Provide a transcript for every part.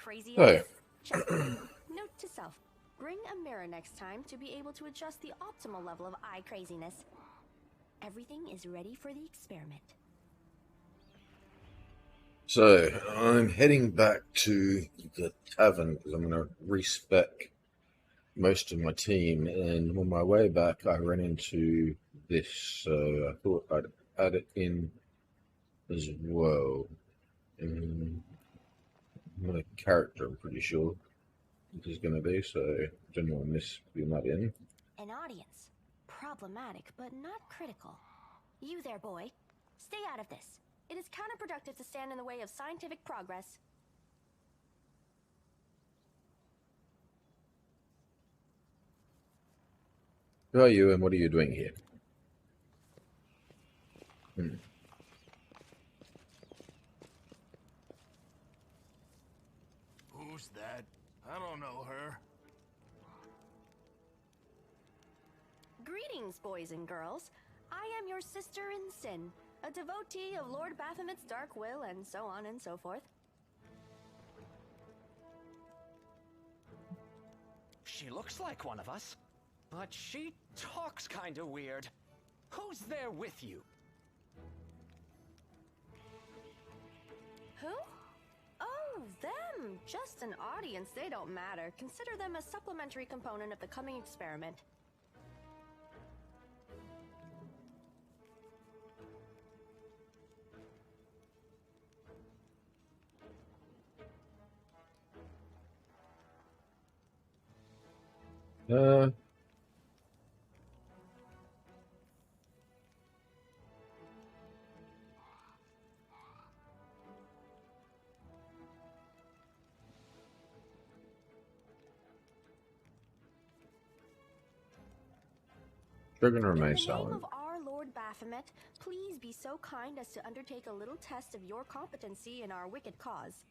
crazy So, ass. Check. Note to self. Bring a mirror next time to be able to adjust the optimal level of eye craziness. Everything is ready for the experiment. so I'm heading back to the tavern because I'm going to respec most of my team, and on my way back I ran into this, so I thought I'd add it in as well. What a character, I'm pretty sure this is going to be, so I don't want to miss putting that in. An audience. Problematic, but not critical. You there, boy. Stay out of this. It is counterproductive to stand in the way of scientific progress. Who are you and what are you doing here? Who's that? I don't know her. Greetings, boys and girls. I am your sister in sin, a devotee of Lord Baphomet's dark will, and so on and so forth. She looks like one of us, but she talks kinda weird. Who's there with you? Who? Oh, them! Just an audience, they don't matter. Consider them a supplementary component of the coming experiment. Uh, They're going to In the remain name silent. of our Lord Baphomet, please be so kind as to undertake a little test of your competency in our wicked cause.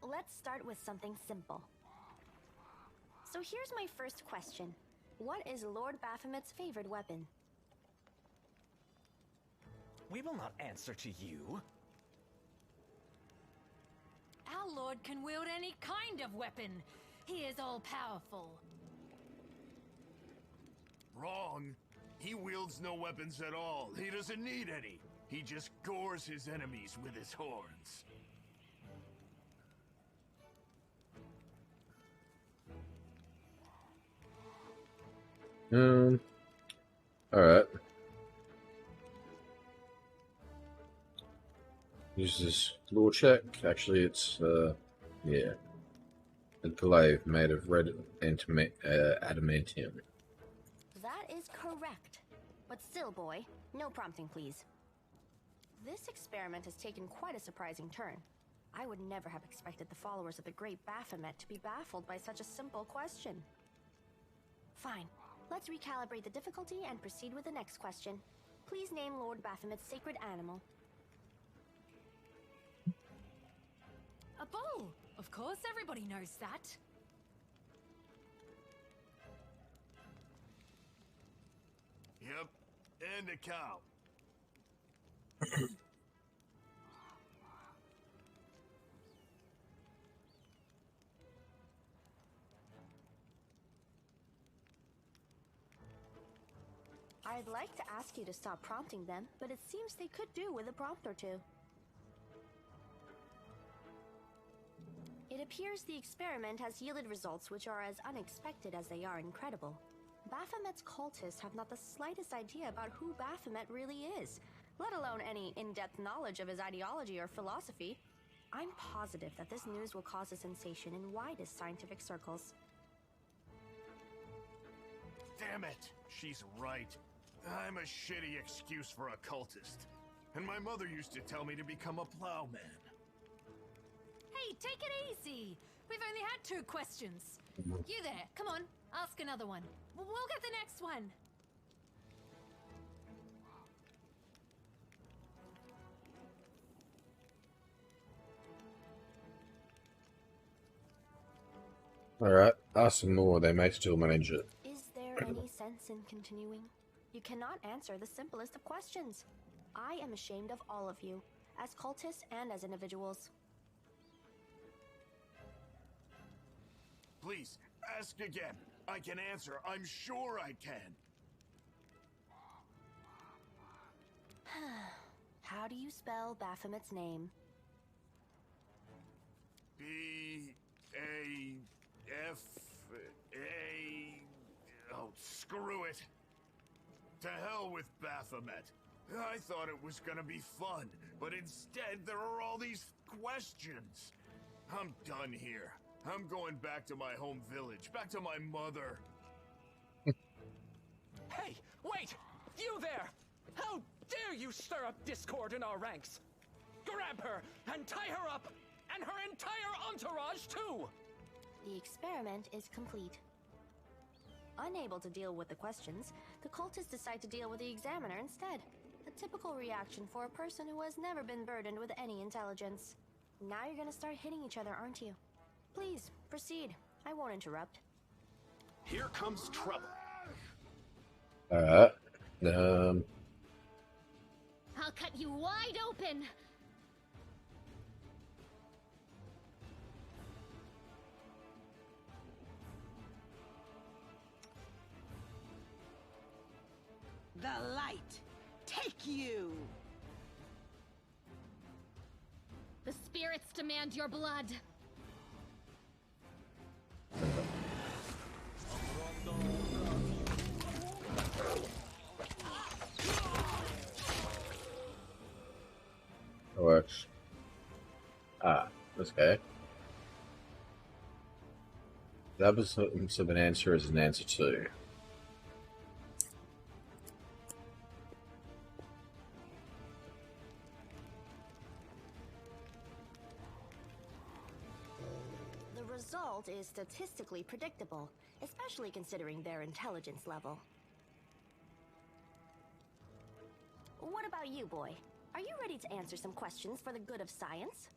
Let's start with something simple. So here's my first question. What is Lord Baphomet's favorite weapon? We will not answer to you. Our lord can wield any kind of weapon. He is all-powerful. Wrong. He wields no weapons at all. He doesn't need any. He just gores his enemies with his horns. Alright. Use this law check. Actually, it's, yeah. A glaive made of red adamantium. That is correct. But still, boy, no prompting, please. This experiment has taken quite a surprising turn. I would never have expected the followers of the great Baphomet to be baffled by such a simple question. Fine. Let's recalibrate the difficulty and proceed with the next question. Please name Lord Baphomet's sacred animal. A bull! Of course, everybody knows that. Yep, and a cow. I'd like to ask you to stop prompting them, but it seems they could do with a prompt or two. It appears the experiment has yielded results which are as unexpected as they are incredible. Baphomet's cultists have not the slightest idea about who Baphomet really is, let alone any in-depth knowledge of his ideology or philosophy. I'm positive that this news will cause a sensation in widest scientific circles. Damn it! She's right. I'm a shitty excuse for a cultist. And my mother used to tell me to become a plowman. Hey, take it easy. We've only had 2 questions. You there, come on, ask another one. We'll get the next one. Alright, ask some more, they may still manage it. Is there any sense in continuing? You cannot answer the simplest of questions. I am ashamed of all of you. as cultists and as individuals. Please, ask again. I can answer. I'm sure I can. How do you spell Baphomet's name? B-A-F-A... Oh, screw it. To hell with Baphomet. I thought it was gonna be fun, but instead there are all these questions. I'm done here. I'm going back to my home village, back to my mother. Hey, wait! You there! How dare you stir up discord in our ranks? Grab her and tie her up, and her entire entourage too! The experiment is complete. Unable to deal with the questions, the cultists decide to deal with the examiner instead. A typical reaction for a person who has never been burdened with any intelligence. Now you're gonna start hitting each other, aren't you? Please, proceed. I won't interrupt. Here comes trouble. Alright. I'll cut you wide open. The light, take you! The spirits demand your blood. That works. Ah, okay. The absence of an answer is an answer too. The result is statistically predictable, especially considering their intelligence level. What about you, boy? Are you ready to answer some questions for the good of science?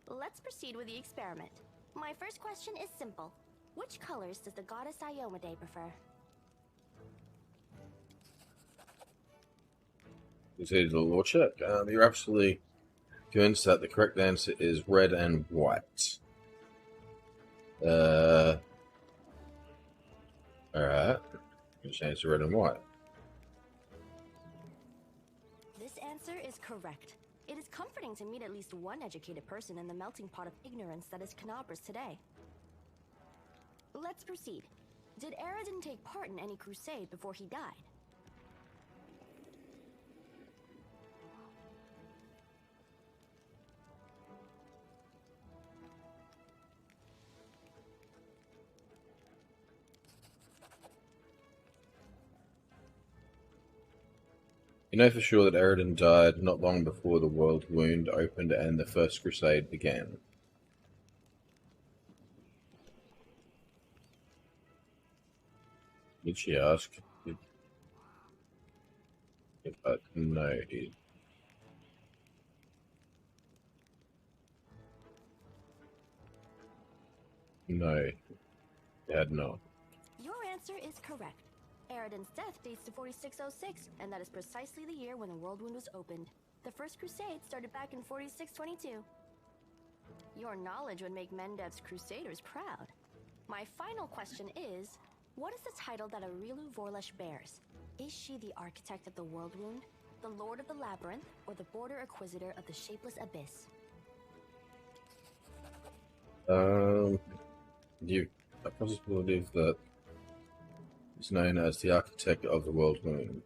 Let's proceed with the experiment. My first question is simple. Which colors does the goddess Iomade prefer? Proceed to the law check. You're absolutely convinced that the correct answer is red and white. Alright. Which answer red and white? This answer is correct. It is comforting to meet at least one educated person in the melting pot of ignorance that is Canabras today. Let's proceed. Did Aradin take part in any crusade before he died? You know for sure that Aradin died not long before the world wound opened and the First Crusade began. Did she ask if I know? No, it had not. Your answer is correct. Aradin's death dates to 4606, and that is precisely the year when the world wound was opened. The First Crusade started back in 4622. Your knowledge would make Mendev's crusaders proud. My final question is, what is the title that Arilu Vorlesh bears? Is she the architect of the world wound, the lord of the labyrinth, or the border acquisitor of the shapeless abyss? You a possibility that is known as the architect of the world wound.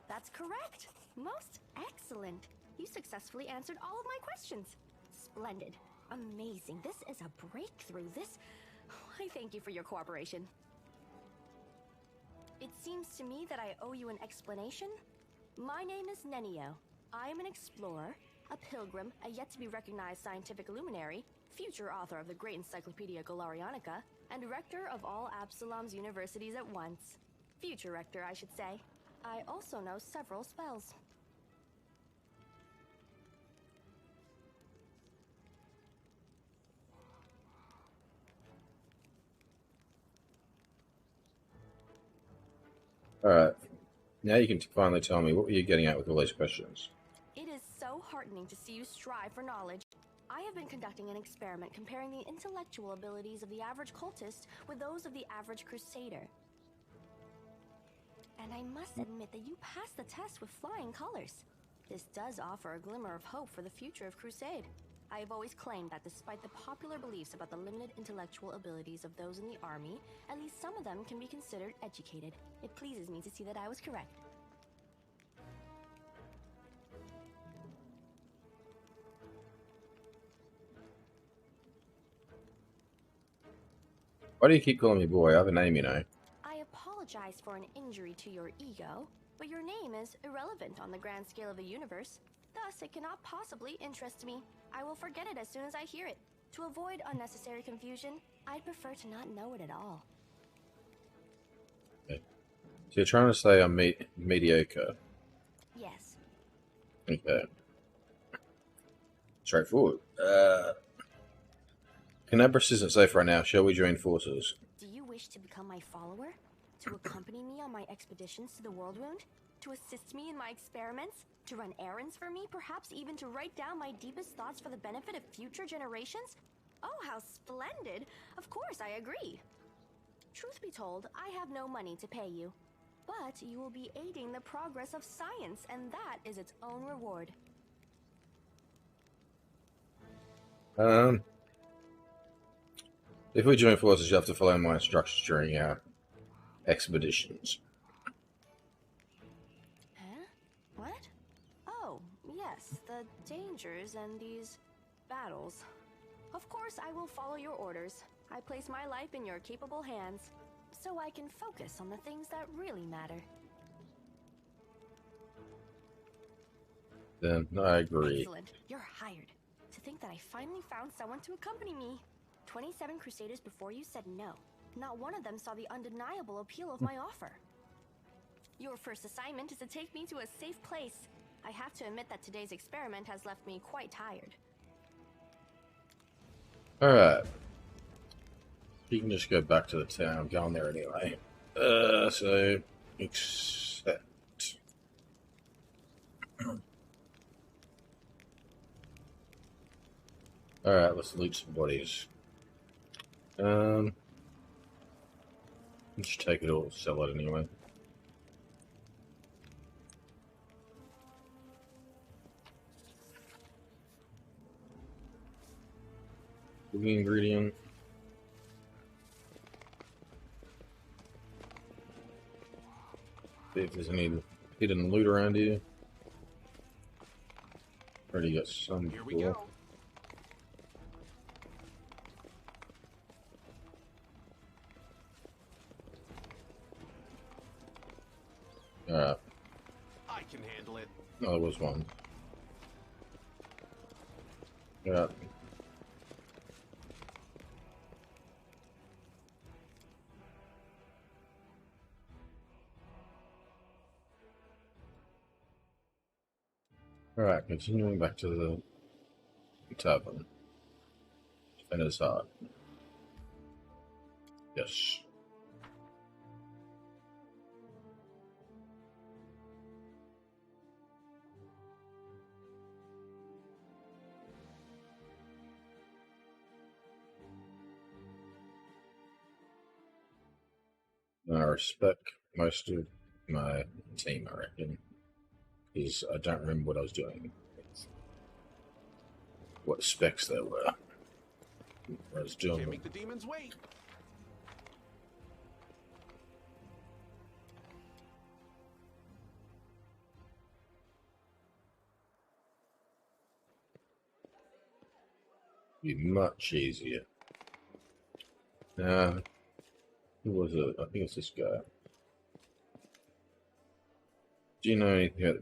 That's correct. Most excellent. You successfully answered all of my questions. Splendid. Amazing. This is a breakthrough. I thank you for your cooperation. It seems to me that I owe you an explanation. My name is Nenio. I am an explorer, a pilgrim, a yet-to-be-recognized scientific luminary, future author of the great Encyclopedia Golarianica, and rector of all Absalom's universities at once. Future rector, I should say. I also know several spells. Alright. Now you can finally tell me what were you getting at with all those questions. It is so heartening to see you strive for knowledge. I have been conducting an experiment comparing the intellectual abilities of the average cultist with those of the average crusader. And I must admit that you passed the test with flying colors. This does offer a glimmer of hope for the future of Crusade. I have always claimed that despite the popular beliefs about the limited intellectual abilities of those in the army, at least some of them can be considered educated. It pleases me to see that I was correct. Why do you keep calling me boy? I have a name, you know. I apologize for an injury to your ego, but your name is irrelevant on the grand scale of the universe. Thus, it cannot possibly interest me. I will forget it as soon as I hear it. To avoid unnecessary confusion, I'd prefer to not know it at all. Okay. So you're trying to say I'm mediocre? Yes. Okay. Straightforward. Canabras isn't safe right now. Shall we join forces? Do you wish to become my follower? To accompany me on my expeditions to the World Wound? To assist me in my experiments? To run errands for me? Perhaps even to write down my deepest thoughts for the benefit of future generations? Oh, how splendid! Of course, I agree. Truth be told, I have no money to pay you. But you will be aiding the progress of science, and that is its own reward. If we join forces, you have to follow my instructions during our expeditions. Huh? What? Oh, yes, the dangers and these battles. Of course, I will follow your orders. I place my life in your capable hands, so I can focus on the things that really matter. Then I agree. Excellent. You're hired. To think that I finally found someone to accompany me. 27 Crusaders before you said no. Not one of them saw the undeniable appeal of my offer. Your first assignment is to take me to a safe place. I have to admit that today's experiment has left me quite tired. Alright. You can just go back to the town. I'm going there anyway. So, accept. Alright, let's loot some bodies. Let's take it all, sell it anyway. The ingredient. See if there's any hidden loot around here. Already got some. Here we go. Alright. I can handle it. Oh, there was one. Yeah. Alright, continuing back to the tavern. Defender's Heart. Yes. I respect most of my team, I reckon. Because I don't remember what I was doing. What specs there were. I was doing. Can't make the demons wait. Be much easier. Who was it? I think it's this guy. Do you know anything?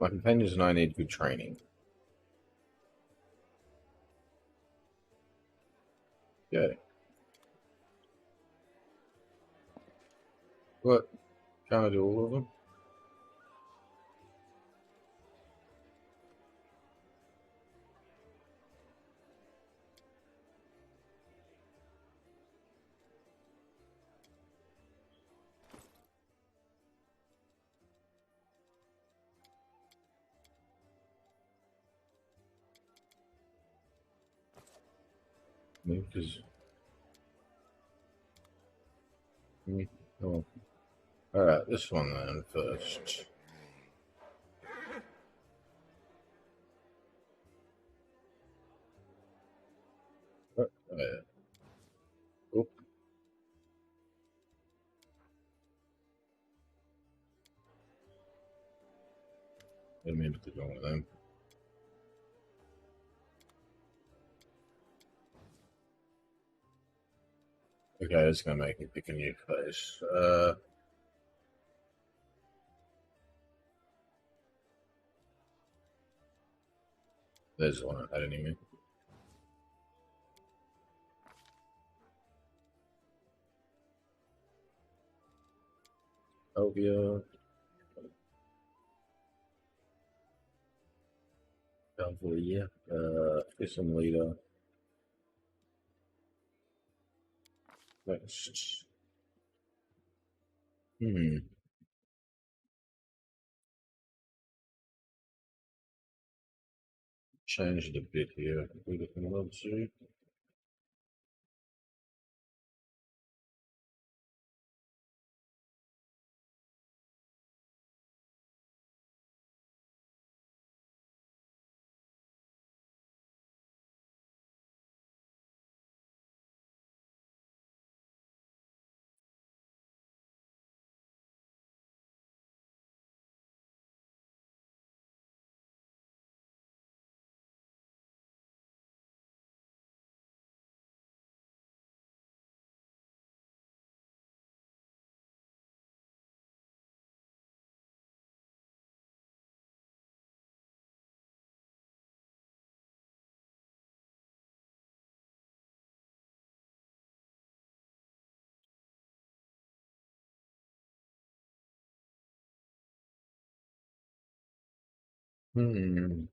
My companions and I need good training. Okay. What? Can't I do all of them? Because oh, all right, this one then first. Oh, yeah. Oh, didn't mean to click on one of them. Okay, it's gonna make me pick a new place. There's the one I had anyway. Elvia. Cavalry, Fissum leader. Next. Changed a bit here. We looking want to. Hmm.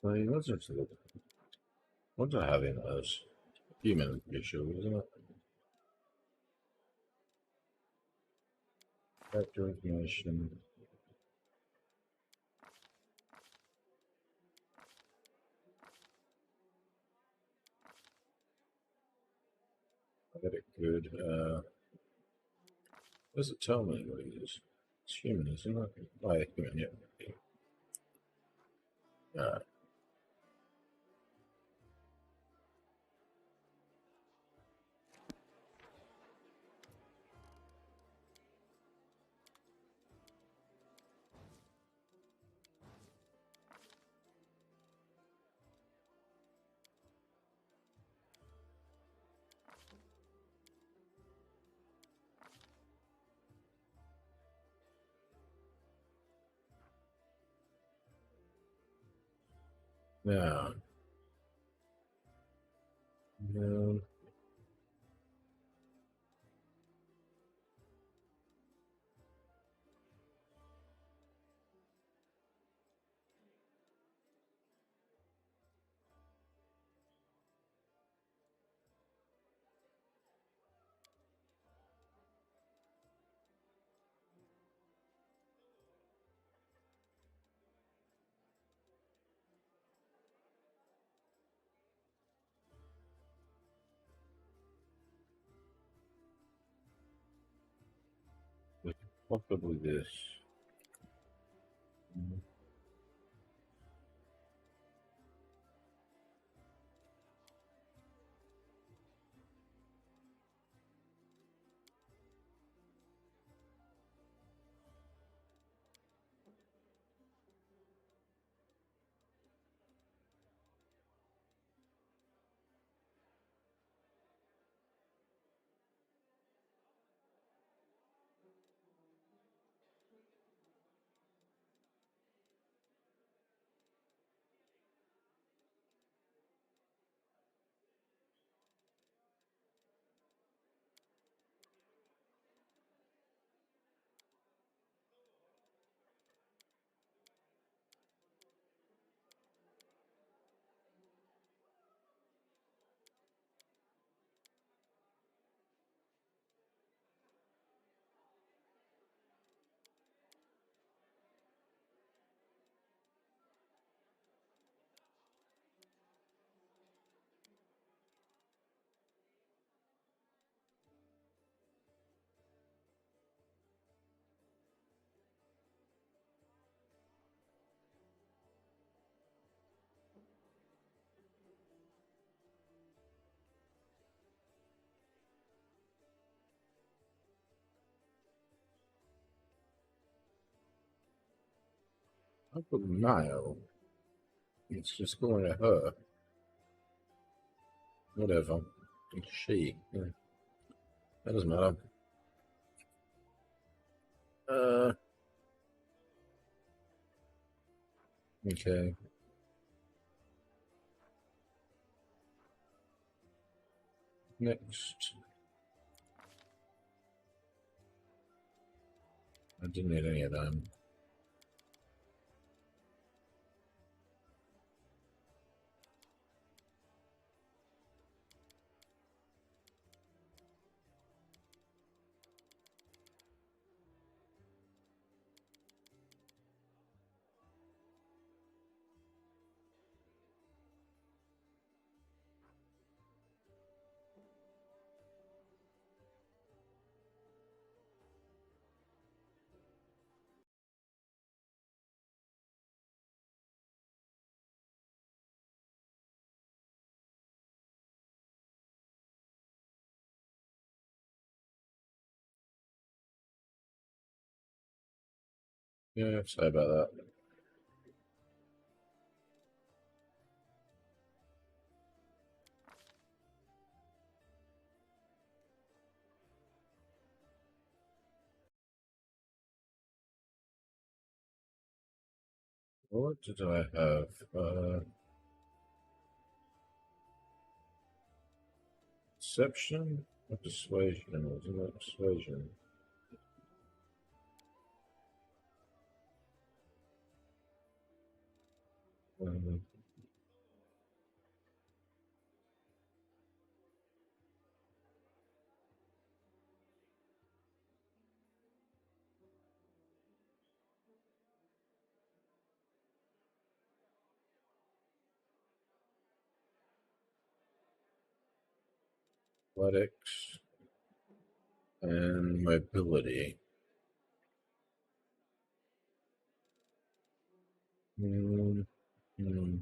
I mean, what's it? What's I have in those? Human issue, isn't it? Character information. I got it good. Does it tell me what it is? It's human, isn't it? Oh, yeah, human, yeah. Alright. Now, no. Possibly this. I put male. It's just going to her. Whatever. It's she. Yeah. That doesn't matter. Okay. Next. I didn't need any of them. Yeah, sorry about that. What did I have? Deception or persuasion? Wasn't that persuasion? Um, athletics and mobility. Hmm. Hmm.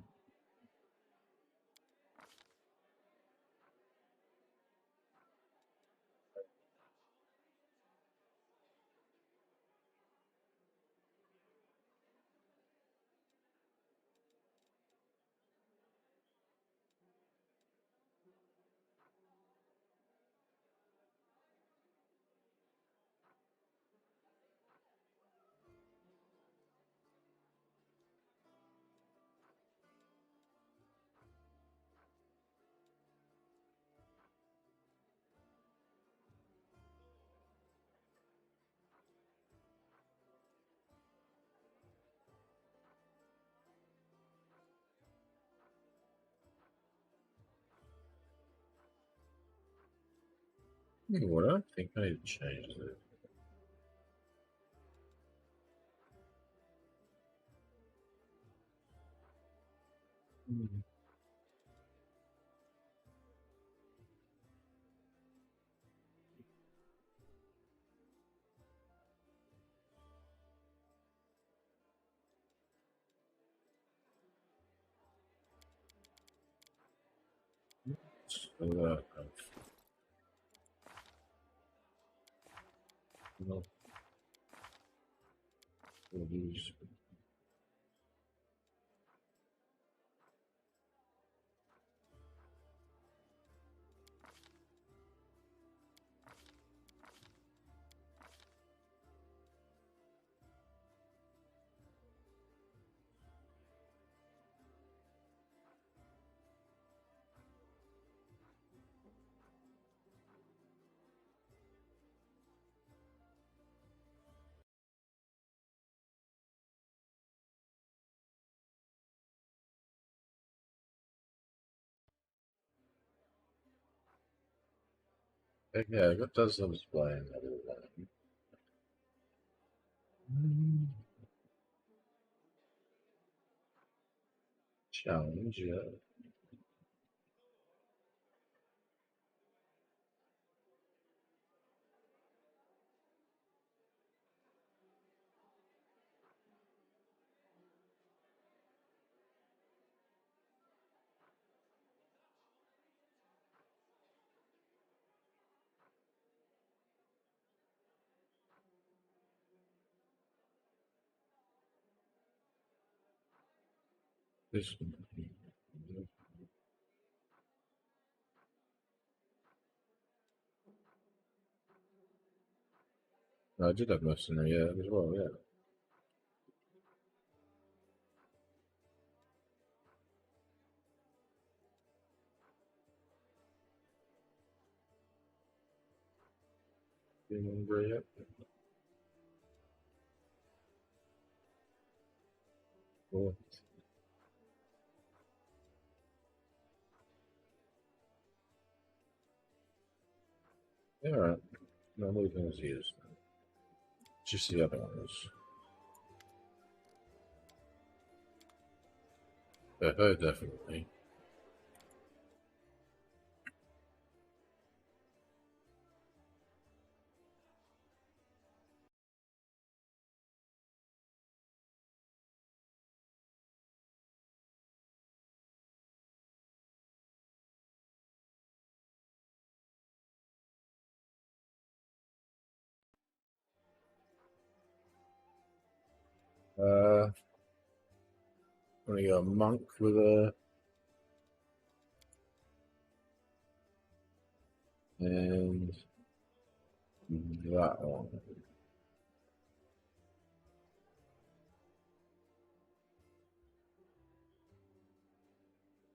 What I think I need to change it. Hmm. So, no, we'll use. Yeah, what does the display in that? Challenge, yeah. This. I did have mercenary, yeah, as well, yeah. Remember yet? Cool. Yeah, alright. No, I'm leaving as is. Just the other ones. Oh, definitely. I'm gonna go monk with a and that one.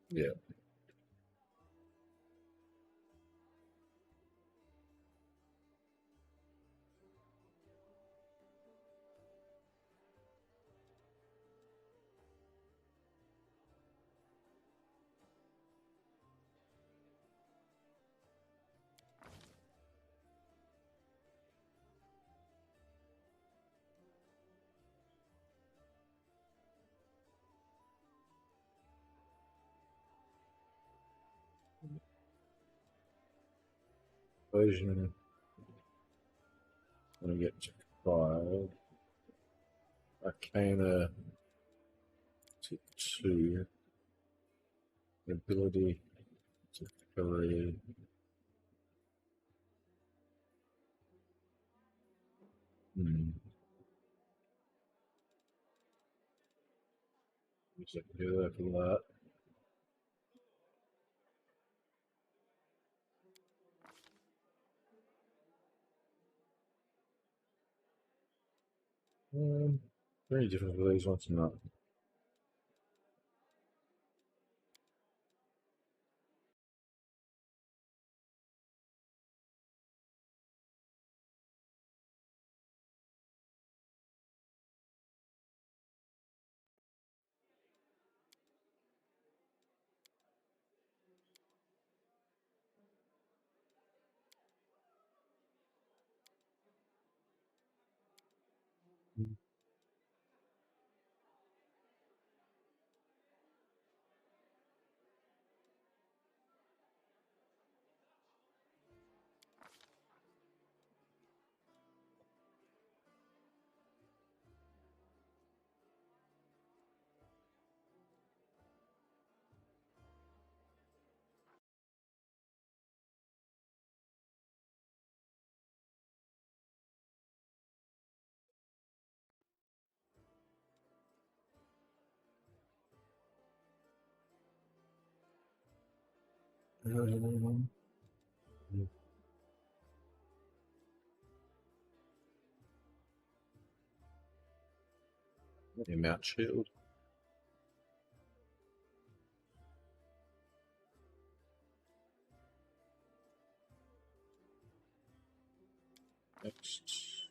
Yeah. Version. I'm gonna get to 5. Arcana to 2. Ability to 3. So I can do that for that. Very different for these ones, not. Mount shield. Next.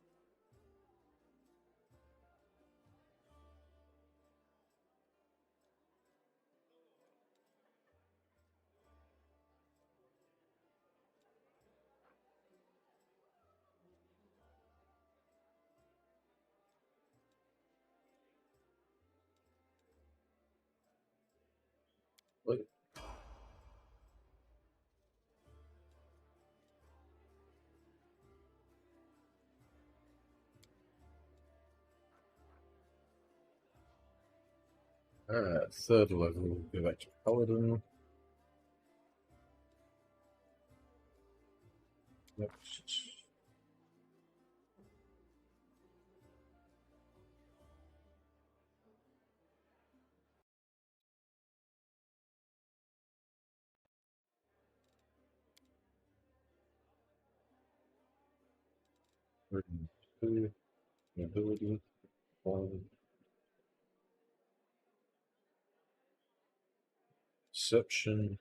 Wait. Alright, third level, go back to Paladin. Next. 2, ability, 1, deception.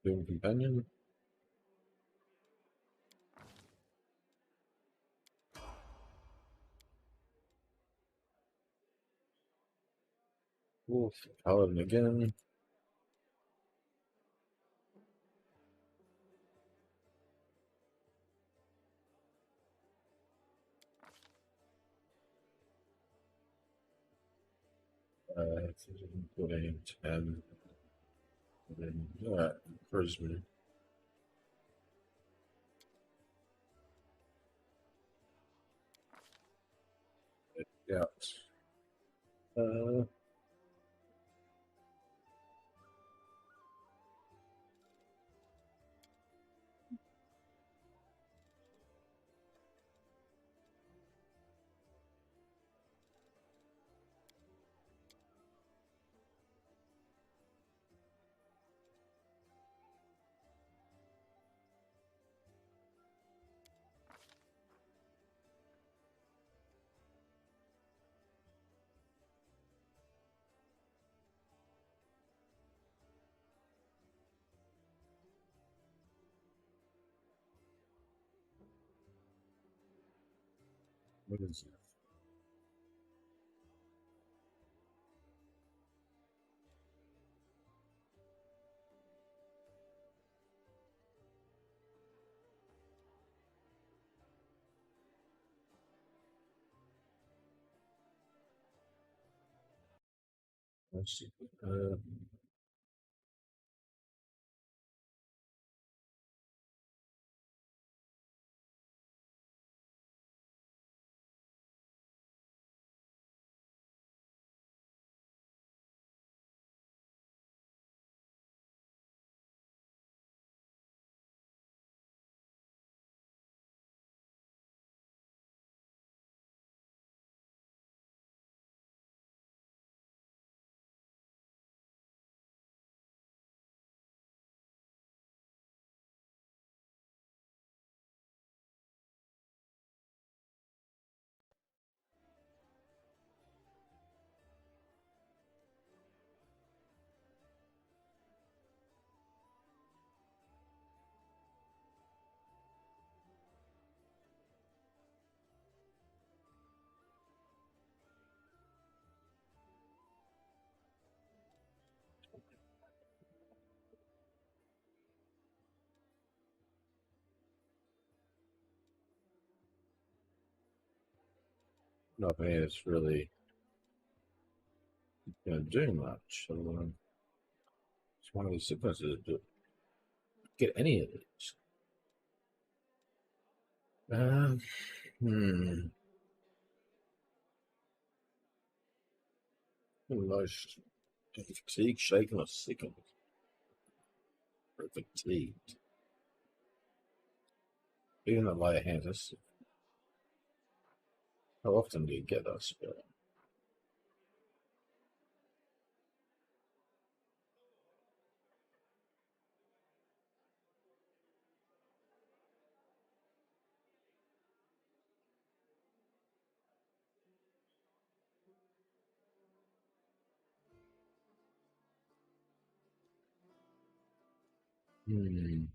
Doom companion. Wolf, paladin again. Uh, 14, 10. And then charisma. Yeah. Uh, what is it? Let's see. Nothing is really do much. So, it's one of these sequences to get any of these. Most fatigue, shaken, or sickened. Or fatigued. Even the light hands. How often do you get that spell? Hmm.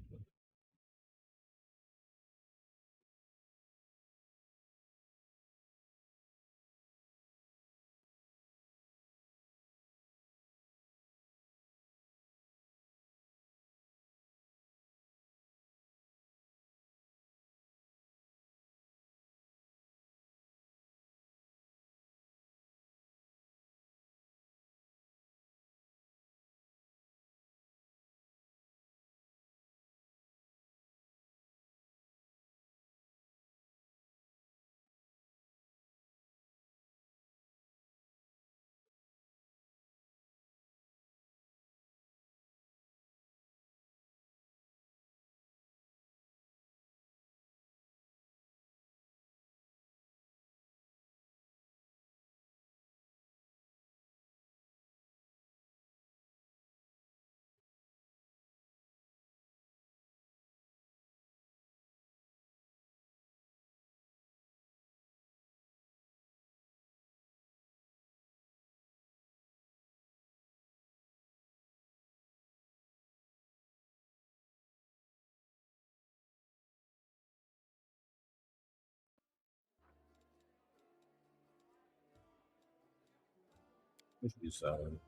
Let's use that one.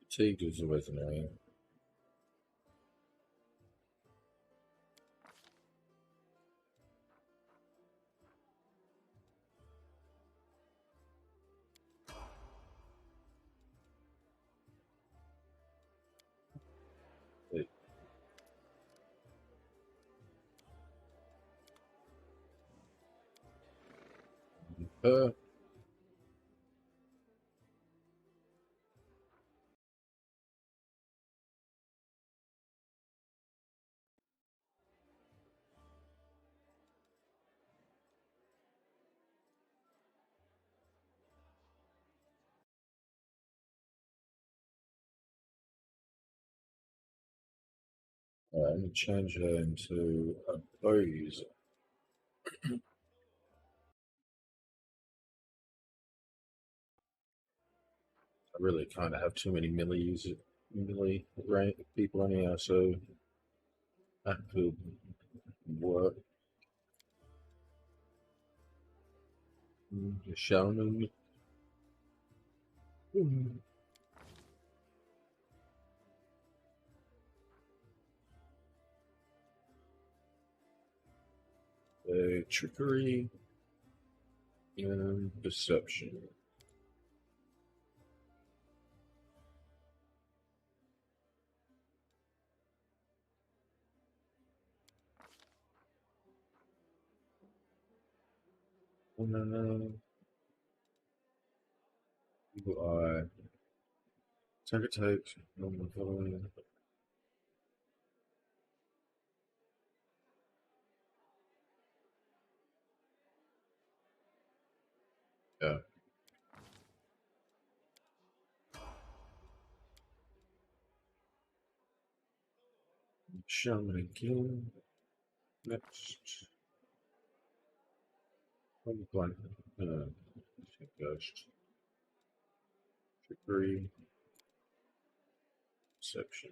Fatigue is always annoying. Uh, I'm going to change her into a bow user. I really kind of have too many melee rank people anyhow, so that could work. Shaman. Trickery and deception. Evil Eye. Target type. Normal following. Yeah. Shaman again. Next. Blank. Ghost. Trickery. Deception.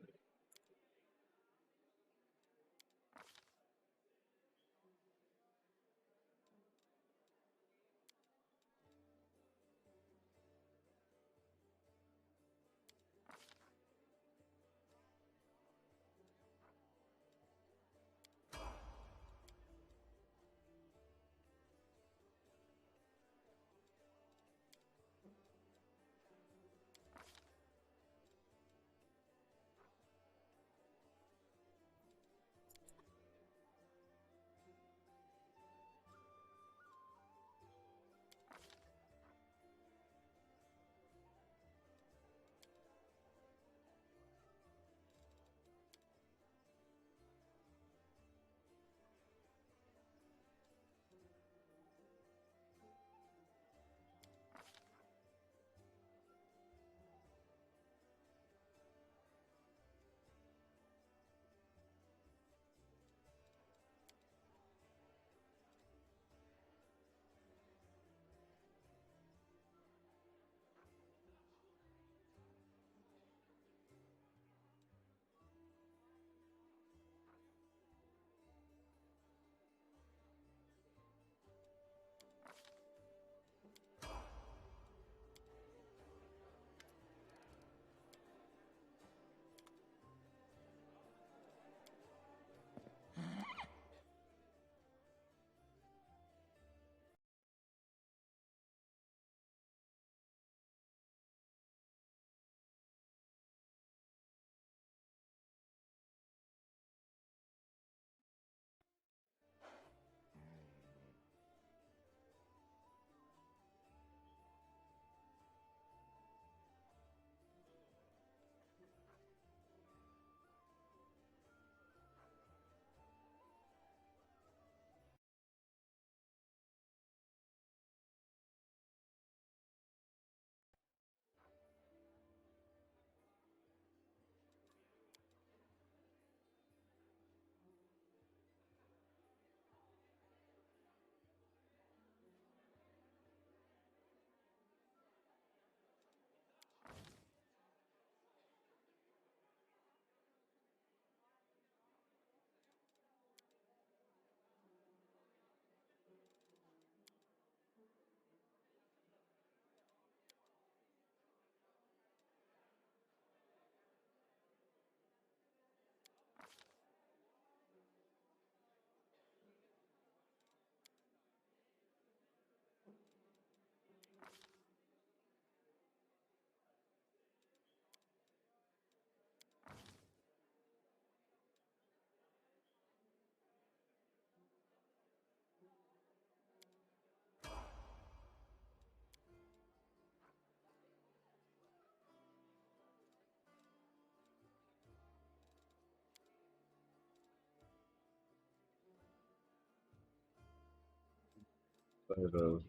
Photo.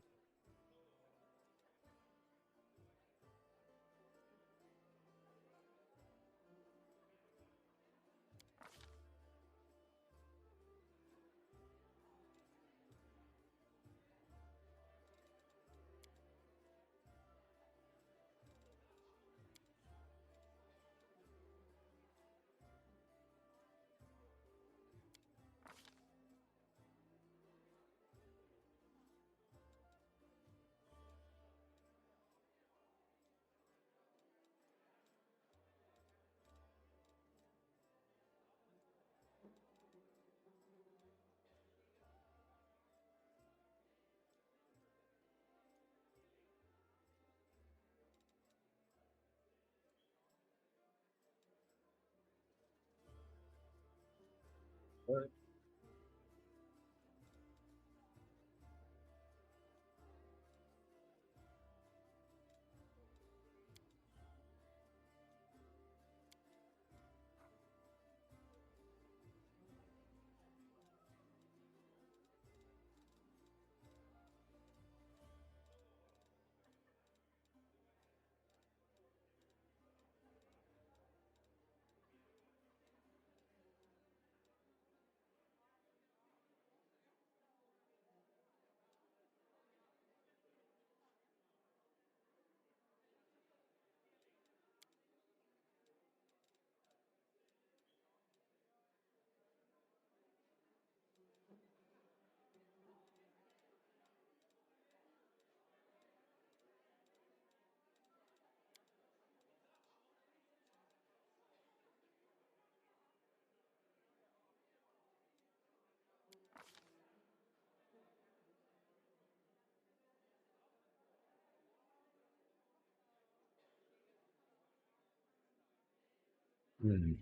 Right. Hmm.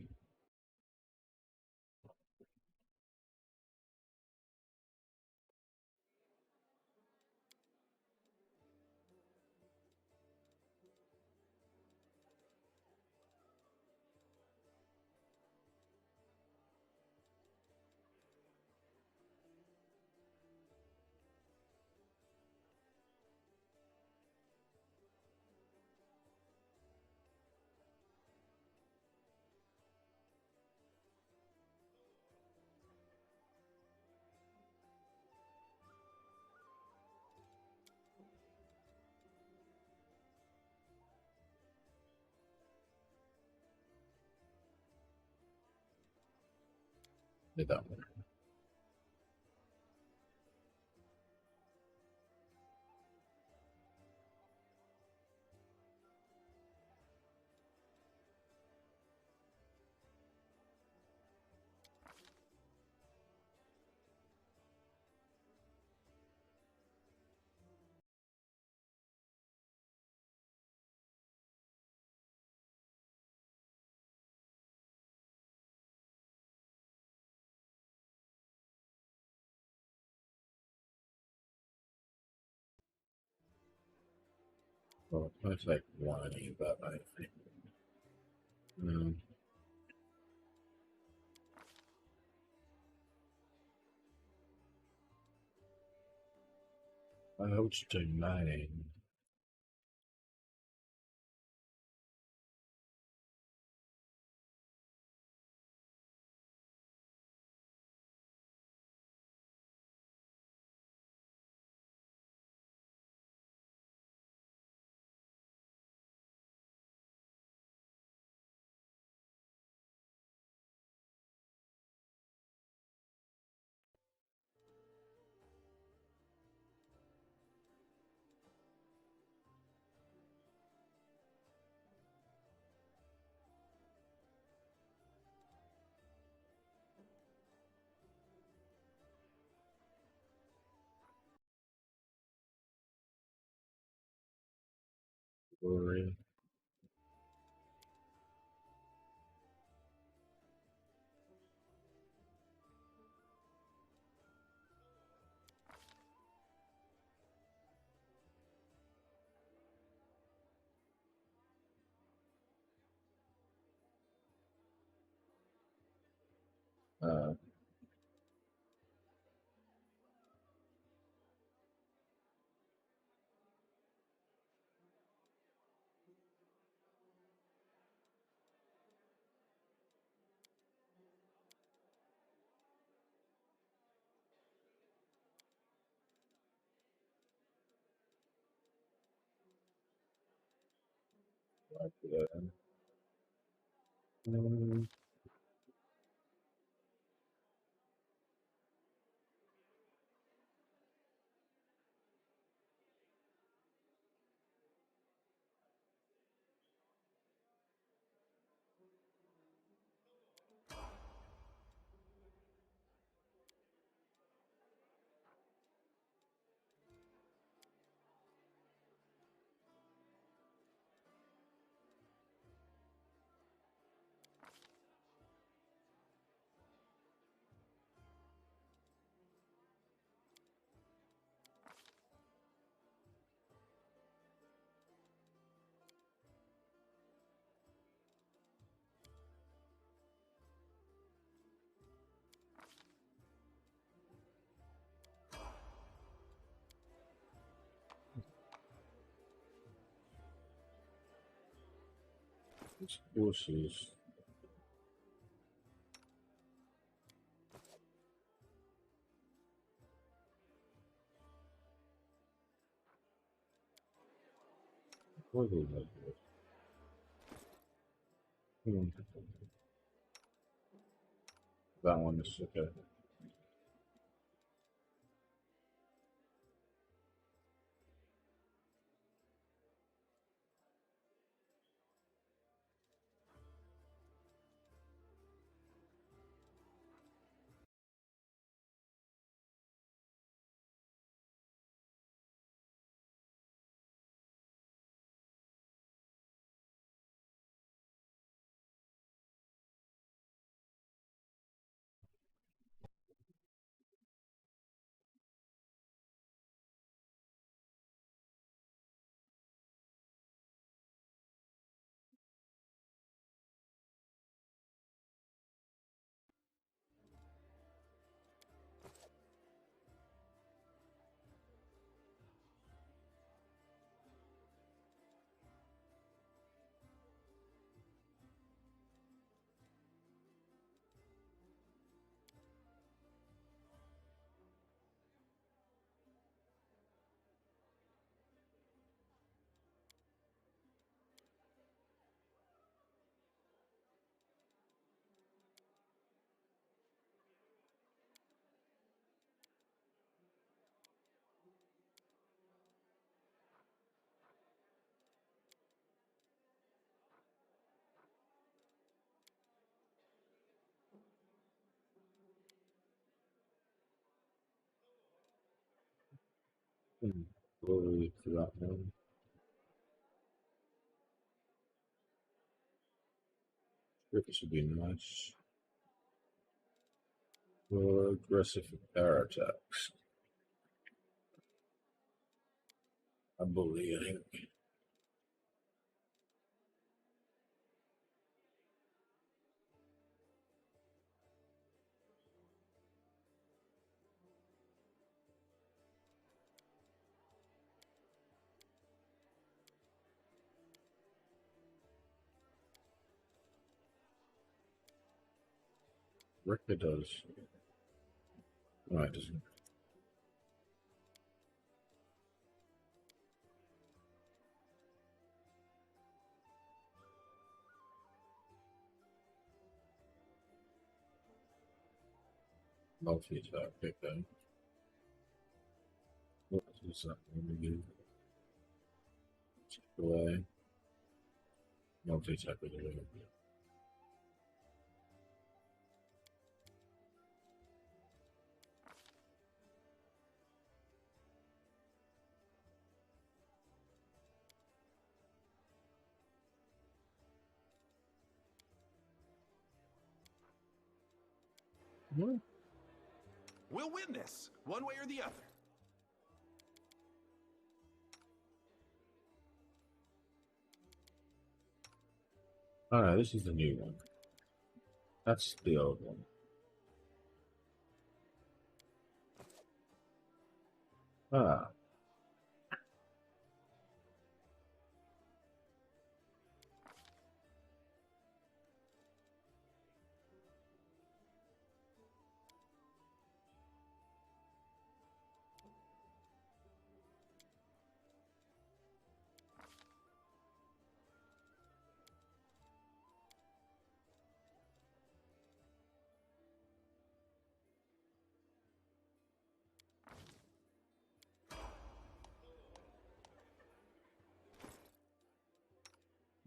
Did that one. Well, it's like whining about my thing. I hope to do mining. Worry. Uh, Um, It's horses. What are they like this? That one is okay. Glory to that one. This should be nice. For aggressive air attacks. I believe. Richter does. No, it doesn't. Multi-attack, big thing. What is that going to do? Take away. Multi-attack with it. What? We'll win this, one way or the other. Alright, this is the new one. That's the old one. Ah.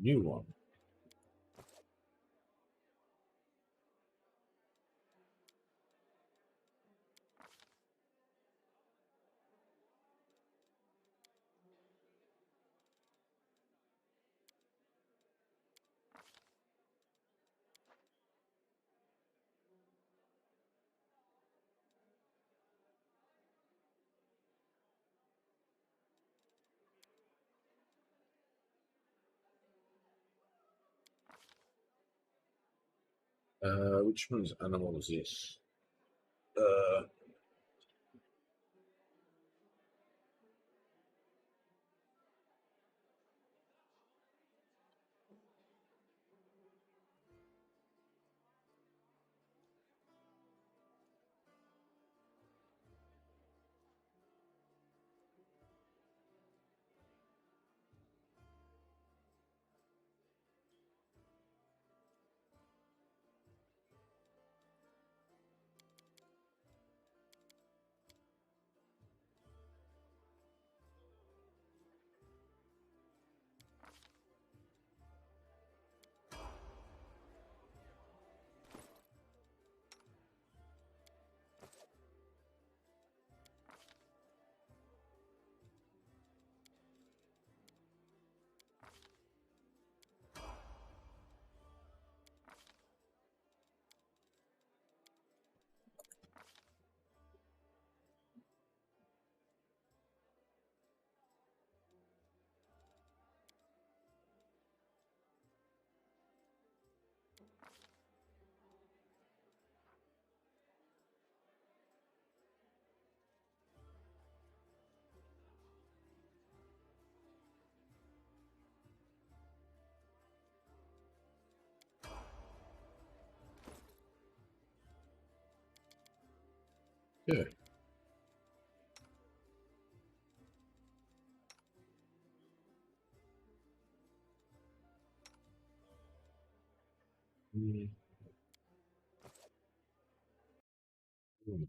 new one. Which one's animal is this? Yeah. Mm. Mm.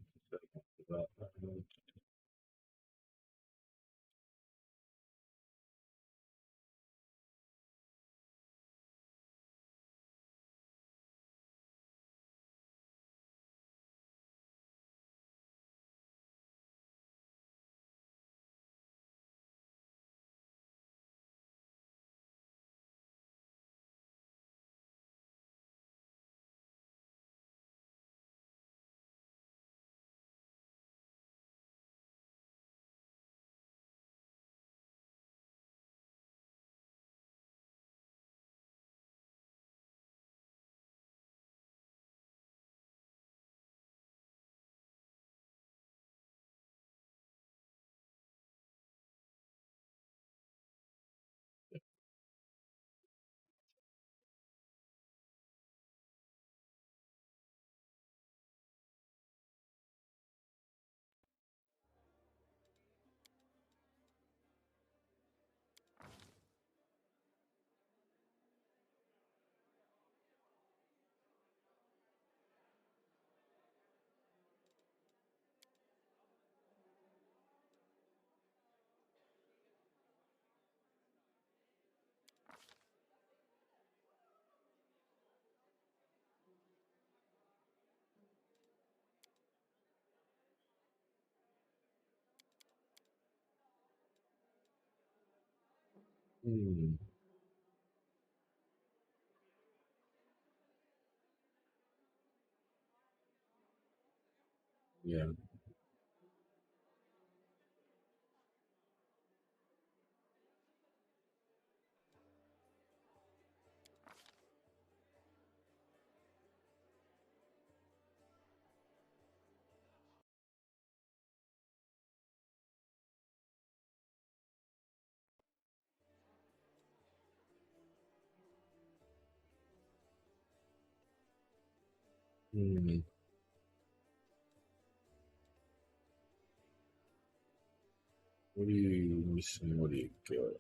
Mm. Yeah. Mm. What are you missing? What do you got?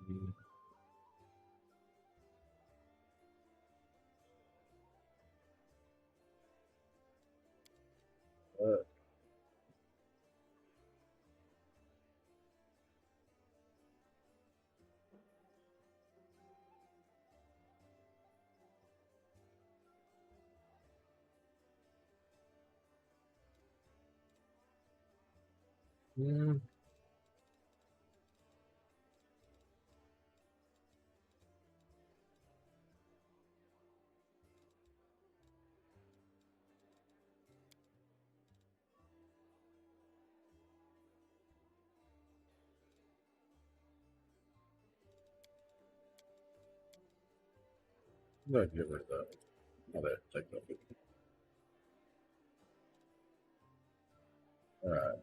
Mm. Uh, Mm. No, get rid of that. Oh, there, take that. Alright.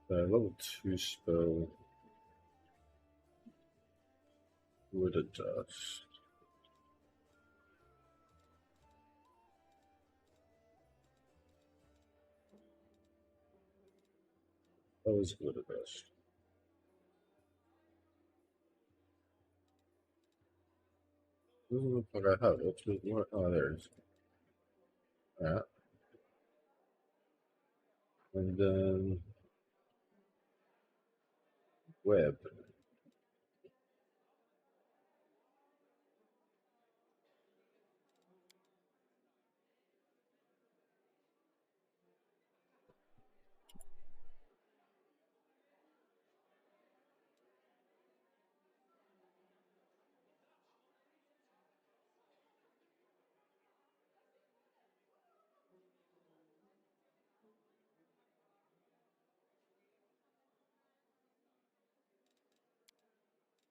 Level 2 spell. Wood of Dust. That was Wood of Dust. Doesn't look like I have it. Oh, there it is. Alright. And then web.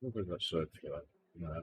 I think I searched for that. No.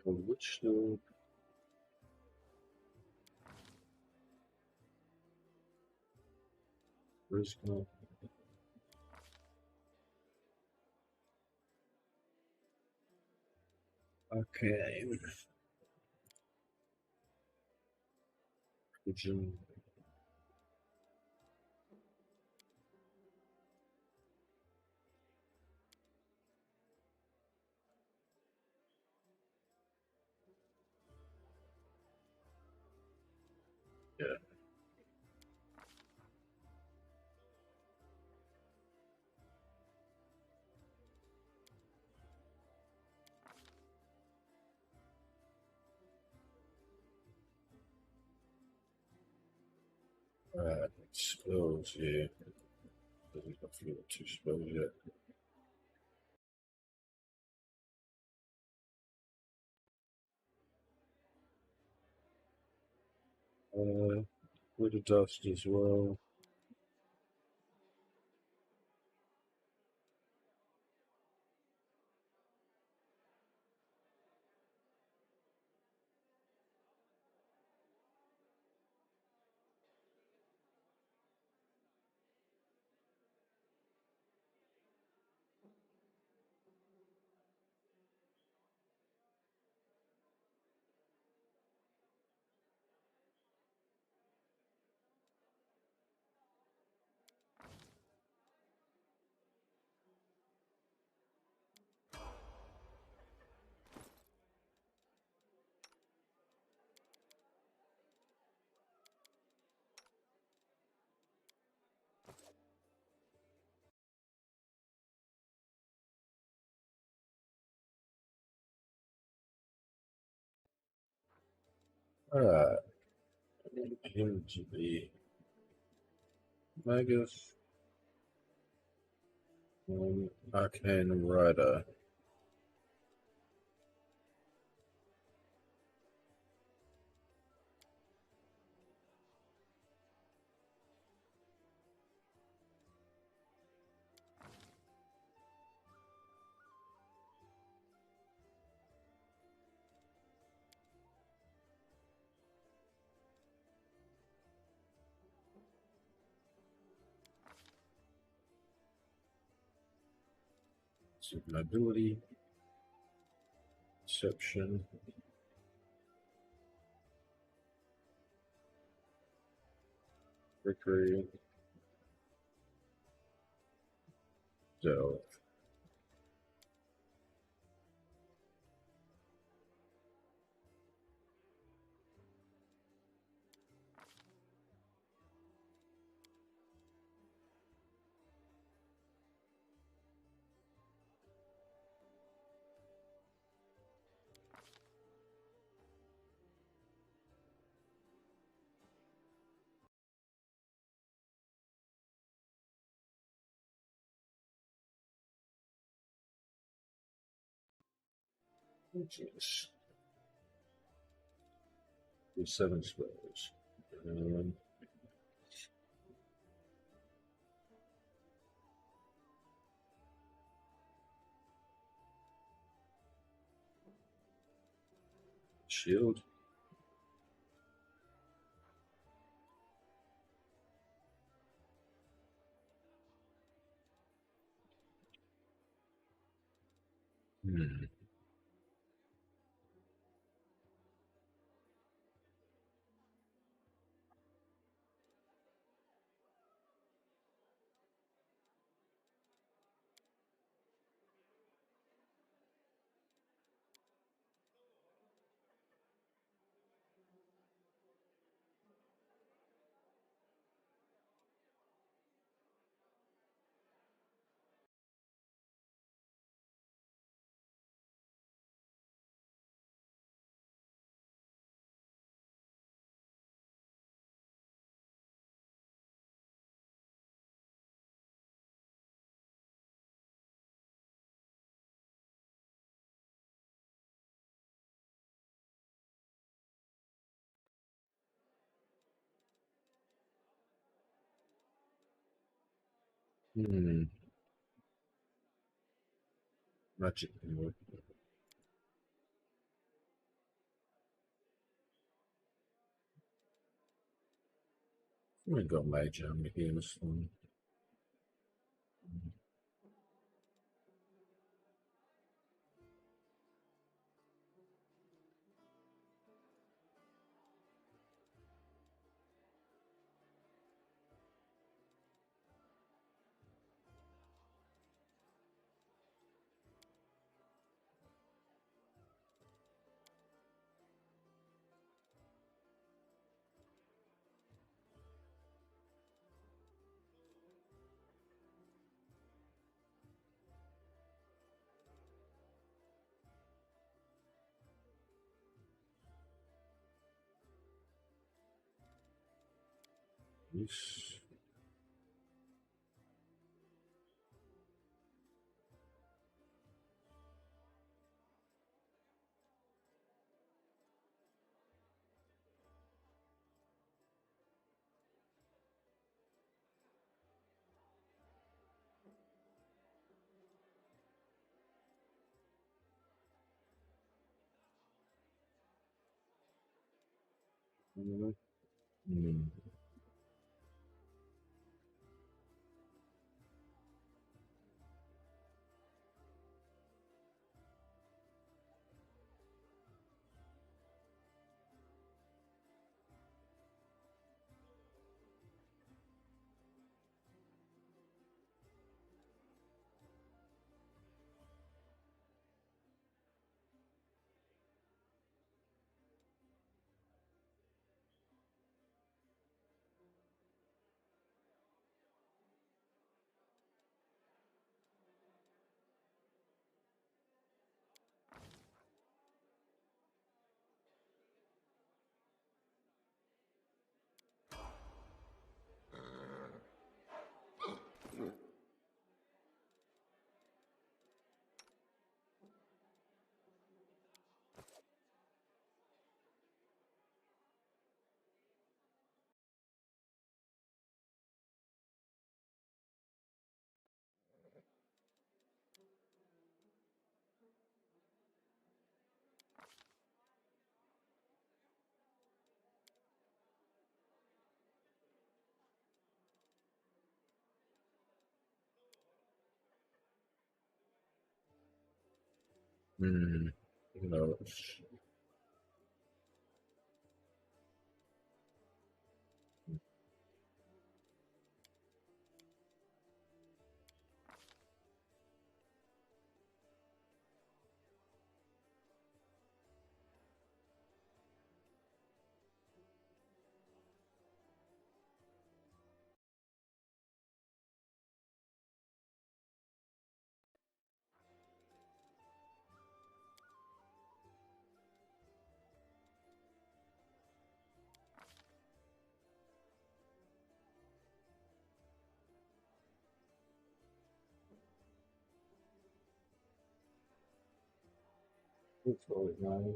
Which still? Where's go? Okay. Pigeon. Yeah. Spells, yeah. Doesn't got fewer 2 spells yet. Wood of Dust as well. Alright. Him to be Magus. Arcane Rider. So mobility, perception, trickery, delve. Yes. 7 spells. Shield. Hmm. Hmm. Magic. We got major on here this one. Yes. Hmm. Hmm. No, it's always nice.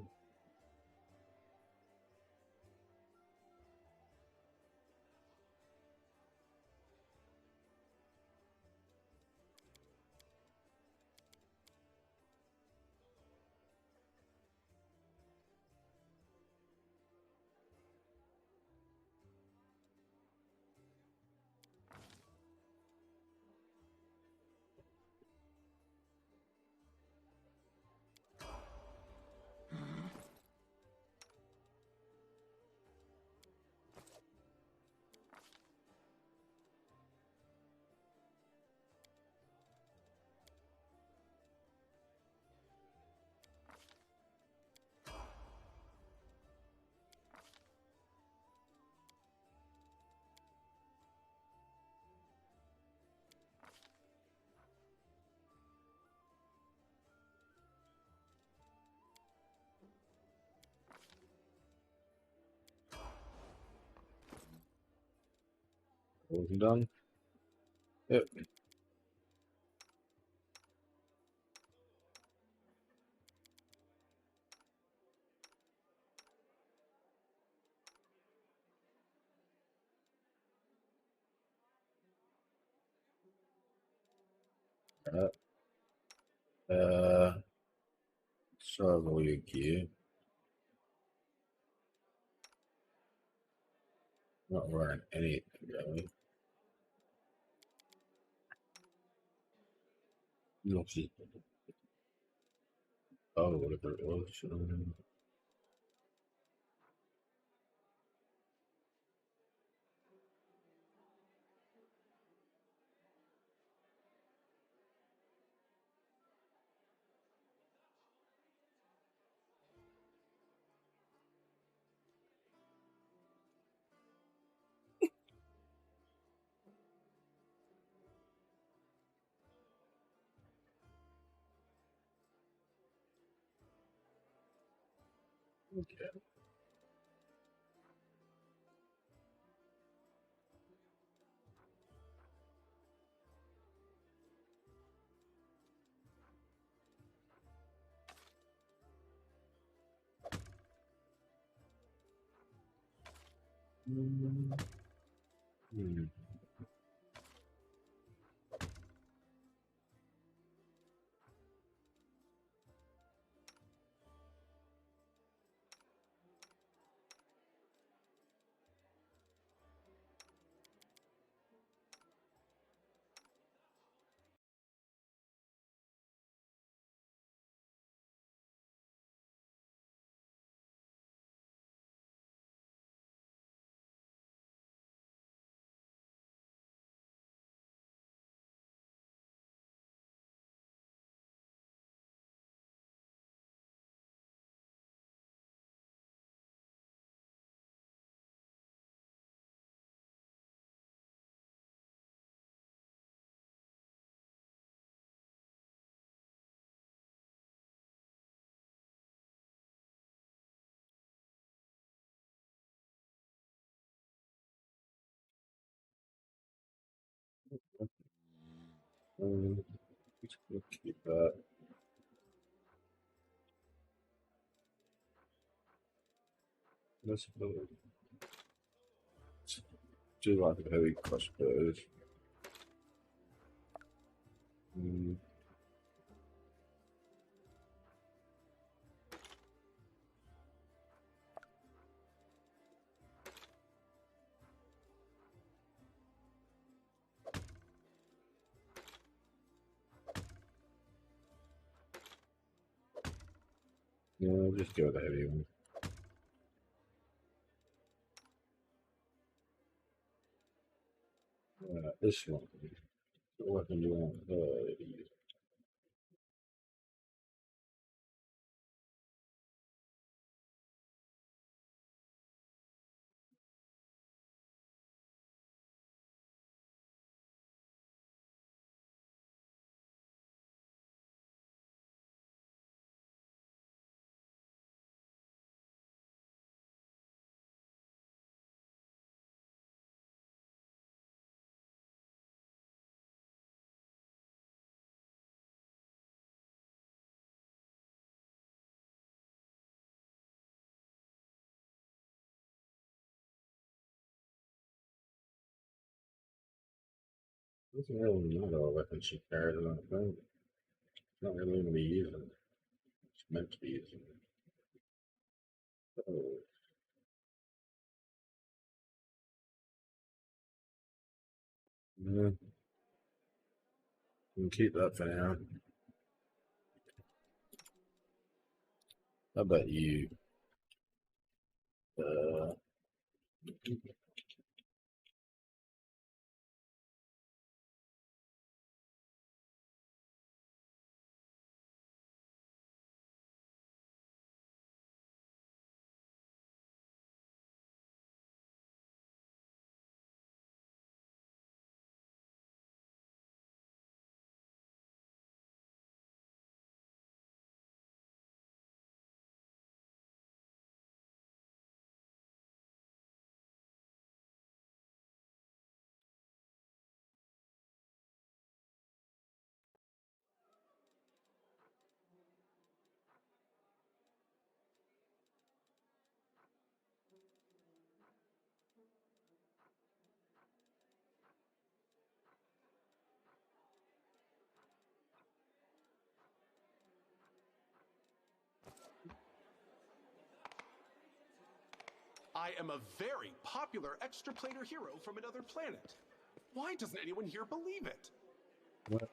Wasn't done. Yep. Serve all your gear. Not wearing anything really. Not just whatever it was. Okay. Hmm. Just gonna keep that. Let's do like a heavy crossbows. Hmm. No, just go with the heavy one. This one. What weapon do you want? Doesn't really matter what weapon she carries, I don't think. It's not really going to be using it. It's meant to be using it. Oh. Yeah, you can keep that for now. How about you? Uh, I am a very popular extra-planar hero from another planet. Why doesn't anyone here believe it? what?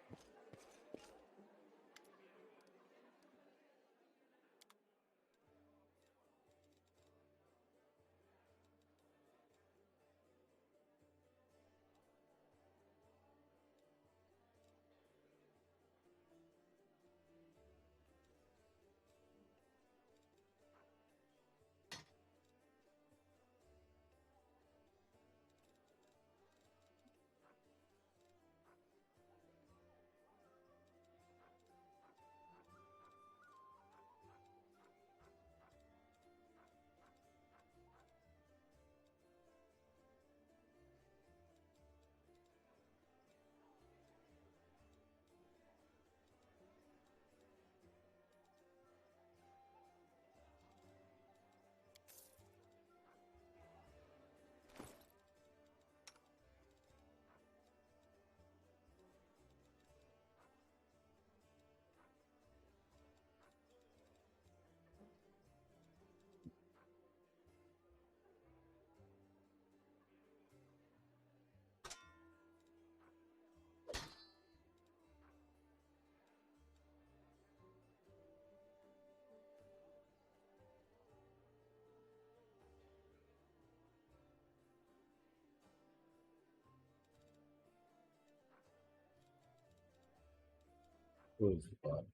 What is the problem?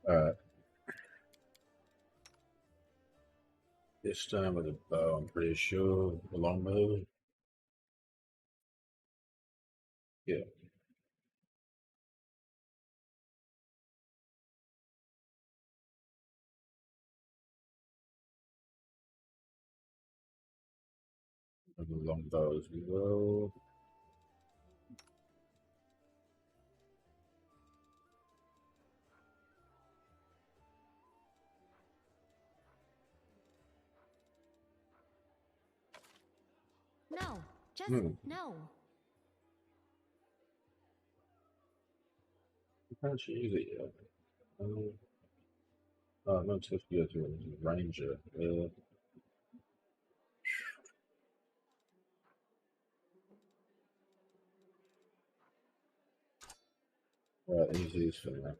Alright. This time with a bow, I'm pretty sure. The longbow. Yeah. And the longbow as well. No, just no. You can't use it yet. Oh, no, it's supposed to go to a ranger. Right, use these for now.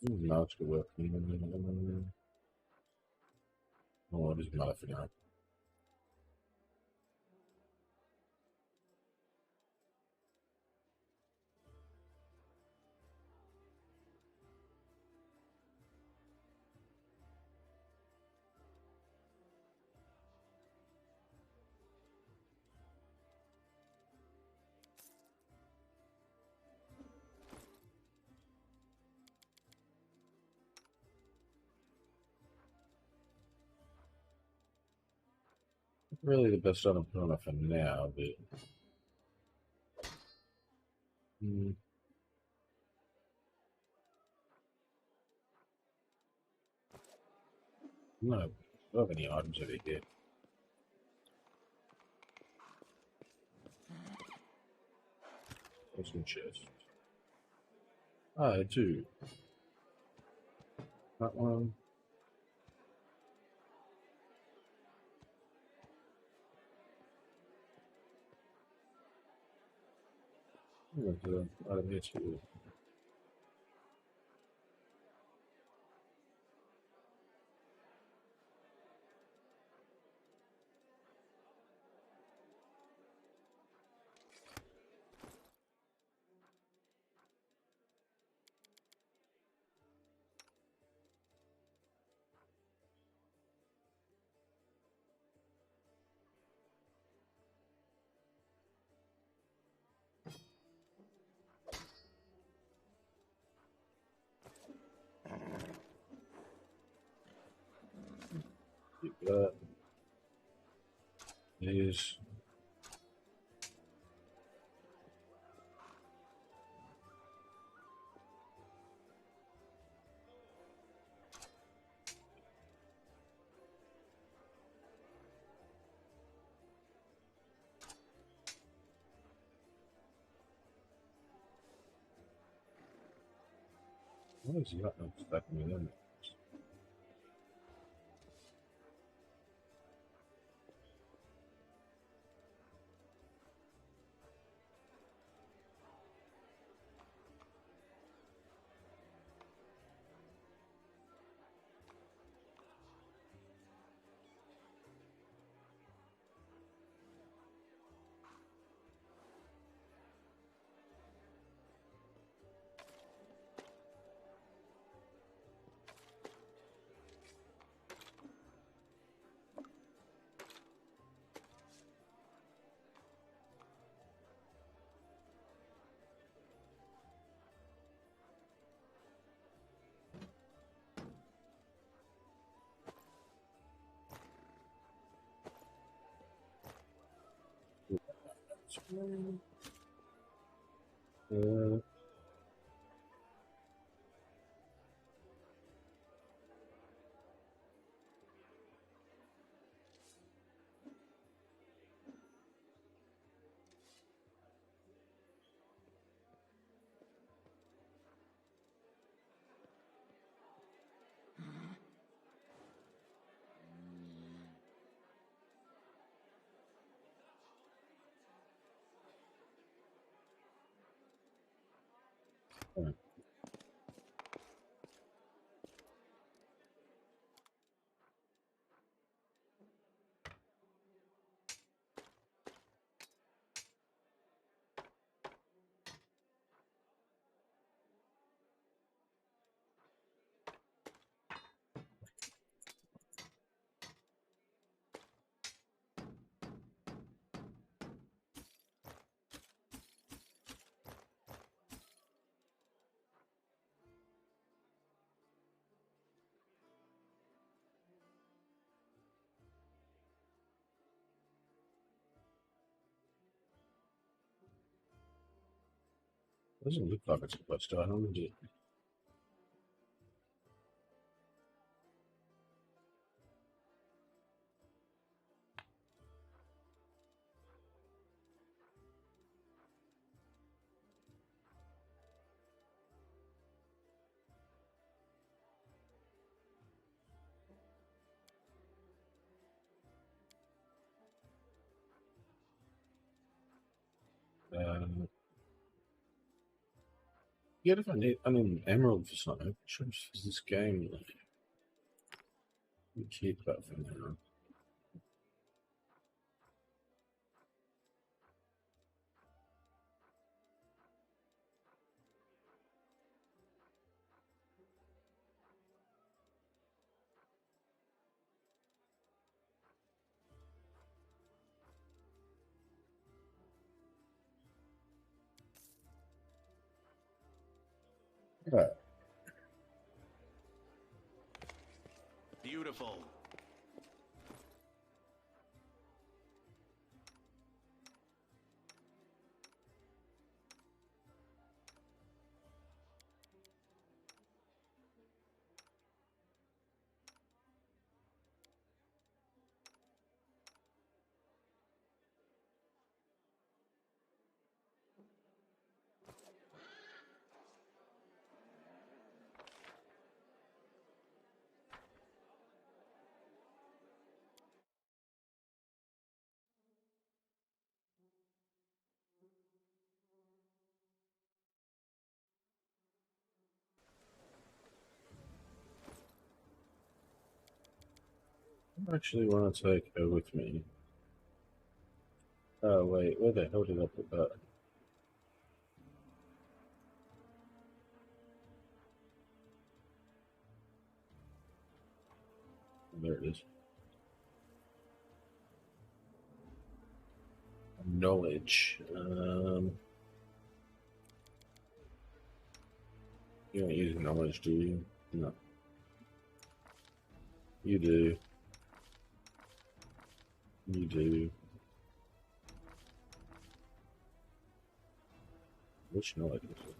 Now it's working. Oh, it doesn't matter for now. Really the best on opponent for now, but no, I don't have any items over here. What's in chest? Ah, I do. That one. There's item here too. Keep that. These. What is that expecting me in? Uh, doesn't look like it's supposed to. I don't know. Yeah, if I need, I mean, emerald for something. I'm sure it's this game. Like, we keep that for now. Right. Beautiful. I actually want to take her with me. Oh, wait, where the hell did I put that? There it is. Knowledge. You don't use knowledge, do you? No. You do. You do. Which knowledge is it?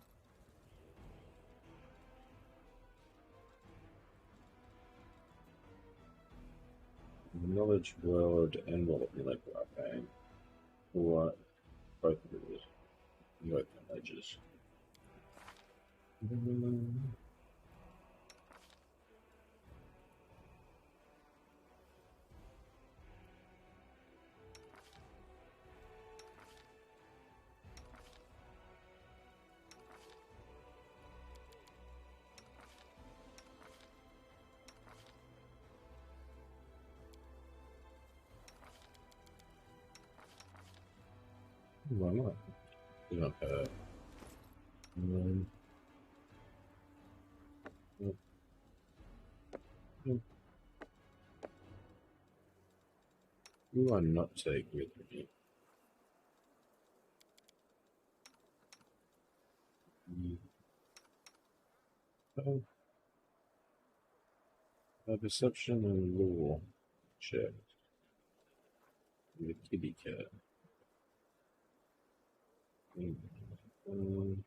Knowledge world and what like okay. What both of it is. Both knowledges. Why not? You don't have. You are not take with me. Oh, perception and law check. The kitty cat. Um,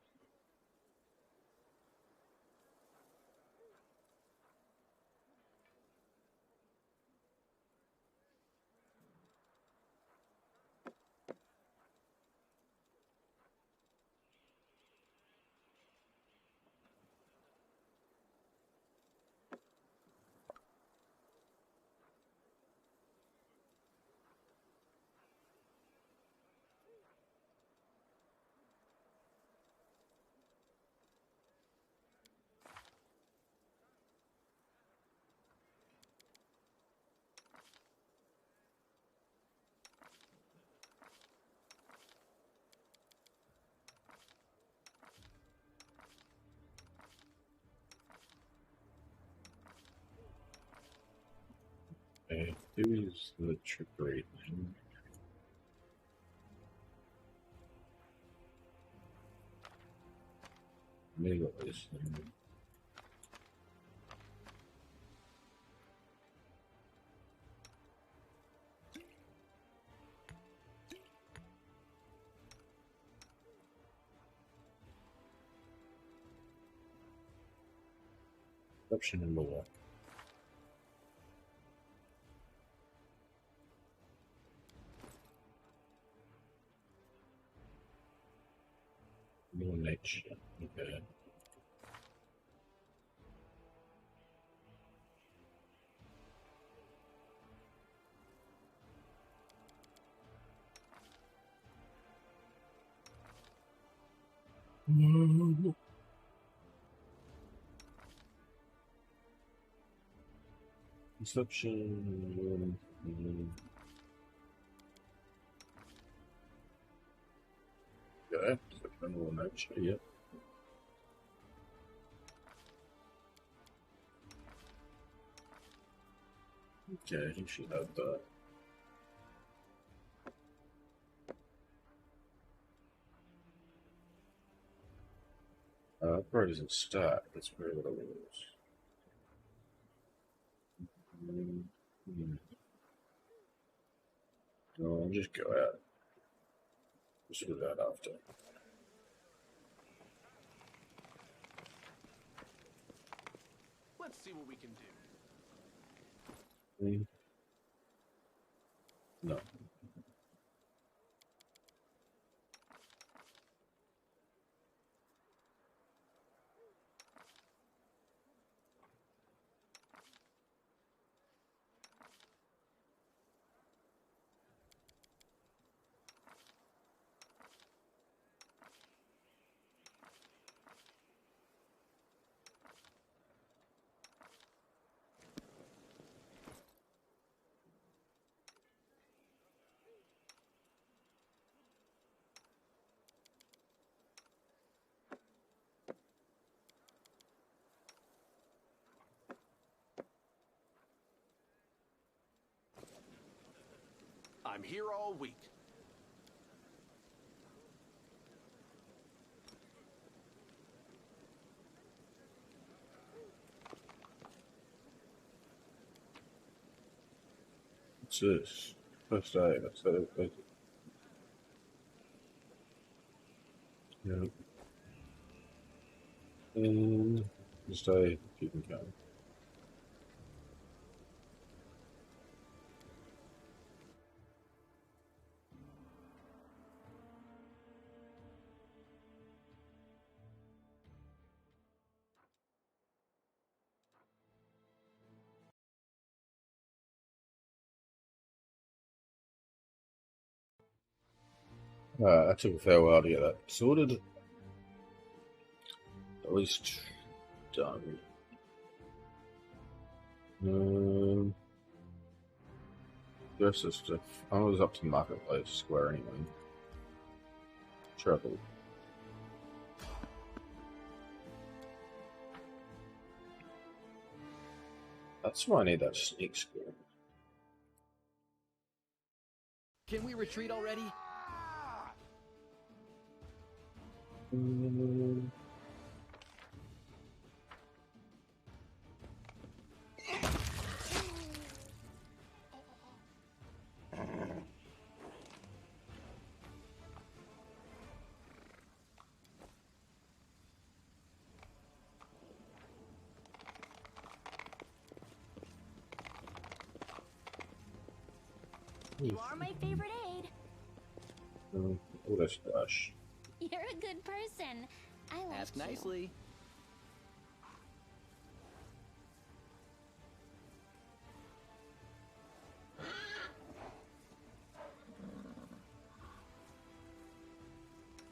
okay, who is the trickery thing? Maybe got this thing. Option number one. No nature. Okay. Perception. Okay. So criminal nature. Yep. Okay, he should have that. Probably doesn't stack. That's probably what it was. No, I'll just go out. Just do that after. Let's see what we can do. No. I'm here all week. What's this? First aid. That's it. Yep. And just a you can count. That took a fair while to get that sorted. At least done. There's this stuff. I was up to Marketplace Square anyway. Travel. That's why I need that sneak score. Can we retreat already? You are my favorite aide. Auto splash. You're a good person. I like Ask you. nicely.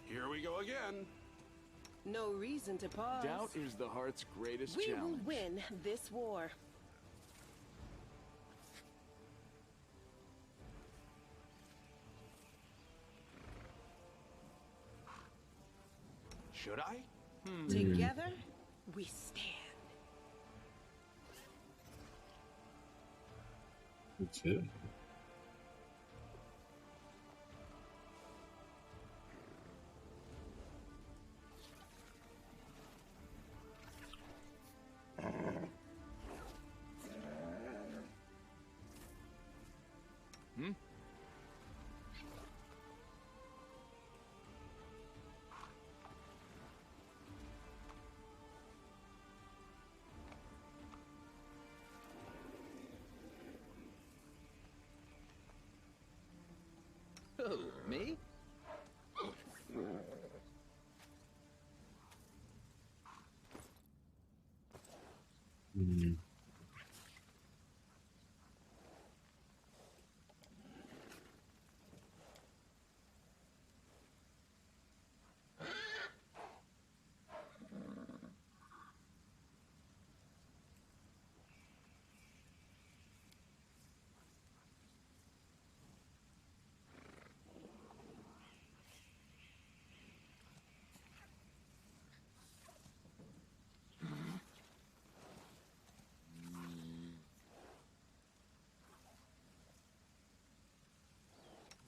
Here we go again. No reason to pause. Doubt is the heart's greatest We challenge. will win this war. Should I? Together, we stand. That's it. Who, me?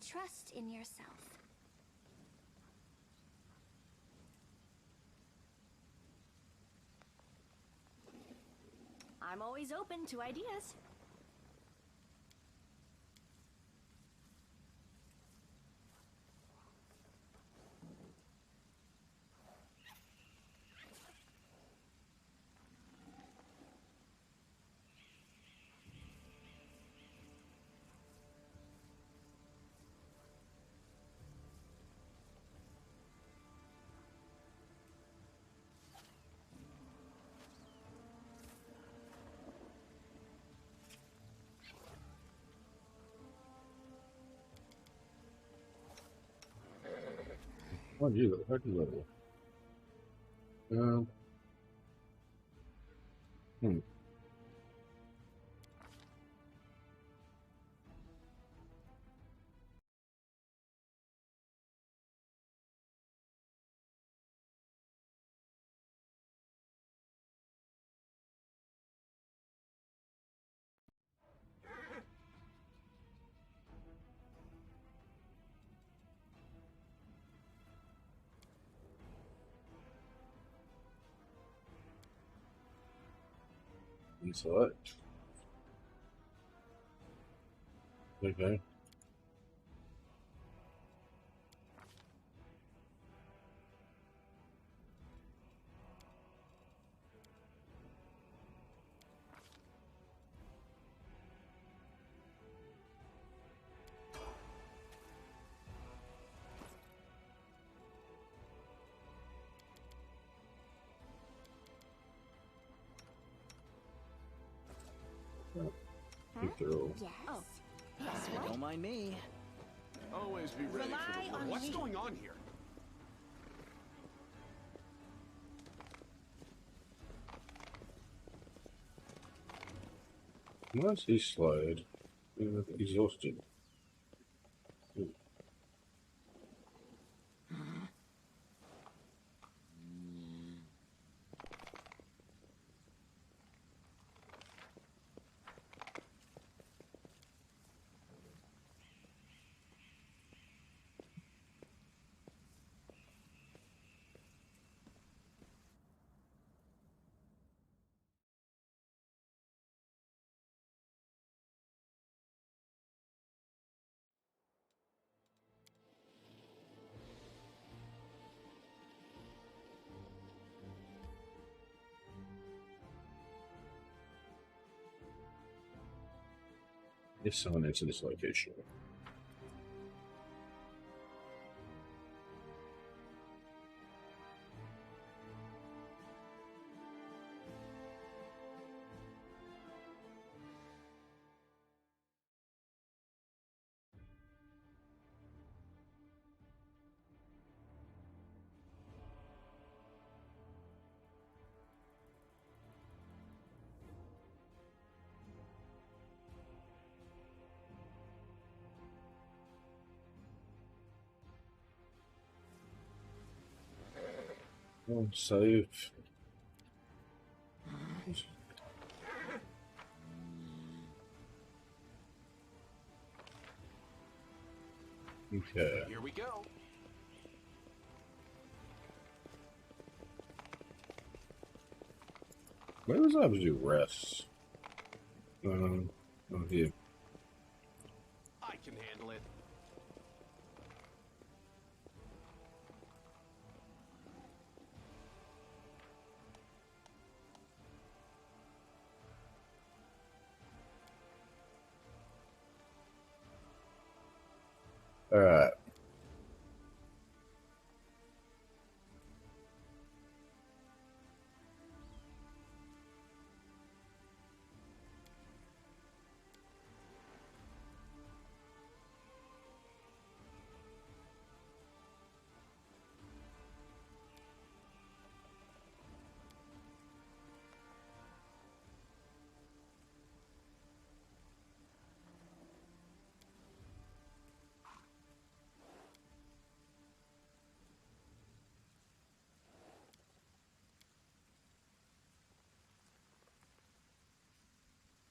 Trust in yourself. I'm always open to ideas. Oh, you look heck level. Hmm. Select. Okay. PlayThrough. Yes. Oh, yes, what? Don't mind me. Always be ready Rely for the on worst. What's me. going on here? Why is he slide? Exhausted. There's someone into this location. Oh, save. Okay. Here we go. Where was I able to do rest? Oh, here. I can handle it. Alright.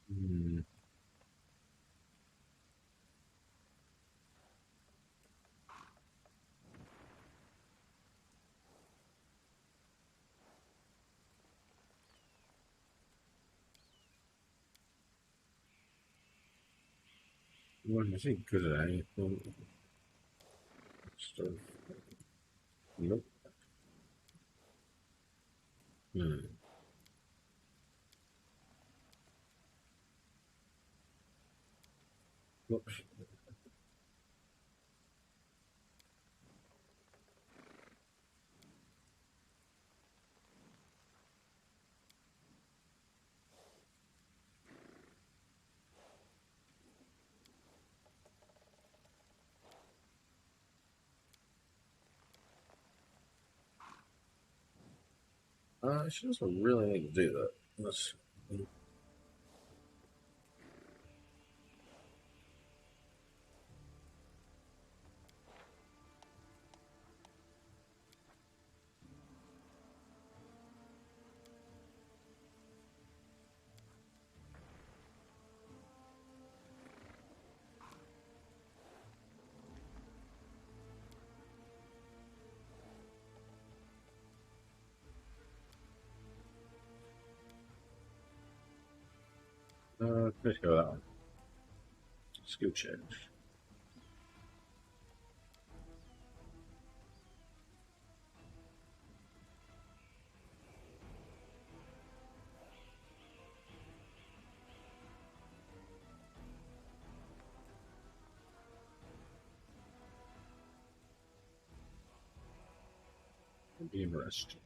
Hmm. Wasn't he good at anything? Stuff. Nope. Hmm. Whoops. She doesn't really need to do that. Let's. Let's go that one. Skill change. Beam rest.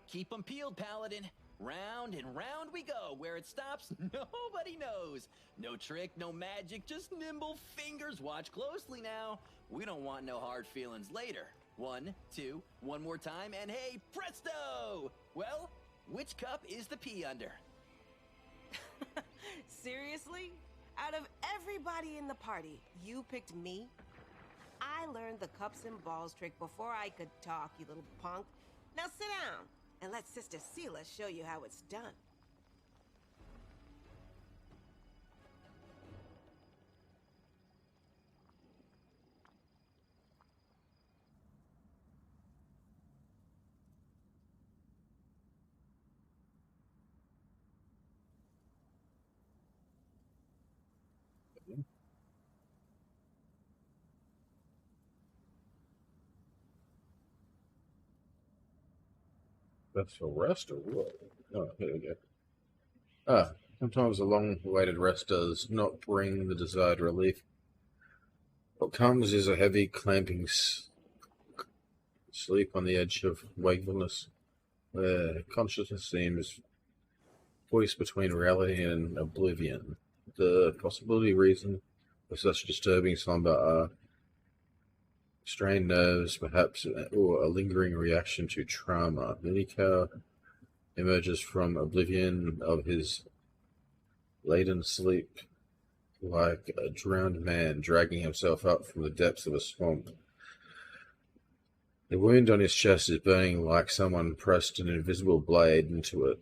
Keep 'em peeled, Paladin. Round and round we go. Where it stops, nobody knows. No trick, no magic, just nimble fingers. Watch closely now. We don't want no hard feelings later. 1, 2, one more time, and hey, presto! Well, which cup is the pea under? Seriously? Out of everybody in the party, you picked me? I learned the cups and balls trick before I could talk, you little punk. Now sit down and let Sister Sela show you how it's done. That's for rest or what? Oh, here we go. Sometimes a long-awaited rest does not bring the desired relief. What comes is a heavy, clamping sleep on the edge of wakefulness, where consciousness seems poised between reality and oblivion. The possibility reason for such disturbing slumber are strained nerves, perhaps, or a lingering reaction to trauma. Minika emerges from oblivion of his laden sleep like a drowned man dragging himself up from the depths of a swamp. The wound on his chest is burning like someone pressed an invisible blade into it.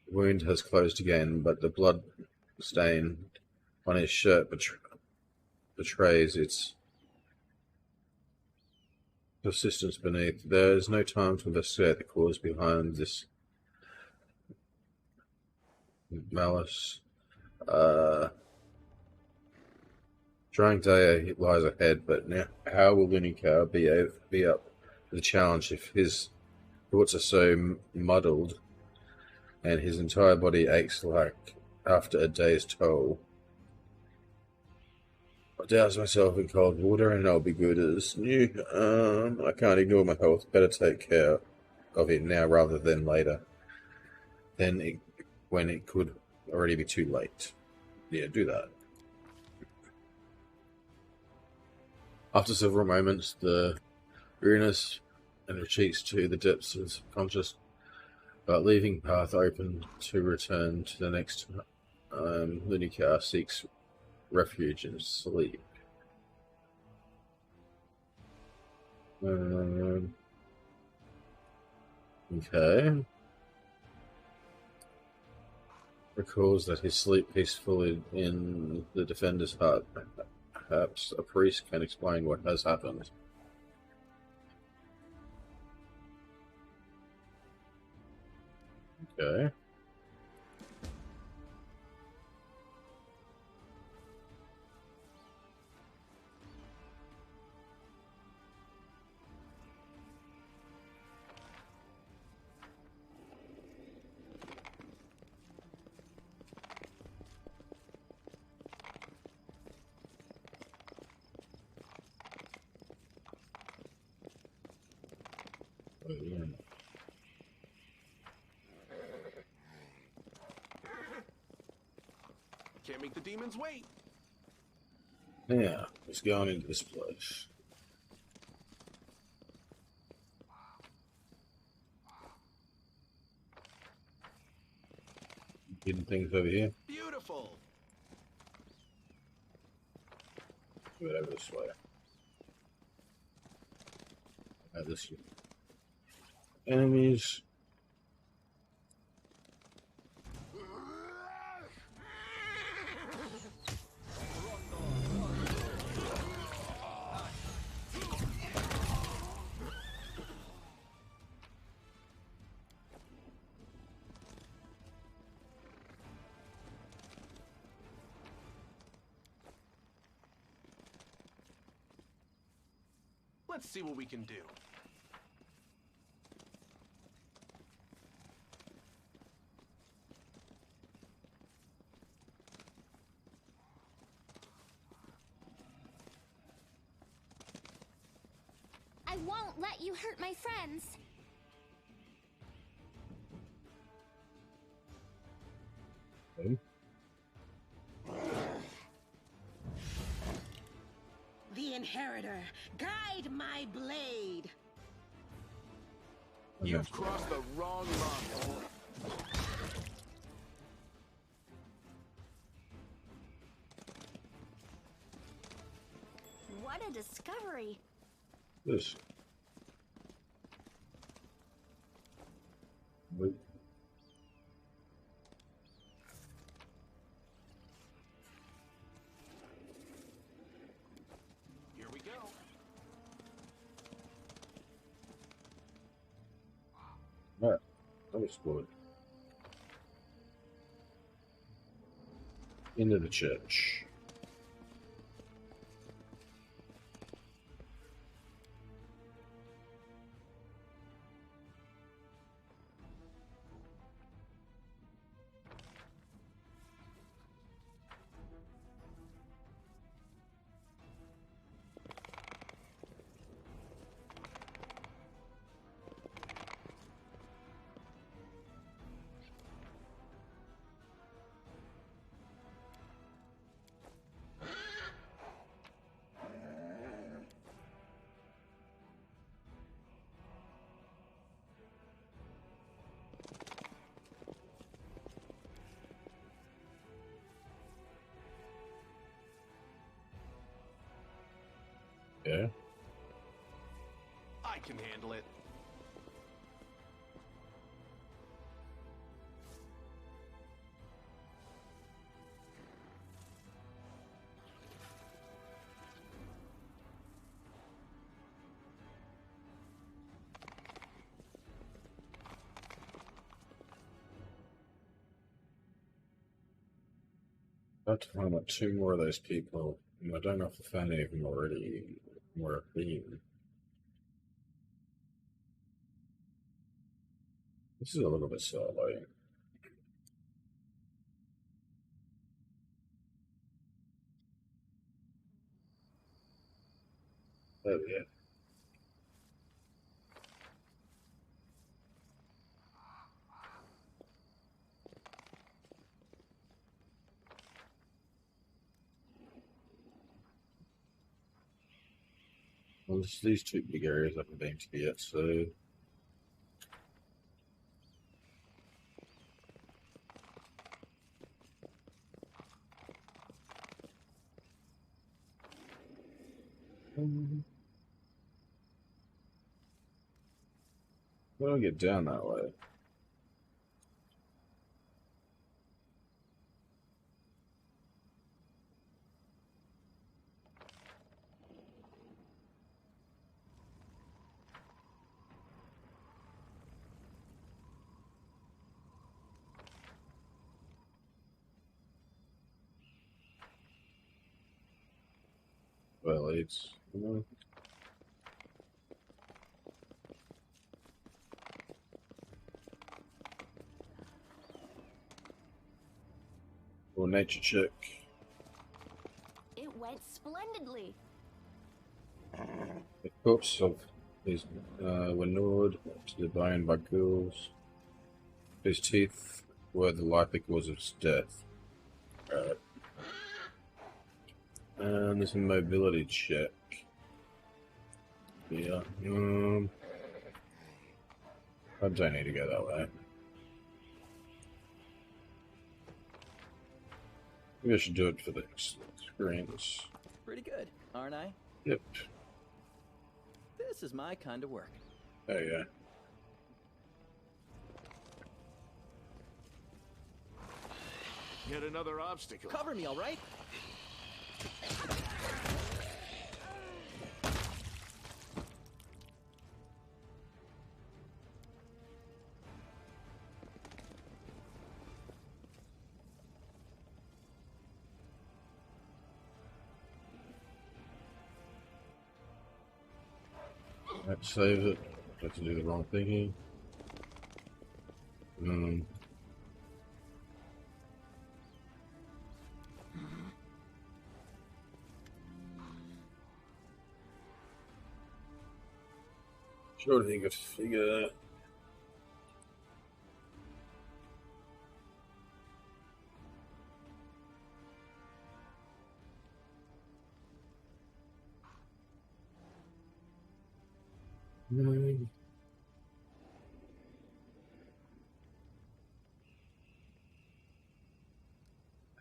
The wound has closed again, but the blood stain on his shirt betrays its persistence beneath. There is no time to investigate the cause behind this malice. Trying day lies ahead, but now how will Lunica be up to the challenge if his thoughts are so muddled and his entire body aches like after a day's toll? I douse myself in cold water and I'll be good as new. I can't ignore my health. Better take care of it now rather than later. When it could already be too late. Yeah, do that. After several moments, the weariness and retreats to the depths of the subconscious, but leaving path open to return to the next Lunica seeks refuge in sleep. Okay. Recalls that he sleep peacefully in the defender's hut. Perhaps a priest can explain what has happened. Okay. Can't make the demons wait. Yeah, let's go on into this place. Hidden things over here. Beautiful. Do it over this way. This enemies. Let's see what we can do. I won't let you hurt my friends. Okay. The Inheritor, guide my blade. You've crossed the wrong line. What a discovery. This. Wait. Here we go. Alright, that was good. Into the church. handle it. I have to find like 2 more of those people, and I don't know if I found any of them already. More a theme. This is a little bit solo. Oh yeah. Well, it's these 2 big areas I haven't been to yet, so why don't I get down that way? Well, it's well, nature check. It went splendidly. The corpse of his were gnawed to the bone by ghouls. His teeth were the life cause of his death. And there's a mobility check. Yeah. I don't need to go that way. Maybe I should do it for the experience. Pretty good, aren't I? Yep. This is my kind of work. Oh yeah. Yet another obstacle. Cover me, all right? Let's save it. Have to do the wrong thing here. Sure think I could figure that.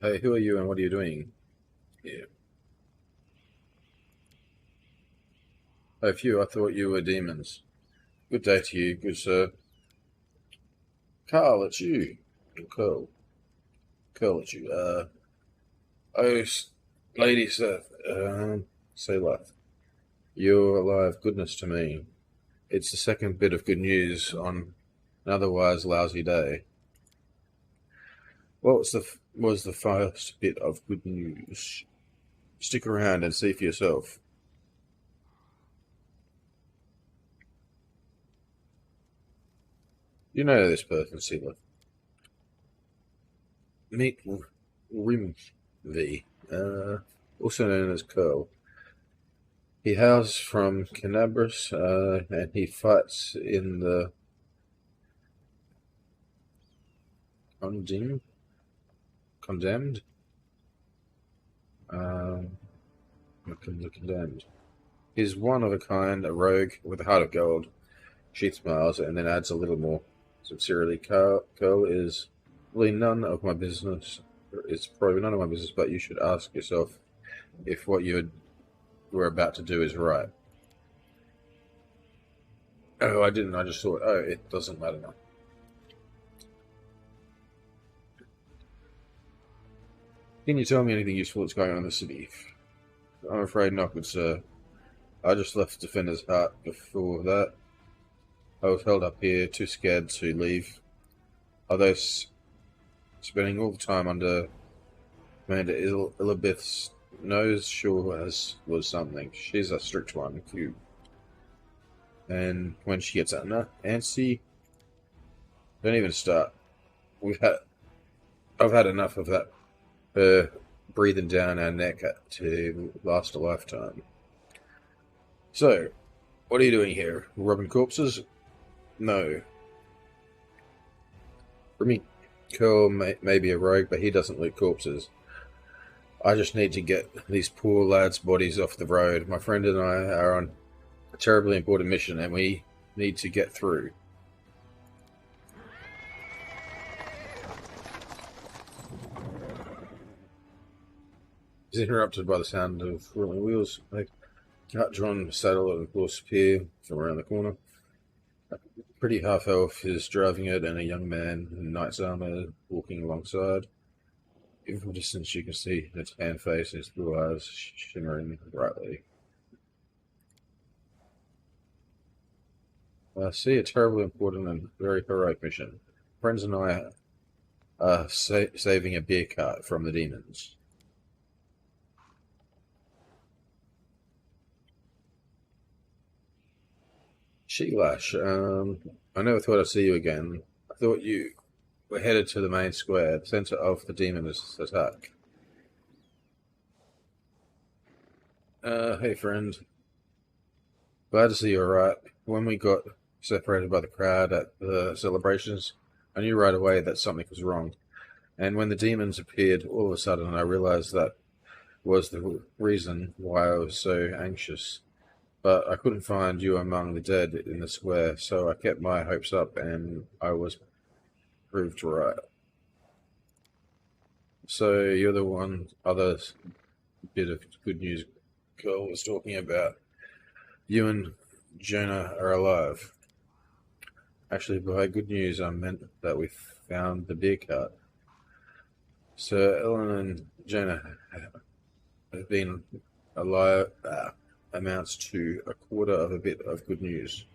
Hey, who are you and what are you doing? Yeah. Oh, phew, I thought you were demons. Good day to you, good sir. Carl, it's you. Curl. Curl, it's you. Lady Seth, Selath. You're alive, goodness to me. It's the second bit of good news on an otherwise lousy day. What was the first bit of good news? Stick around and see for yourself. You know this person, Selath. Meet Rimvi, also known as Curl. He hails from Canabras, and he fights in the Condemned? Condemned. He's one of a kind, a rogue with a heart of gold. She smiles and then adds a little more. Sincerely, Curl is really none of my business. It's probably none of my business, but you should ask yourself if what you were about to do is right. Oh, I didn't. I just thought, oh, it doesn't matter now. Can you tell me anything useful that's going on in the city? I'm afraid not, good sir. I just left Defender's Heart before that. I was held up here, too scared to leave. Although spending all the time under Commander Elizabeth's nose sure as was something. She's a strict one, too. And when she gets antsy, don't even start. I've had enough of that. Her breathing down our neck to last a lifetime. So, what are you doing here? Robbing corpses? No. Remy Curl may be a rogue, but he doesn't loot corpses. I just need to get these poor lads' bodies off the road. My friend and I are on a terribly important mission, and we need to get through. He's interrupted by the sound of rolling wheels. A cut-drawn saddle and horse appear from around the corner. A pretty half-elf is driving it, and a young man in knight's armor walking alongside. Even from a distance, you can see its tan face and its blue eyes shimmering brightly. I see a terribly important and very heroic mission. Friends and I are saving a beer cart from the demons. Sheelash, I never thought I'd see you again. I thought you were headed to the main square, the center of the demon's attack. Hey friend. Glad to see you alright. When we got separated by the crowd at the celebrations, I knew right away that something was wrong. And when the demons appeared, all of a sudden I realized that was the reason why I was so anxious. But I couldn't find you among the dead in the square, so I kept my hopes up, and I was proved right. So you're the one other bit of good news girl was talking about. You and Jonah are alive. Actually, by good news, I meant that we found the beer cart. So Ellen and Jonah have been alive. Amounts to a quarter of a bit of good news.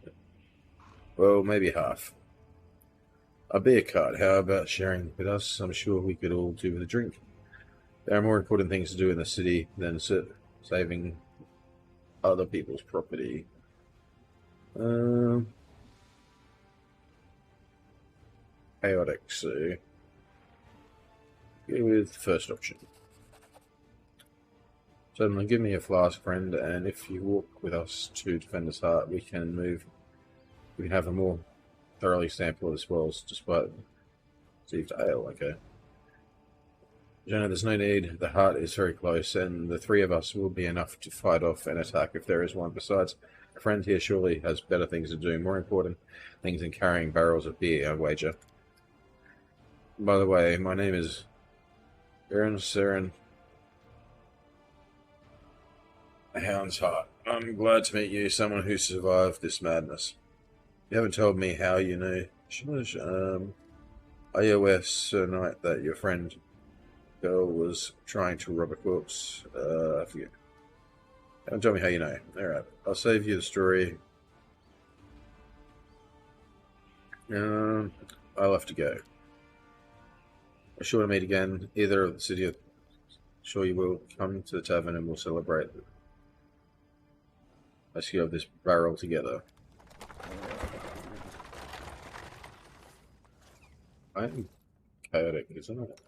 Well, maybe half. A beer cart, how about sharing with us? I'm sure we could all do with a drink. There are more important things to do in the city than saving other people's property. Chaotic, so go with the first option. Suddenly, give me a flask, friend, and if you walk with us to Defender's Heart, we can have a more thoroughly sample as well, despite received ale, okay. Jonah, there's no need. The heart is very close, and the three of us will be enough to fight off an attack if there is one. Besides, a friend here surely has better things to do, more important things than carrying barrels of beer, I wager. By the way, my name is Aaron Saren Hound's Heart. I'm glad to meet you, someone who survived this madness. You haven't told me how you know. Are you aware, Sir Knight, that your friend girl was trying to rob a corpse? I forget. Don't tell me how you know. Alright, I'll save you the story. I'll have to go. We're sure to meet again, either of the city or... Sure you will. Come to the tavern and we'll celebrate. Let's get this barrel together. I'm chaotic, isn't it?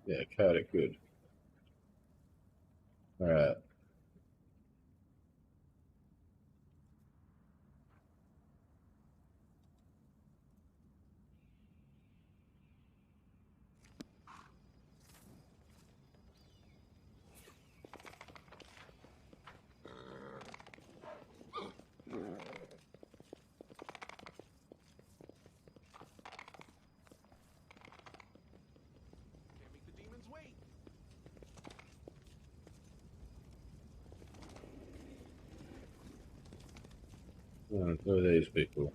Yeah, chaotic, good. Alright. Who are these people?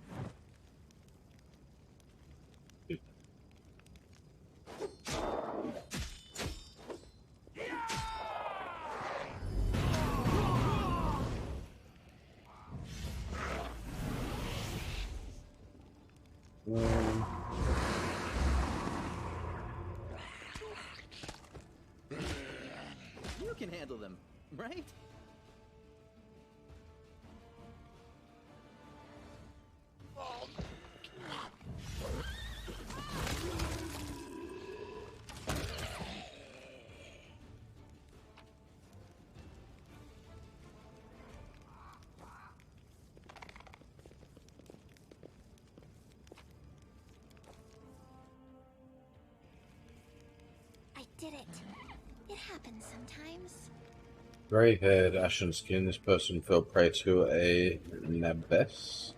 You can handle them, right? I did it. It happens sometimes. Grey-haired, ashen skin. This person fell prey to a Nabus.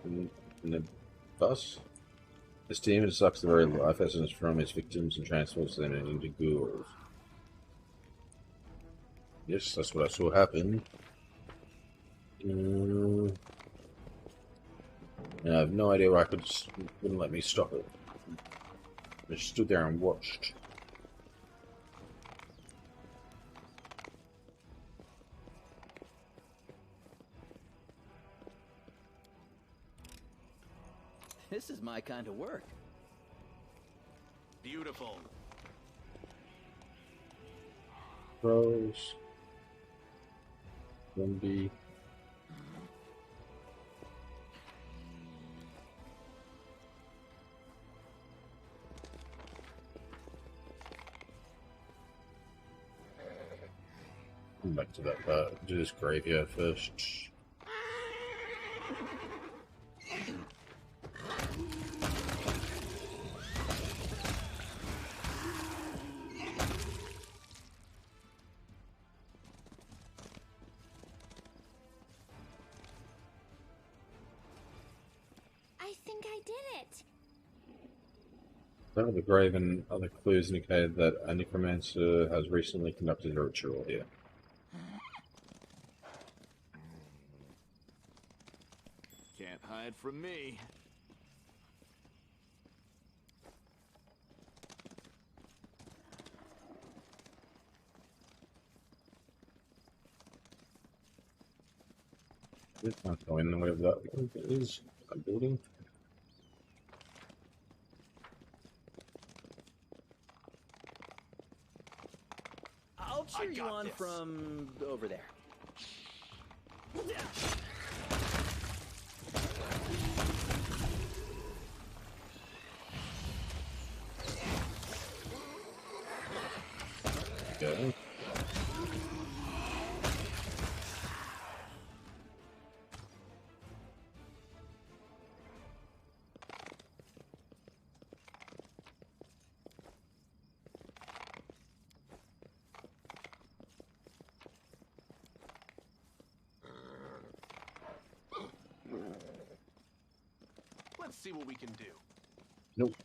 This demon sucks the very life essence from its victims and transforms them into ghouls. Yes, that's what I saw happen. And I have no idea why I wouldn't let me stop it. I just stood there and watched. This is my kind of work. Beautiful. Pros. Zombie. Come back to that part. Do this graveyard first. I think I did it. Some of the grave and other clues indicated that a necromancer has recently conducted a ritual here. Can't hide from me. It's not going the way of that is a building. I'll cheer you on this. from over there. Okay. Let's see what we can do. Nope.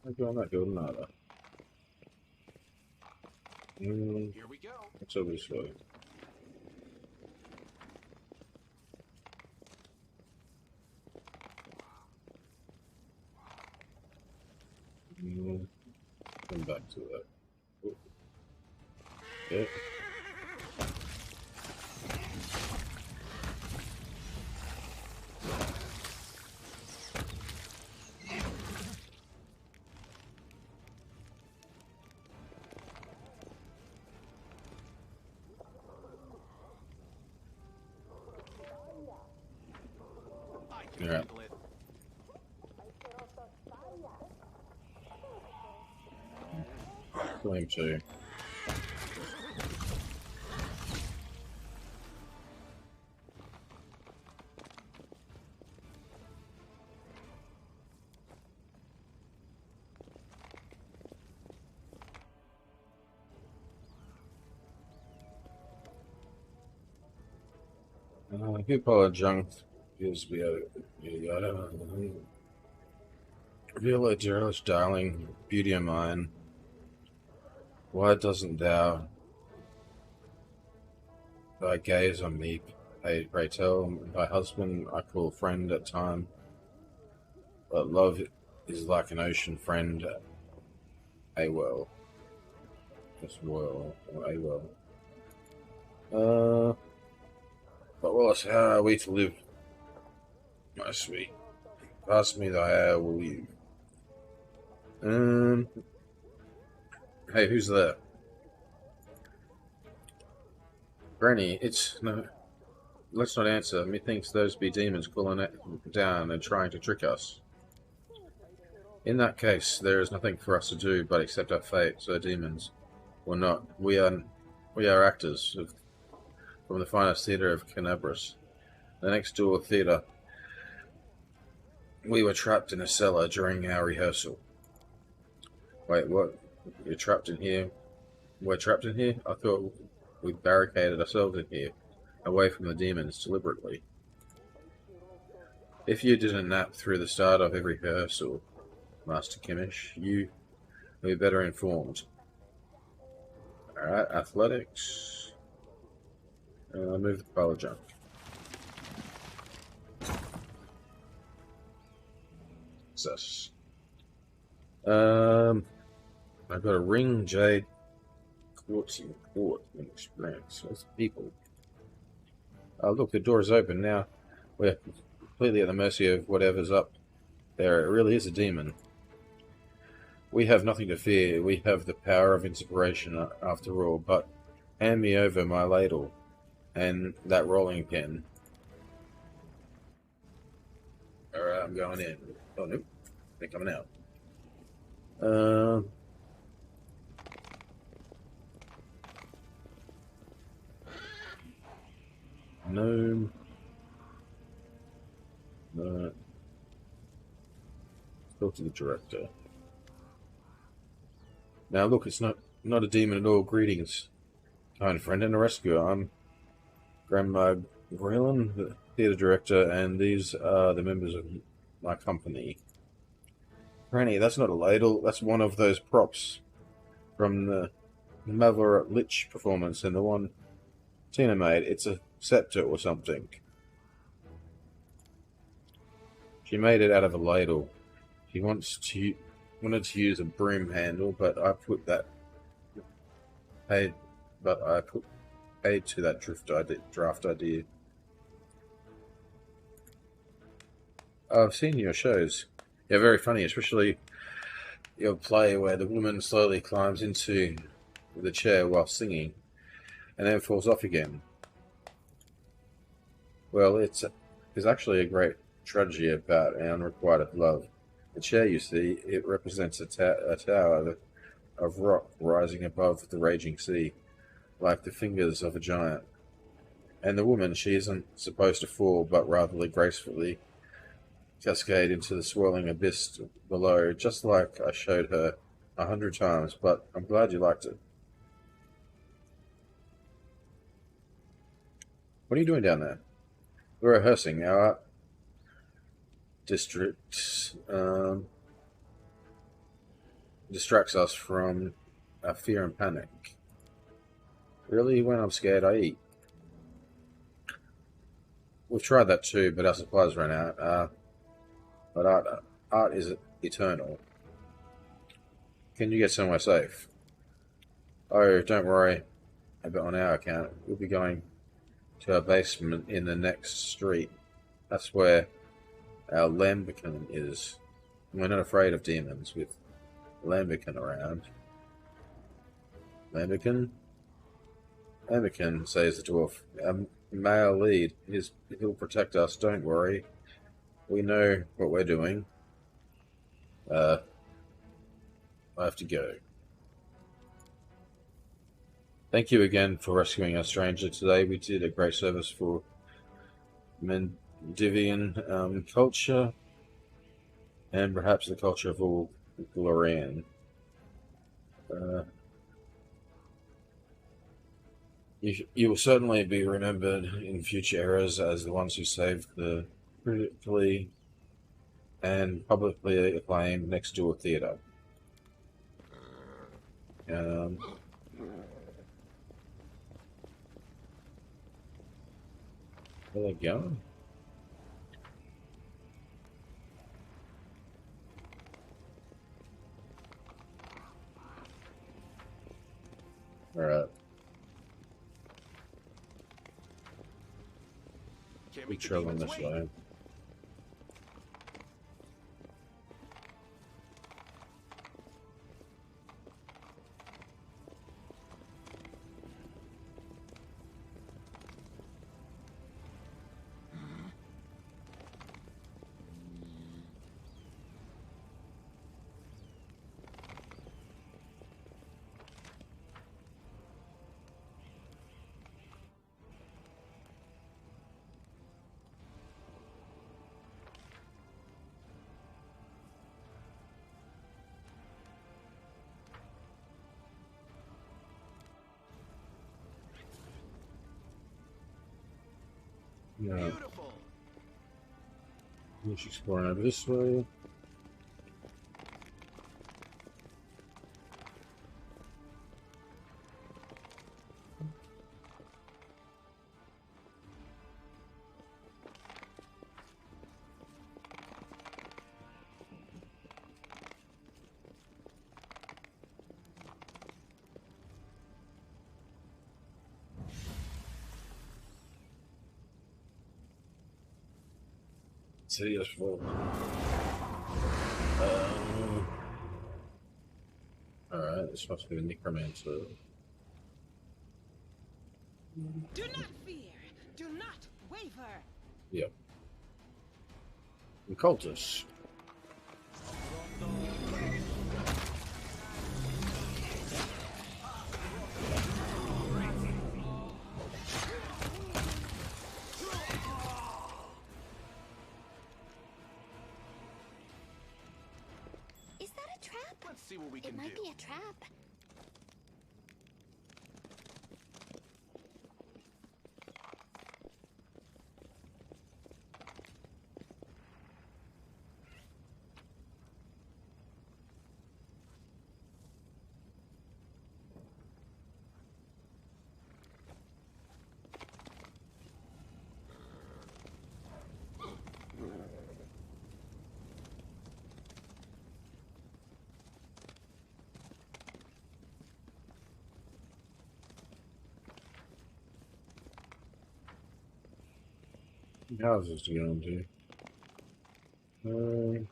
I'm not building either. Here we go. It's over this way. Come back to that. Oh. Okay. I can Yeah. handle it. Going to. People are junk. Feels we gotta real dearest darling, beauty of mine. Why doesn't thou thy gaze on me, pray tell? Thy husband I call friend at time, but love is like an ocean friend, a well. Just well, or a well. But Wallace, how are we to live, my sweet? Pass me thy ale, will you? Hey, who's there? Granny, it's no. Let's not answer. Methinks those be demons calling it down and trying to trick us. In that case, there is nothing for us to do but accept our fate. So demons, or not, we are actors from the finest theatre of Canabras, the next door theatre. We were trapped in a cellar during our rehearsal. Wait, what? You're trapped in here? We're trapped in here? I thought we barricaded ourselves in here, away from the demons, deliberately. If you didn't nap through the start of every rehearsal, Master Kimish, you would be better informed. Alright, athletics. Move the pile of junk. Success. I've got a ring, jade, quartz, and port, and experience. Those people. Look, the door is open now. We're completely at the mercy of whatever's up there. It really is a demon. We have nothing to fear. We have the power of inspiration after all. But hand me over my ladle and that rolling pin. Alright, I'm going in. Oh, nope. They're coming out. No. No. Go to the director. Now look, it's not a demon at all. Greetings, kind friend and a rescuer. I'm Grandma Graylan, the theatre director, and these are the members of my company. Granny, that's not a ladle. That's one of those props from the Mother Lich performance and the one Tina made. It's a scepter or something. She made it out of a ladle. She wanted to use a broom handle, but I put paid to that draft idea. I've seen your shows. You're very funny, especially your play where the woman slowly climbs into the chair while singing and then falls off again. Well, it's actually a great tragedy about unrequited love. The chair, you see, it represents a tower of rock rising above the raging sea, like the fingers of a giant. And the woman, she isn't supposed to fall, but rather gracefully cascade into the swirling abyss below, just like I showed her 100 times, but I'm glad you liked it. What are you doing down there? We're rehearsing. Our art district distracts us from our fear and panic. Really? When I'm scared, I eat. We've tried that too, but our supplies ran out. But art is eternal. Can you get somewhere safe? Oh, don't worry about on our account. We'll be going to our basement in the next street. That's where our Lambican is. We're not afraid of demons with Lambican around. Lambican? Lambican, says the dwarf. Our male lead. He'll protect us, don't worry. We know what we're doing. I have to go. Thank you again for rescuing our stranger today. We did a great service for Mendivian culture and perhaps the culture of all Glorian. You will certainly be remembered in future eras as the ones who saved the critically and publicly acclaimed Next Door Theatre. Where are they going? Alright. Can't Be make the traveling demons this wait. way. Yeah, Beautiful. let's explore over this way. So yes, well, alright, this must be the necromancer. Do not fear. Do not waver. Yep. The cultists. Is that a trap? Let's see what we can It might do. be a trap. Houses to go into. Alright.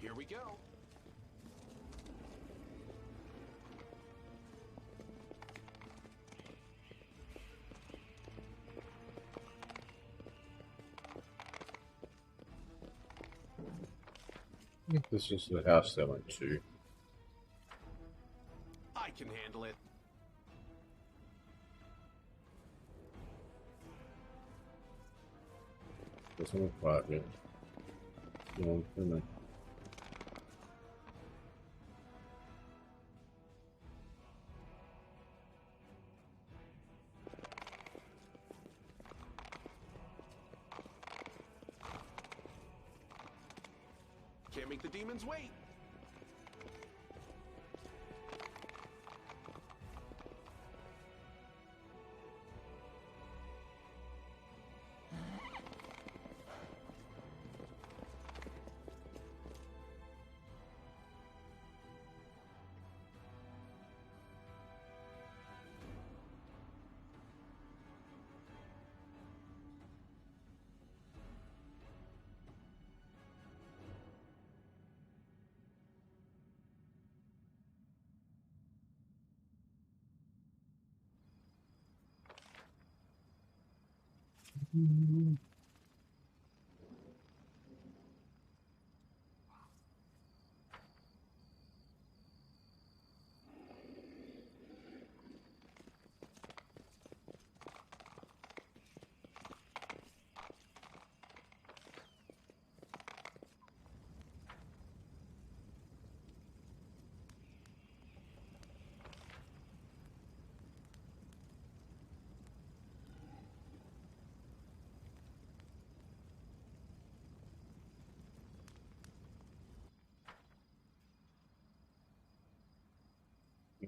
Here we go. I think this is the house they went to. I can handle it. There's no quiet yet. No, no. Can't make the demons wait.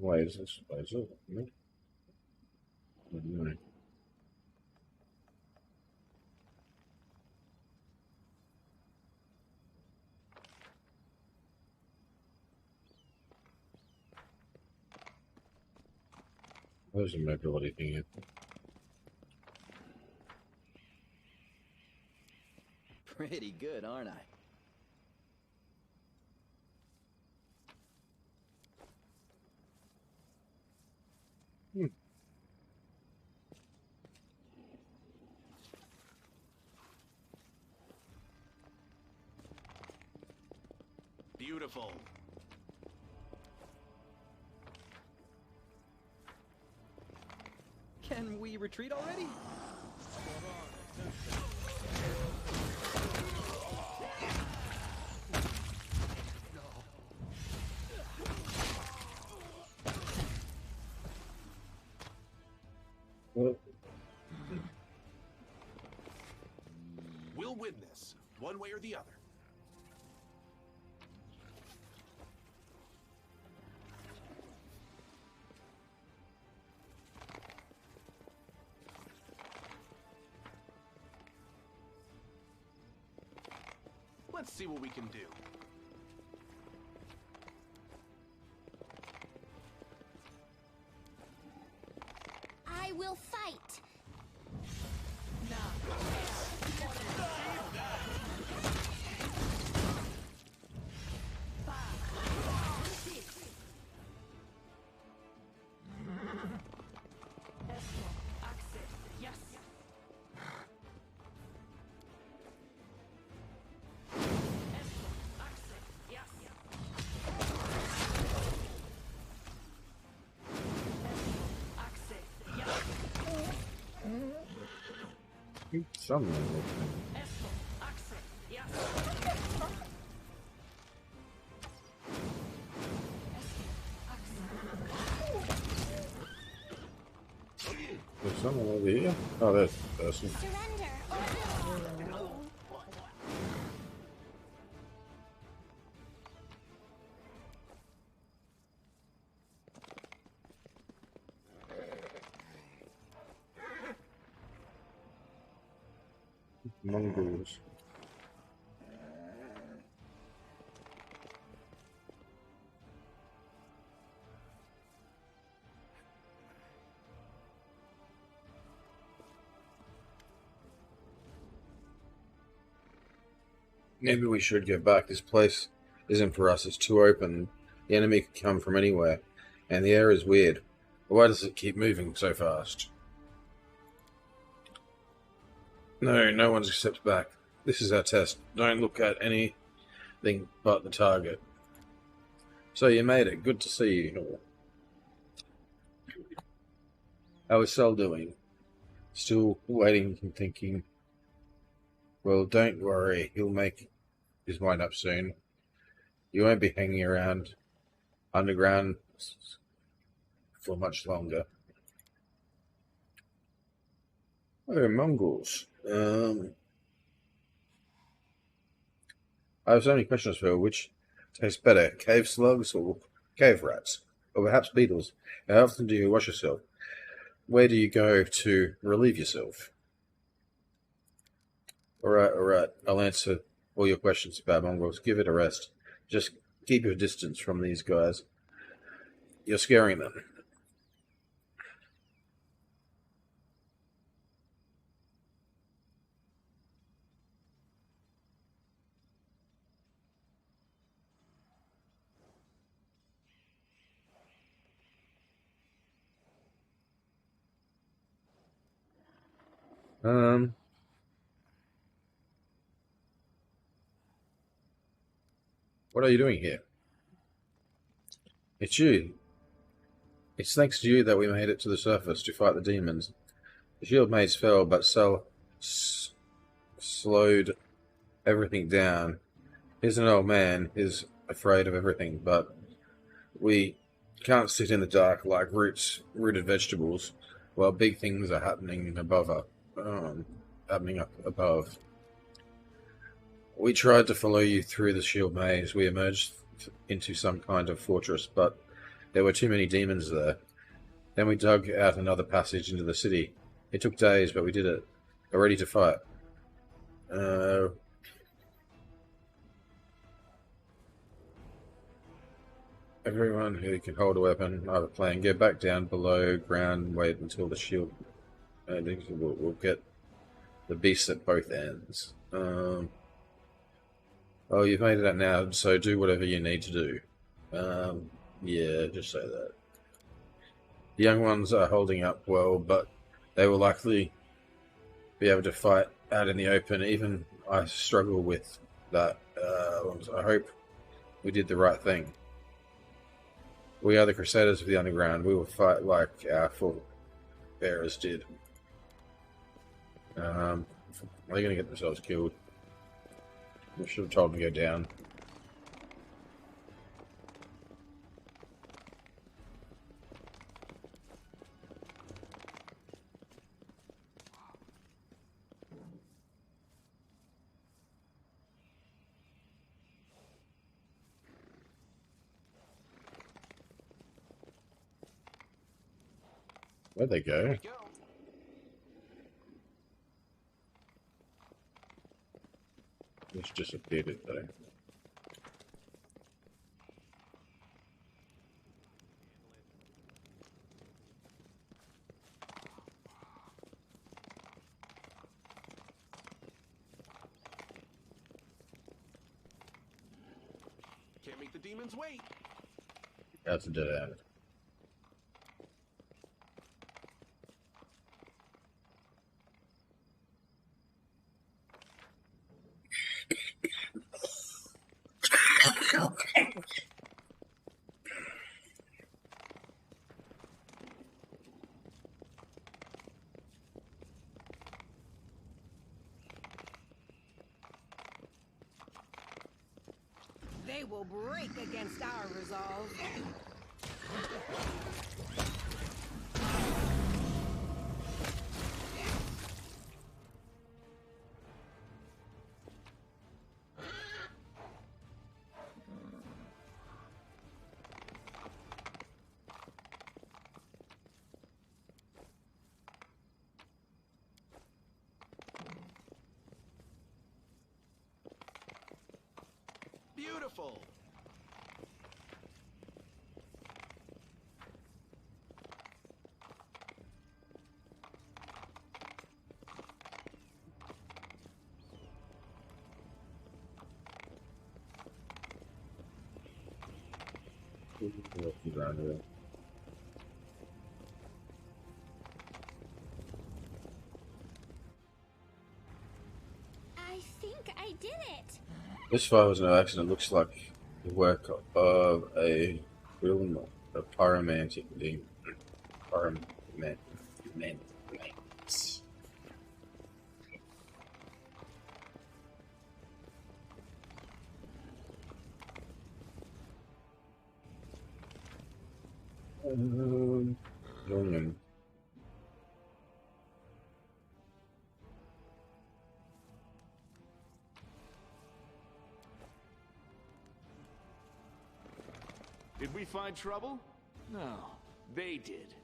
Why is this? Why is it? No. No. There's a mobility thing here. Pretty good, aren't I? Beautiful. Can we retreat already? Well, We'll win this, one way or the other. Let's see what we can do. I will fight. some. There's someone over here. Oh, there's the person. Surrender or Mongols. Maybe we should go back. This place isn't for us. It's too open. The enemy could come from anywhere. And the air is weird. Why does it keep moving so fast? No, no one's stepped back. This is our test. Don't look at anything but the target. So you made it. Good to see you. How is Sal doing? Still waiting and thinking. Well, don't worry. He'll make his mind up soon. You won't be hanging around underground for much longer. Oh, Mongols. I have so many questions for you. Which tastes better, cave slugs or cave rats? Or perhaps beetles? How often do you wash yourself? Where do you go to relieve yourself? Alright. I'll answer all your questions about Mongols. Give it a rest. Just keep your distance from these guys. You're scaring them. What are you doing here? It's you. It's thanks to you that we made it to the surface to fight the demons. The shield mates fell, but Sal slowed everything down. He's an old man. He's afraid of everything, but we can't sit in the dark like rooted vegetables while big things are happening happening up above. We tried to follow you through the shield maze. We emerged into some kind of fortress, but There were too many demons there. Then we dug out another passage into the city. It took days, but we did it. We're ready to fight. Everyone who can hold a weapon, I have a plan. Get back down below ground, wait until the shield. We'll get the beast at both ends. Oh, you've made it out now, so do whatever you need to do. Yeah, just say that. The young ones are holding up well, but they will likely be able to fight out in the open. Even I struggle with that. I hope we did the right thing. We are the Crusaders of the Underground. We will fight like our forebears did. They're going to get themselves killed. We should have told them to go down. Where'd they go? There we go. It's disappeared, though. Can't make the demons wait. That's a dead end. They will break against our resolve. Beautiful. I think I did it. This fire was no accident. It looks like the work of a pyromantic demon. Pyromantic. Union. Did we find trouble? No, they did.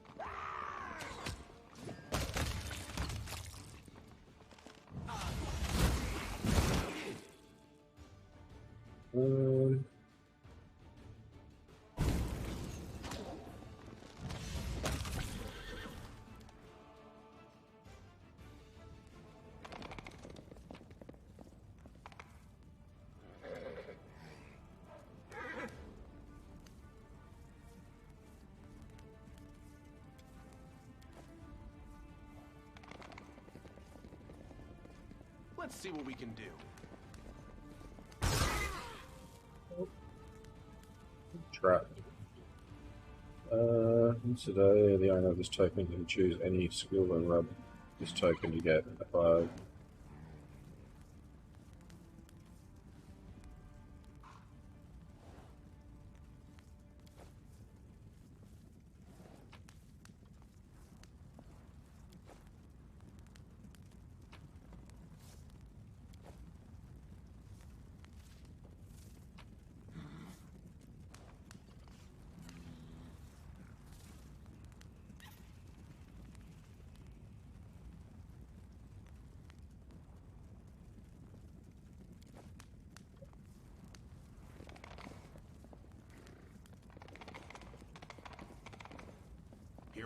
Let's see what we can do. Trap. Today, the owner of this token can choose any skill and rub this token to get a 5.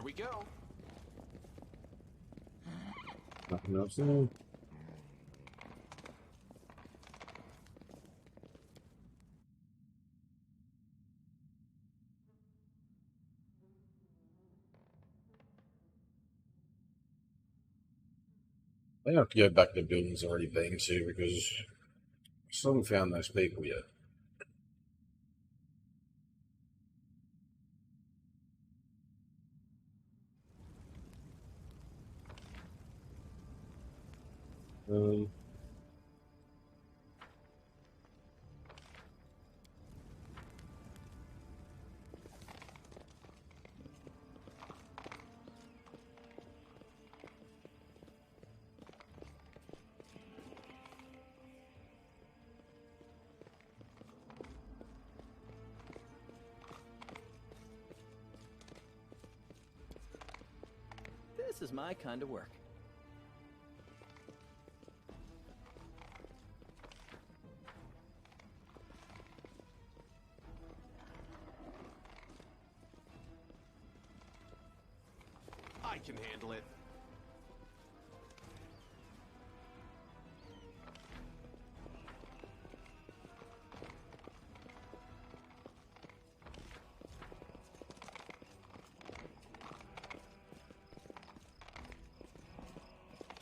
we go. Nothing else there. I have to go back to the buildings already been to because I still haven't found those people yet. Um, This is my kind of work. I can handle it.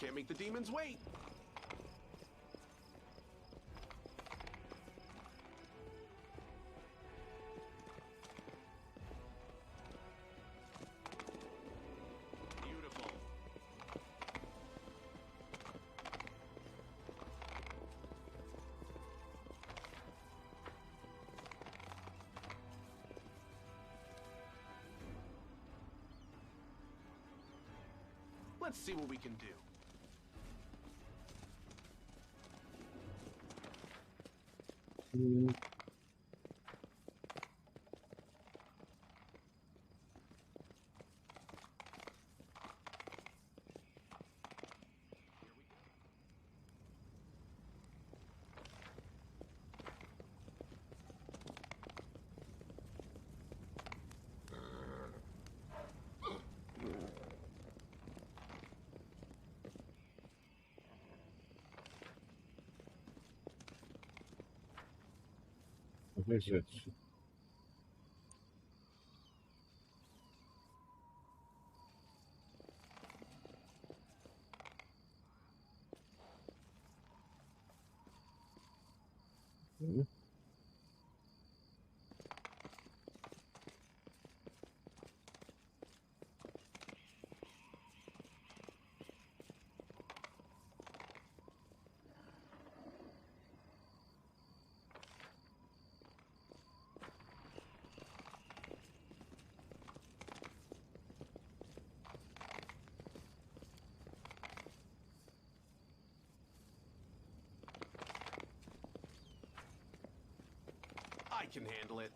Can't make the demons wait. Beautiful. Let's see what we can do. what is it? I can handle it.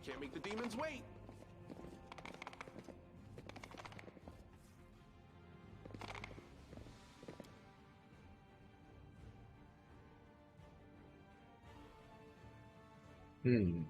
Can't make the demons wait. Hmm.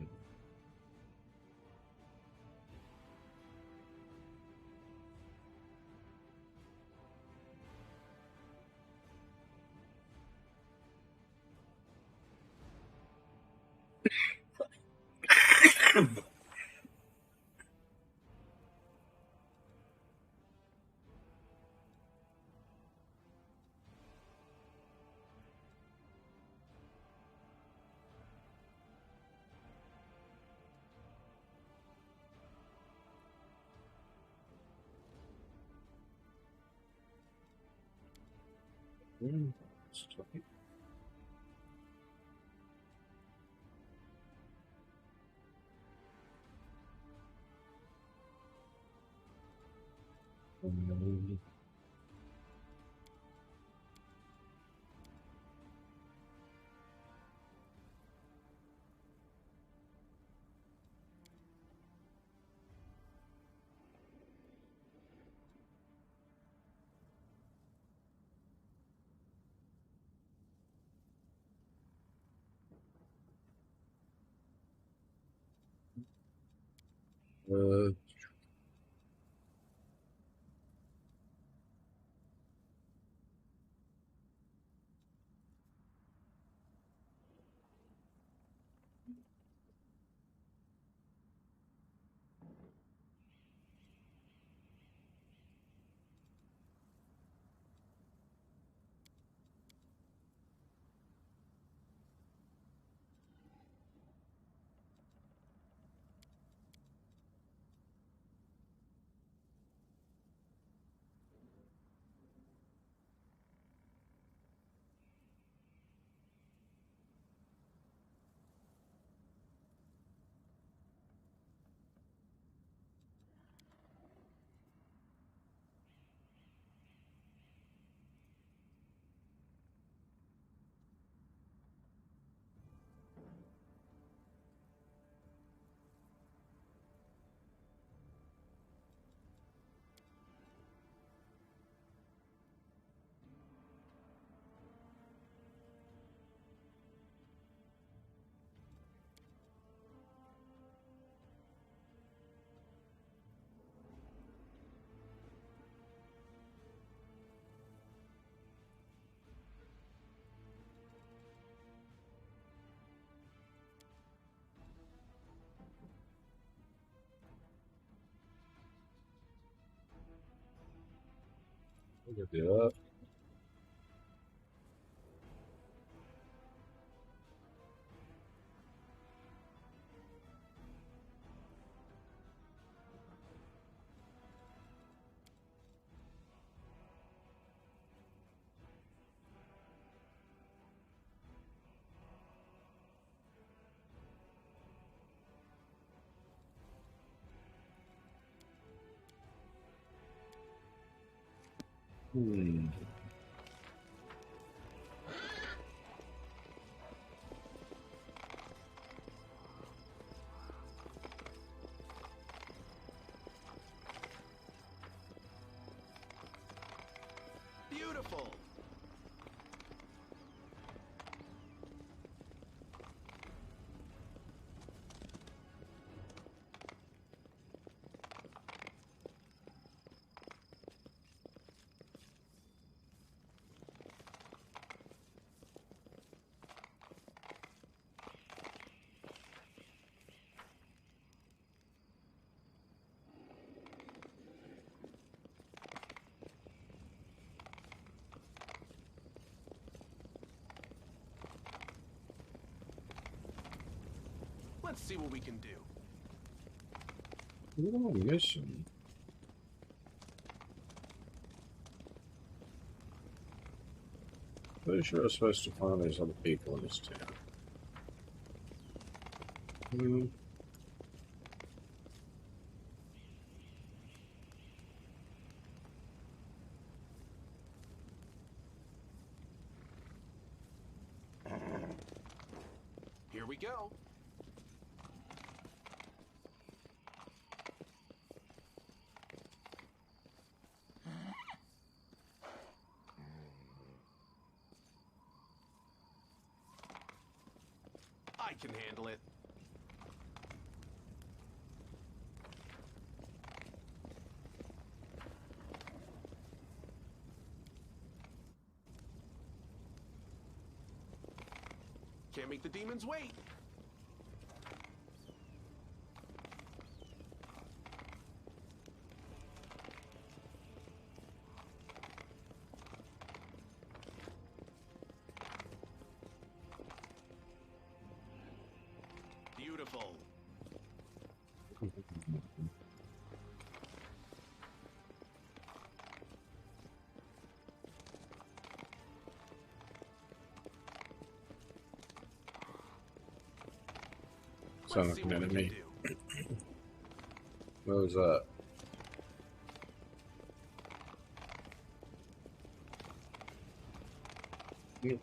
Let's try it. Uh, look at that. Hmm. Beautiful. Let's see what we can do. What am I missing? Pretty sure I was supposed to find these other people in this town. Hmm. Here we go. I can handle it. Can't make the demons wait. Beautiful. Sound Let's like see an what we enemy. can do. What was that? Hmm.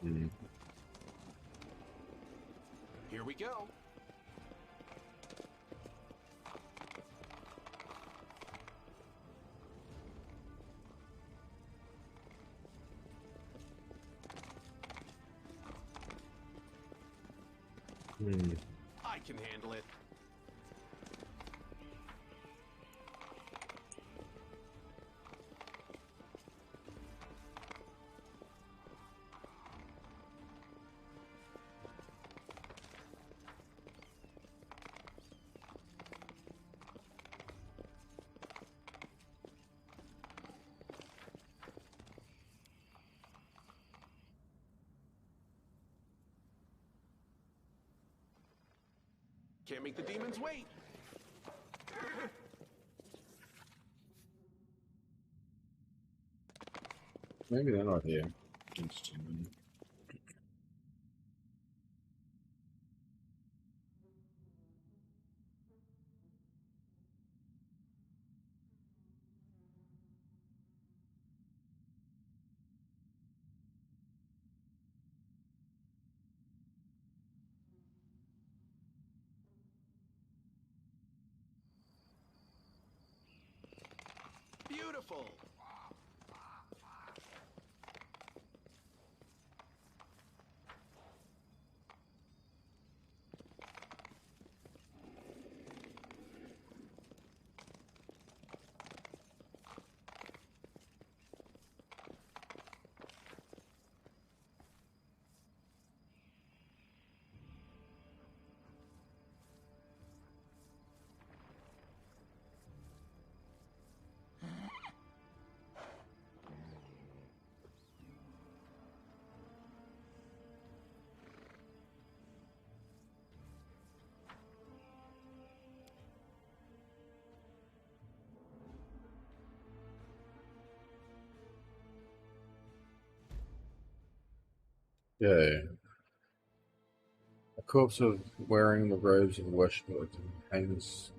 Hmm. Here we go. I can handle it. Can't make the demons wait. Maybe they're not here. It's too many. Beautiful. Yeah. A corpse of wearing the robes of worship hangs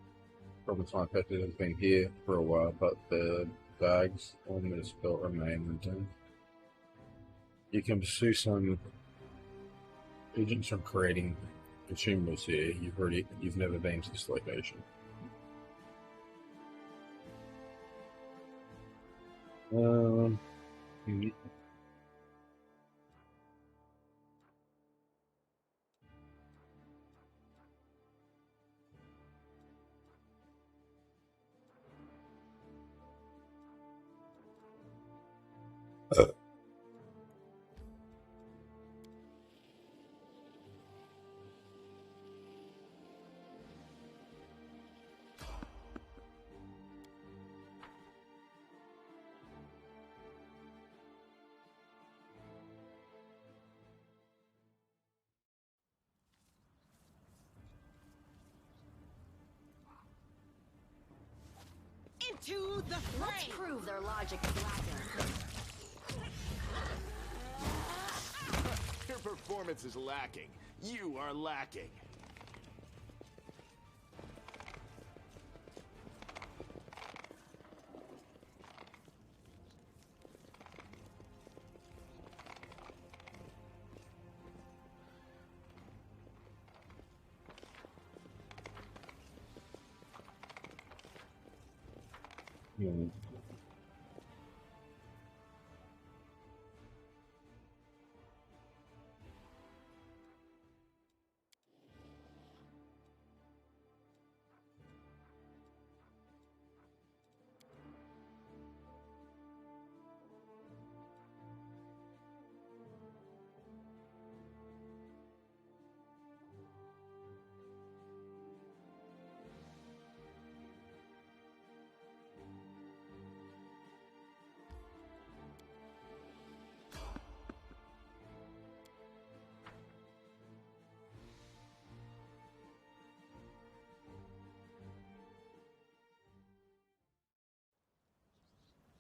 from the time Petra has been here for a while, but the bags on this belt remain intact. You can pursue some agents from creating consumables here. You've never been to this location. Mm. Into the Let's fray! prove their logic is lacking. Your performance is lacking. You are lacking. Mm.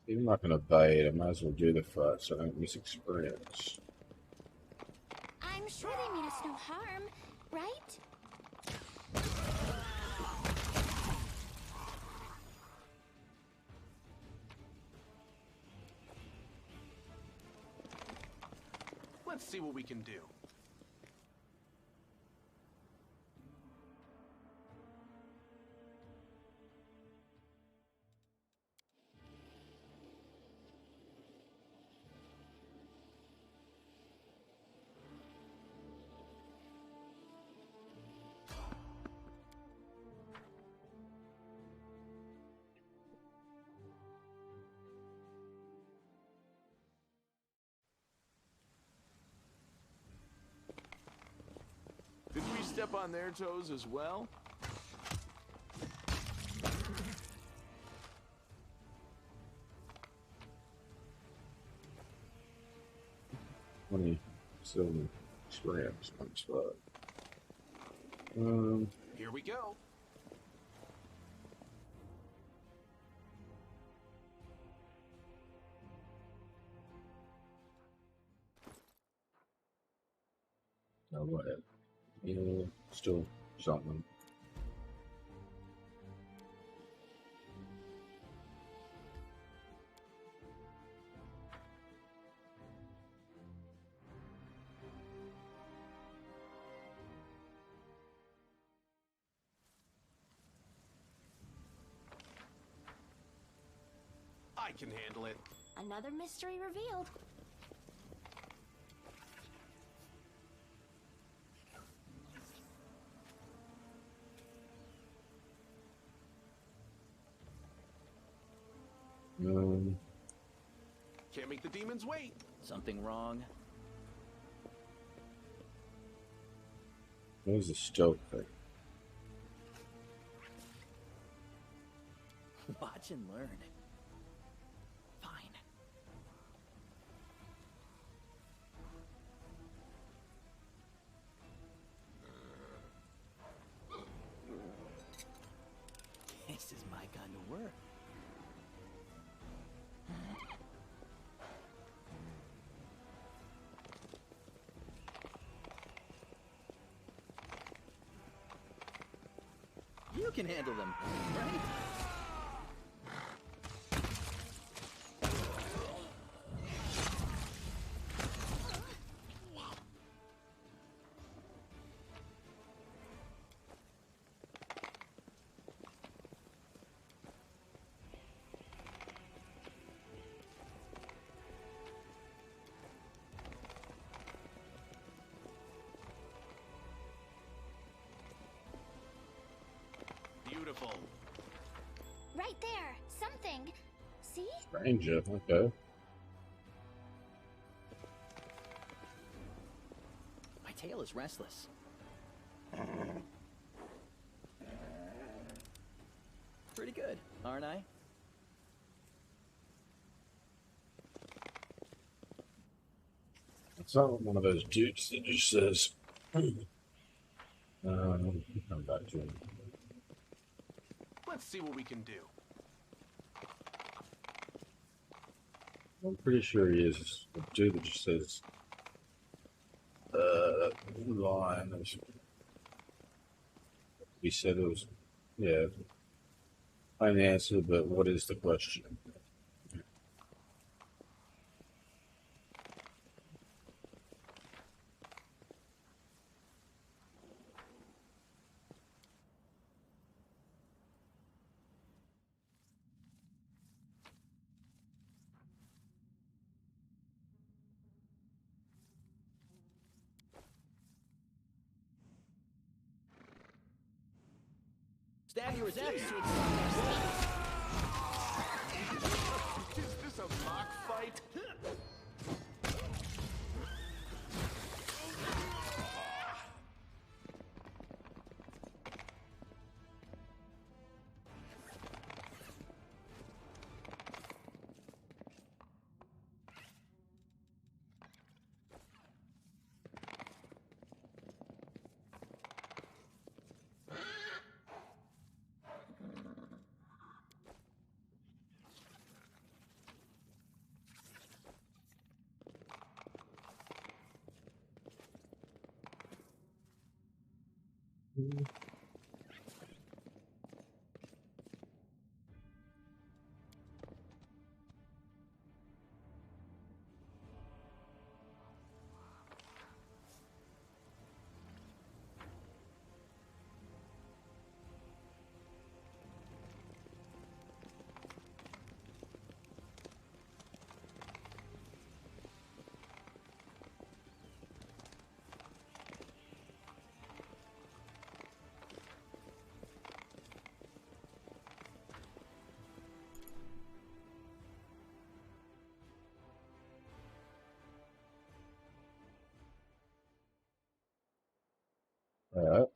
Even like an obeyed, I might as well do the fight so I don't miss experience. I'm sure they mean us no harm, right? Let's see what we can do. step on their toes as well? Funny, still scraps on spot. Here we go. No, whatever. Yeah, still something. I can handle it. Another mystery revealed. Can't make the demons wait. Something wrong? What was the stealth thing? Watch and learn. Fine. This is my kind of work. You can handle them, right? Beautiful. Right there. Something. See? Ranger, okay. My tail is restless. Pretty good, aren't I? It's not one of those dudes that just says, come back to him. Let's see what we can do. I'm pretty sure he is a dude that just says, line. He said it was, yeah, I an answer, but what is the question? Stab your attacks to Is this a mock fight? Alright.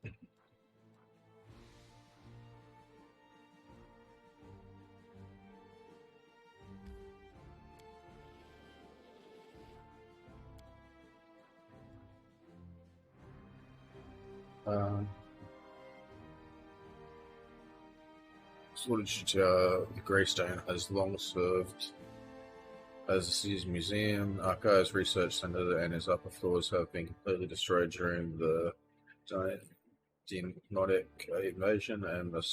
What did you tell? The Greystone has long served as the city's museum, archives, research center, and its upper floors have been completely destroyed during the Demotic invasion, and the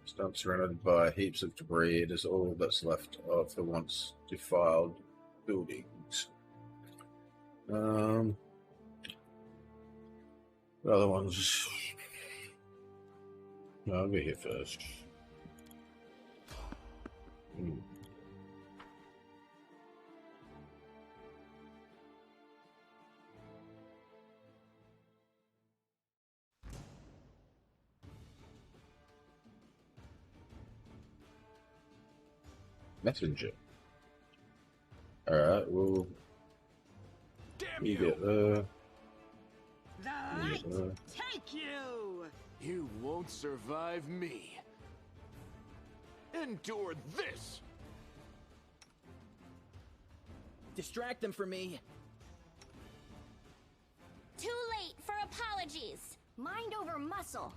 stump surrounded by heaps of debris. It is all that's left of the once defiled buildings. The other ones. No, I'll be here first. Messenger. Alright, well. Damn You you! get there. Take you! You won't survive me. Endure this! Distract them for me. Too late for apologies. Mind over muscle.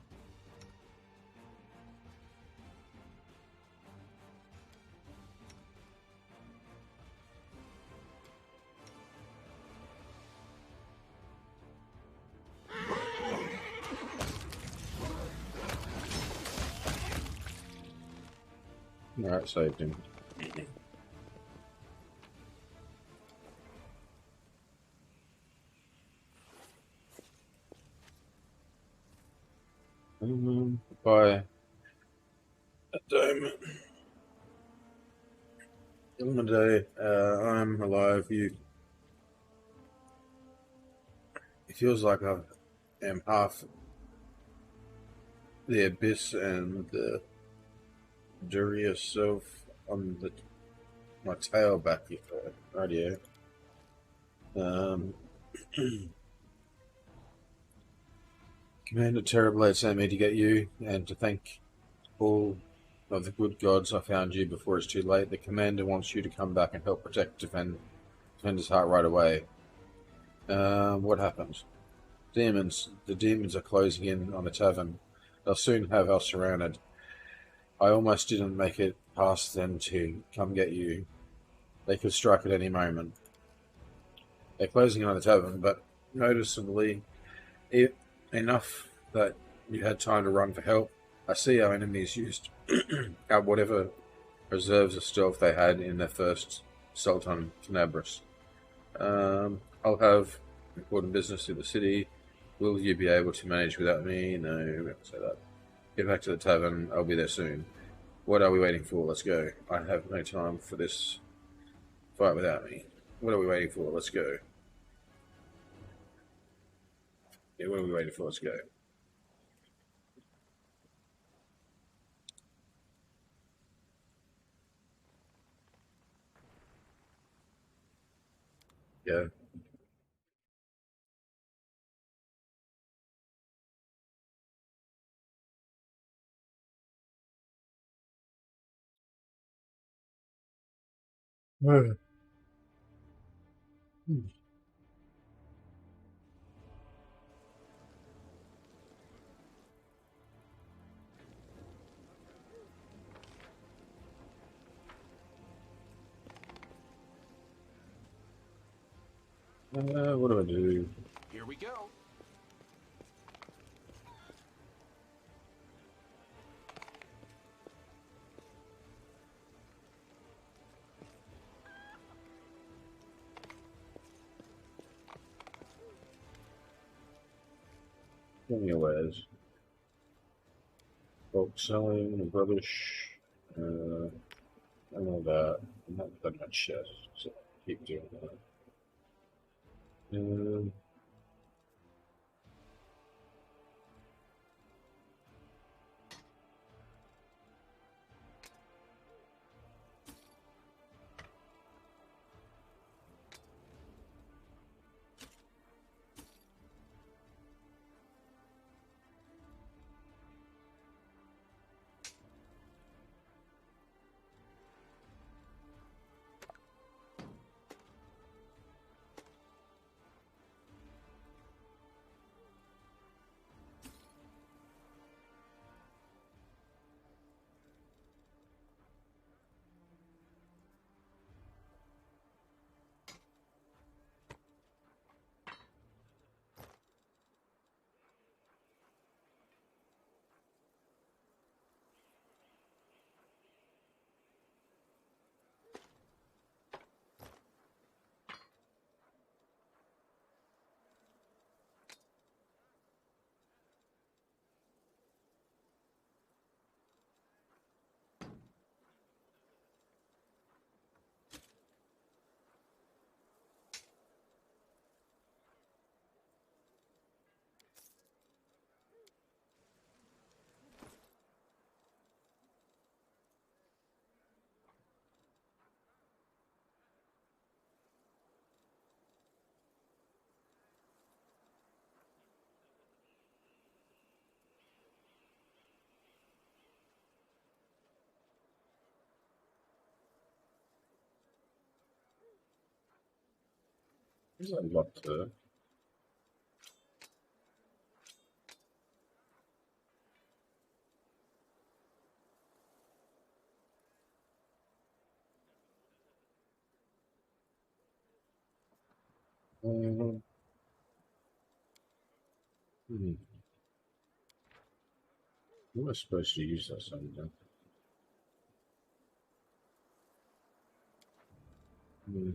Alright, saved him. Bye. Damn. Day, I'm alive. It feels like I am half the abyss and the Duria self on my tail back here. Radio. Commander Terrorblade sent me to get you and to thank all of the good gods I found you before it's too late. The commander wants you to come back and help defend his heart right away. What happened? The demons are closing in on the tavern. They'll soon have us surrounded. I almost didn't make it past them to come get you. They could strike at any moment. They're closing in on the tavern, but noticeably enough that you had time to run for help. I see our enemies used out whatever reserves of stealth they had in their first assault on Tenebris. I'll have important business in the city. Will you be able to manage without me? No, we won't say that. Get back to the tavern. I'll be there soon. What are we waiting for? Let's go. I have no time for this fight without me. What are we waiting for? Let's go. Yeah, what are we waiting for? Let's go. Yeah. What do I do? Here we go. Give me a wares. Bulk selling, rubbish, and all that. I'm not done much yet, so keep doing that. There's a lot to. Hmm. What am I supposed to use that something? Hmm.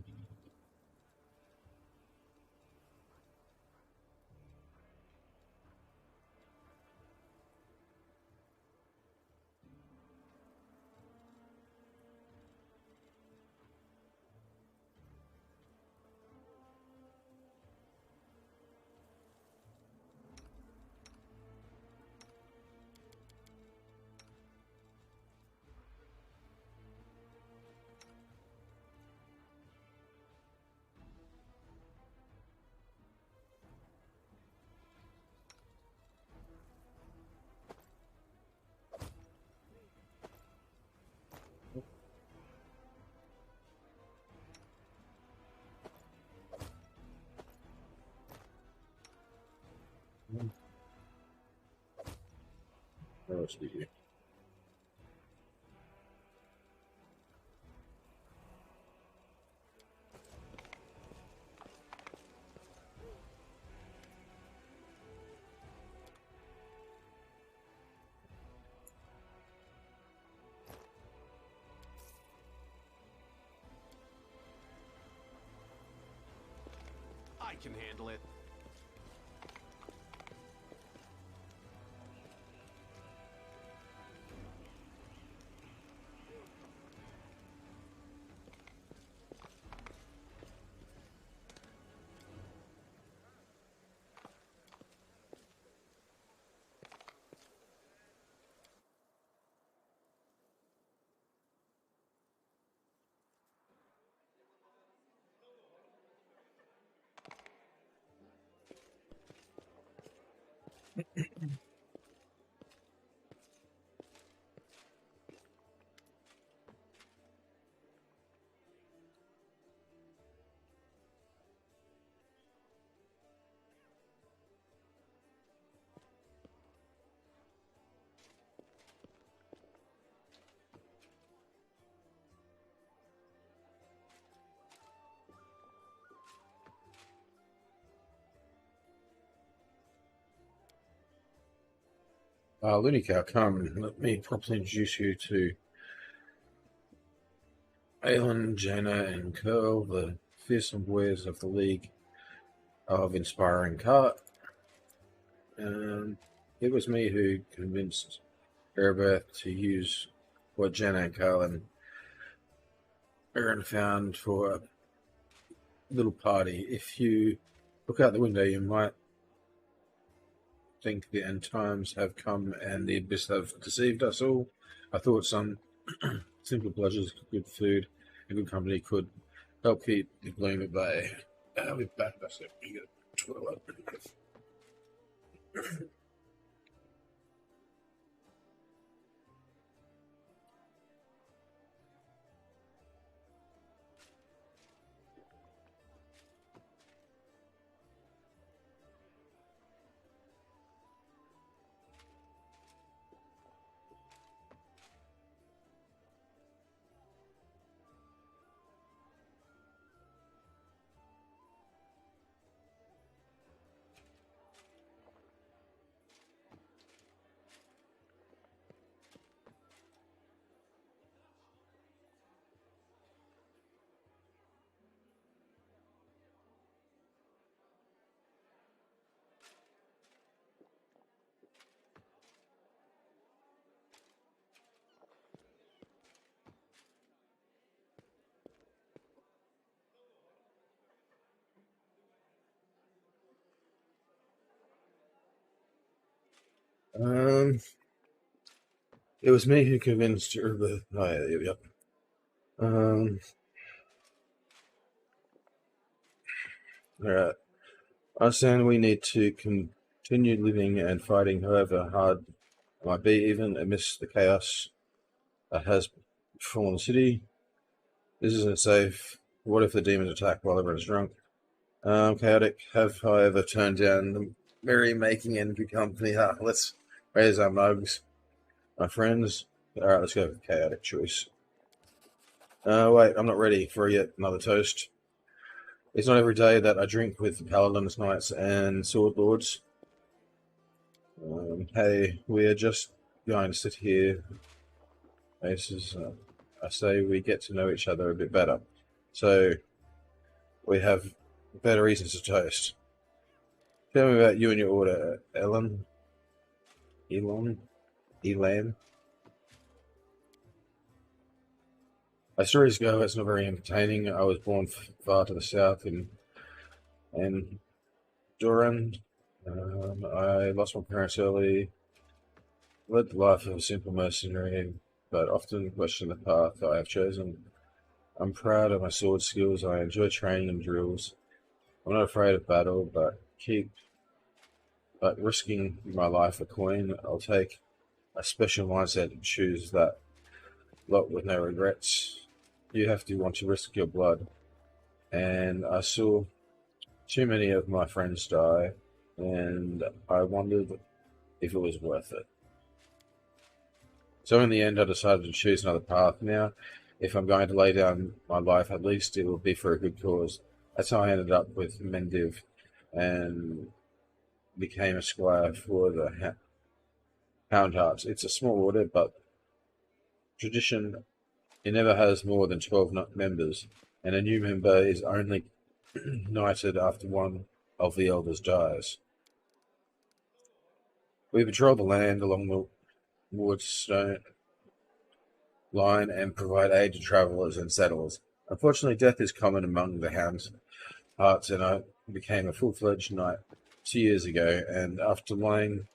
What else do you? I can handle it. Lunica, come, let me properly introduce you to Aelin, Jaina, and Curl, the fearsome warriors of the League of Inspiring Cart. It was me who convinced Erebeth to use what Jaina and Curl and Aaron found for a little party. If you look out the window, you might think the end times have come and the abyss have deceived us all. I thought some simple pleasures, good food, and good company could help keep the gloom at bay. I'll be back. That's it. You get 12. It was me who convinced Erebeth. Oh, yeah, yep. Alright. I understand we need to continue living and fighting, however hard it might be, even amidst the chaos that has befallen the city. This isn't safe. What if the demons attack while everyone's drunk? Chaotic, have I ever turned down the merry-making and good company? Let's raise our mugs, my friends. Alright, let's go with chaotic choice. Wait, I'm not ready for yet another toast. It's not every day that I drink with paladins, knights, and sword lords. Hey, we are just going to sit here. Aces, I say we get to know each other a bit better. So, we have better reasons to toast. Tell me about you and your order, Elan. Elan. My stories go, it's not very entertaining. I was born far to the south in Duran. I lost my parents early, led the life of a simple mercenary, but often question the path I have chosen. I'm proud of my sword skills. I enjoy training and drills. I'm not afraid of battle, but risking my life a coin. I'll take a special mindset and choose that lot with no regrets. You have to want to risk your blood, and I saw too many of my friends die, and I wondered if it was worth it. So in the end, I decided to choose another path. Now, if I'm going to lay down my life, at least it will be for a good cause. That's how I ended up with Mendiv and became a squire for the Hound Hearts. It's a small order, but tradition, it never has more than 12 members, and a new member is only knighted after one of the elders dies. We patrol the land along the Woodstone line and provide aid to travelers and settlers. Unfortunately, death is common among the Hound Hearts, and I became a full-fledged knight 2 years ago, and after laying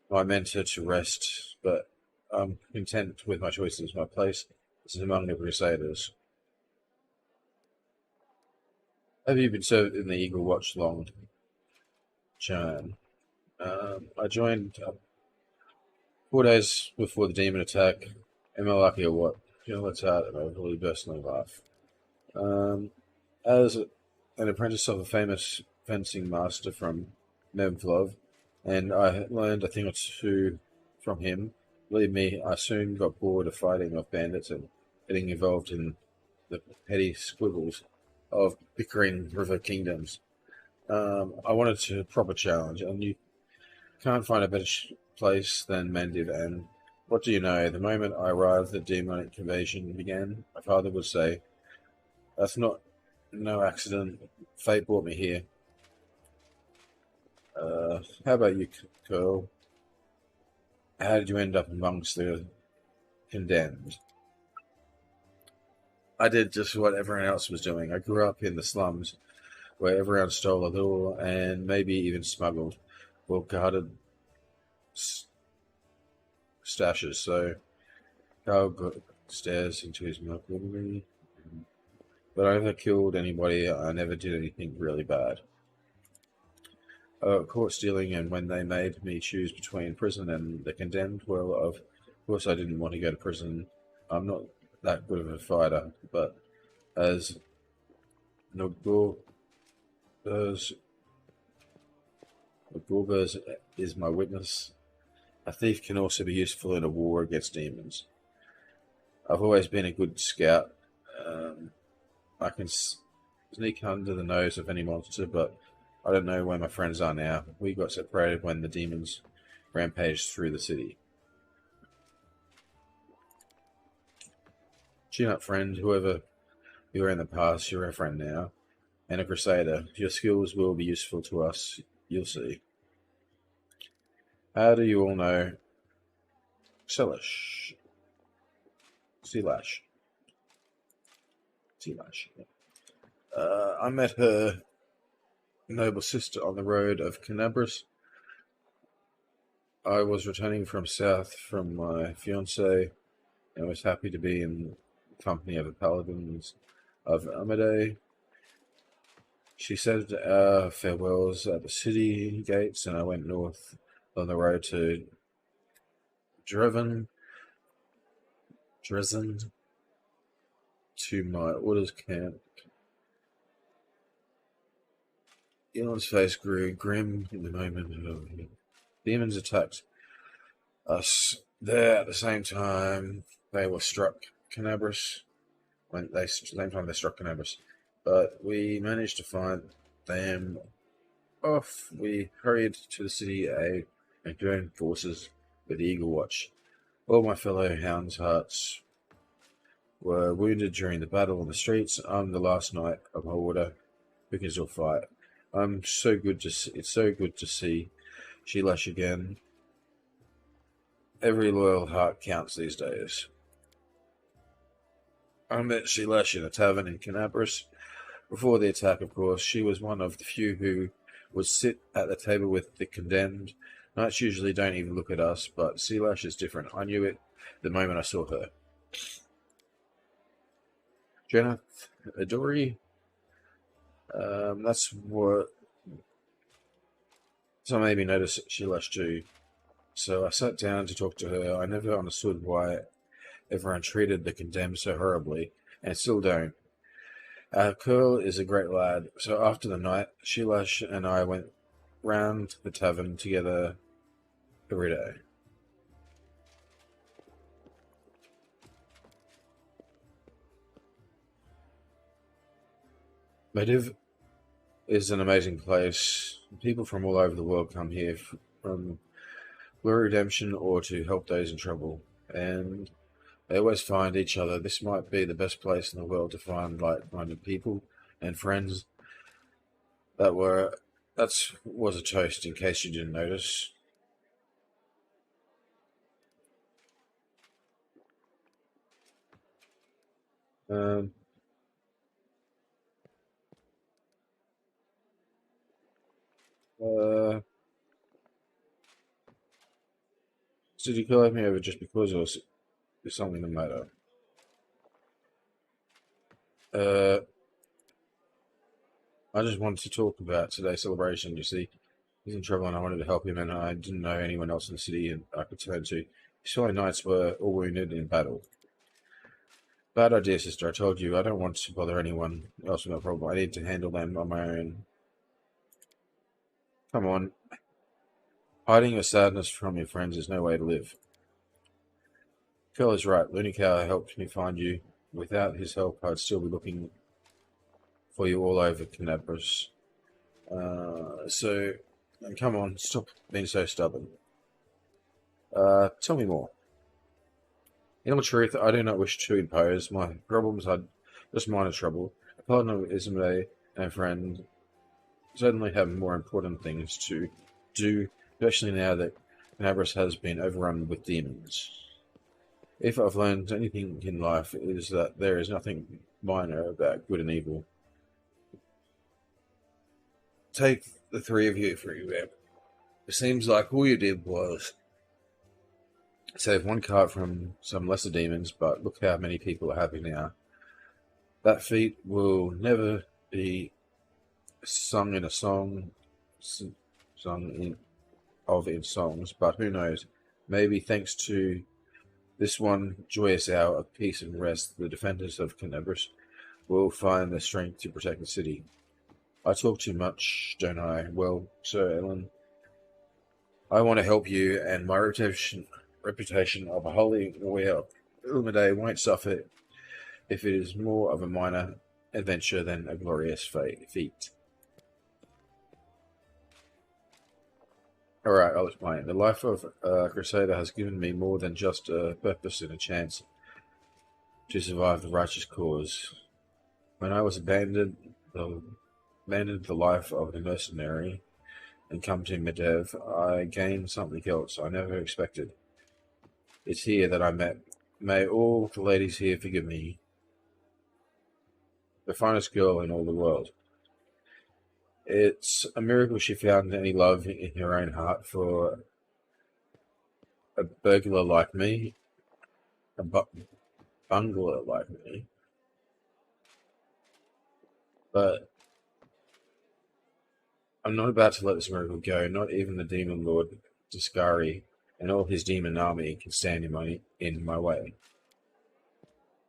my mentor to rest, but I'm content with my choices. My place is among the Crusaders. Have you been served in the Eagle Watch long, Jan? I joined 4 days before the demon attack. Am I lucky or what? Let's out and overly bursting laugh. As an apprentice of a famous fencing master from Memflov, and I learned a thing or two from him. Believe me, I soon got bored of fighting off bandits and getting involved in the petty squabbles of bickering river kingdoms. I wanted a proper challenge, and you can't find a better place than Mendiv. And what do you know? The moment I arrived, the demonic invasion began. My father would say, "That's no accident. Fate brought me here." How about you, Curl? How did you end up amongst the condemned? I did just what everyone else was doing. I grew up in the slums, where everyone stole a little and maybe even smuggled well guarded stashes. So Carl got stairs into his memory. But I never killed anybody. I never did anything really bad. Caught stealing, and when they made me choose between prison and the condemned, well, of course I didn't want to go to prison. I'm not that good of a fighter, but as Nogulbers is my witness, a thief can also be useful in a war against demons. I've always been a good scout. I can sneak under the nose of any monster, but I don't know where my friends are now. We got separated when the demons rampaged through the city. Chin up, friend. Whoever you were in the past, you're a friend now. And a crusader. Your skills will be useful to us. You'll see. How do you all know Silash? I met her noble sister on the road of Canabras. I was returning from south from my fiancée and was happy to be in the company of the paladins of Amadei. She said our farewells at the city gates, and I went north on the road to Dresden to my orders camp. Elon's face grew grim in the moment of demons attacked us. There, at the same time, they were struck Canabras. Same time they struck Canabras, but we managed to find them off. We hurried to the city and joined forces with the Eagle Watch. All my fellow Hounds' hearts were wounded during the battle on the streets. I'm the last knight of my order who can still fight. It's so good to see Sheelash again. Every loyal heart counts these days. I met Sheelash in a tavern in Canabras. Before the attack, of course, she was one of the few who would sit at the table with the condemned. Knights usually don't even look at us, but Sheelash is different. I knew it the moment I saw her. Jenna Adori. That's what some made me notice Sheelash too. So I sat down to talk to her. I never understood why everyone treated the condemned so horribly, and still don't. Curl is a great lad, so after the night, Sheelash and I went round the tavern together every day. Mediv is an amazing place. People from all over the world come here from Glory Redemption or to help those in trouble, and they always find each other. This might be the best place in the world to find like-minded people and friends. That was a toast, in case you didn't notice. Did you call me over just because, or is something the matter? I just wanted to talk about today's celebration. You see, he's in trouble and I wanted to help him, and I didn't know anyone else in the city and I could turn to. His fellow knights were all wounded in battle. Bad idea, sister. I told you I don't want to bother anyone else with my problem. I need to handle them on my own. Come on. Hiding your sadness from your friends is no way to live. Curl is right. Looney Cow helped me find you. Without his help, I'd still be looking for you all over Canabras. Come on, stop being so stubborn. Tell me more. In all truth, I do not wish to impose. My problems are just minor trouble. A partner of Ismay and a friend certainly have more important things to do, especially now that Canabras has been overrun with demons. If I've learned anything in life, it is that there is nothing minor about good and evil. Take the three of you, for example. It seems like all you did was save one cart from some lesser demons, but look how many people are happy now. That feat will never be sung in a song, in songs, but who knows? Maybe thanks to this one joyous hour of peace and rest, the defenders of Canabras will find the strength to protect the city. I talk too much, don't I? Well, Sir Ellen, I want to help you, and my reputation of a holy warrior Illuminae won't suffer if it is more of a minor adventure than a glorious feat. Alright, I'll explain. The life of a Crusader has given me more than just a purpose and a chance to survive the righteous cause. When I was abandoned the life of a mercenary and come to Medev, I gained something else I never expected. It's here that I met. May all the ladies here forgive me. The finest girl in all the world. It's a miracle she found any love in her own heart for a burglar like me, a bungler like me. But I'm not about to let this miracle go. Not even the demon lord Discari and all his demon army can stand in my way.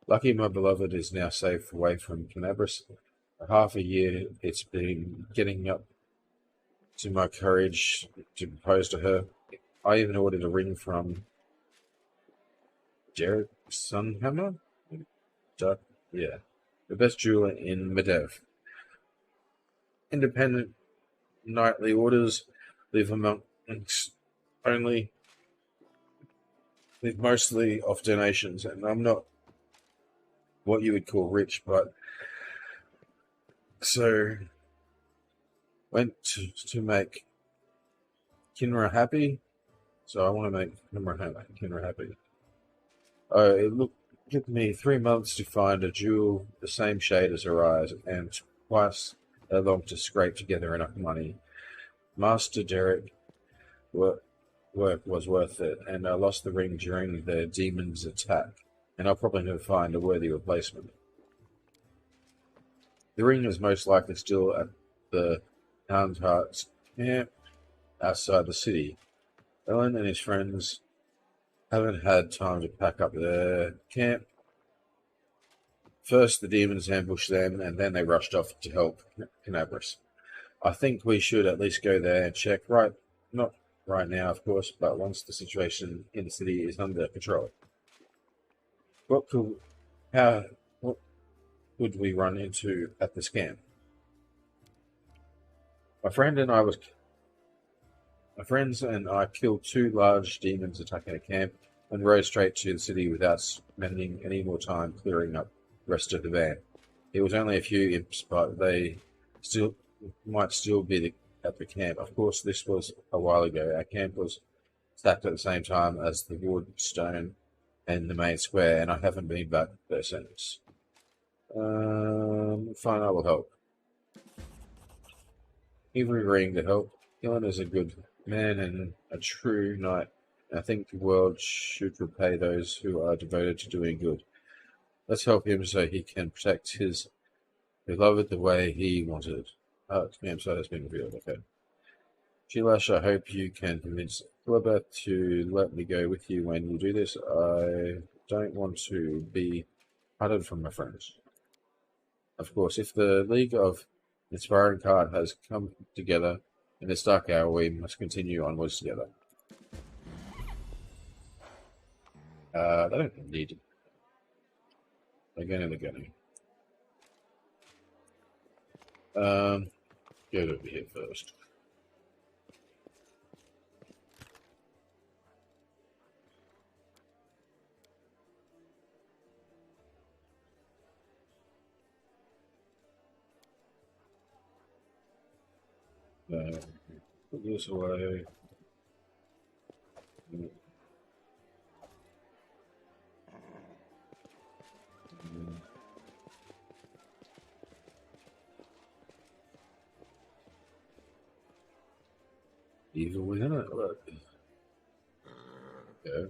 Lucky my beloved is now safe away from Canabras. For half a year it's been getting up to my courage to propose to her. I even ordered a ring from Jared Sunhammer? Yeah. The best jeweler in Medev. Independent nightly orders live mostly off donations, and I'm not what you would call rich, but so went to make Kinra happy. So I want to make Kinra happy. Oh, it took me 3 months to find a jewel the same shade as her eyes, and twice that long to scrape together enough money. Master Derek work was worth it, and I lost the ring during the demon's attack, and I'll probably never find a worthy replacement. The ring is most likely still at the Houndheart's camp outside the city. Ellen and his friends haven't had time to pack up their camp. First, the demons ambushed them, and then they rushed off to help Canabras. I think we should at least go there and check. Not right now, of course, but once the situation in the city is under control. What could we run into at this camp? My friends and I killed 2 large demons attacking a camp and rode straight to the city without spending any more time clearing up the rest of the van. It was only a few imps, but they might still be at the camp. Of course, this was a while ago. Our camp was stacked at the same time as the wood, stone, and the main square, and I haven't been back there since. Fine, I will help. Every ring to help. Dylan is a good man and a true knight. I think the world should repay those who are devoted to doing good. Let's help him so he can protect his beloved the way he wanted. Campsite has been revealed. Okay. Chilash, I hope you can convince Elizabeth to let me go with you when you do this. I don't want to be parted from my friends. Of course, if the League of Inspiring Card has come together in this dark hour, we must continue onwards together. They don't need it. Again and again. Get over here first. Put this away. Evil within it, look. Okay.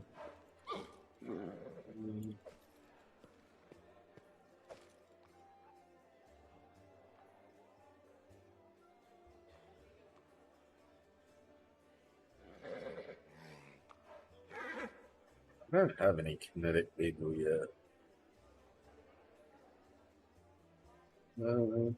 I don't have any kinetic people yet. No.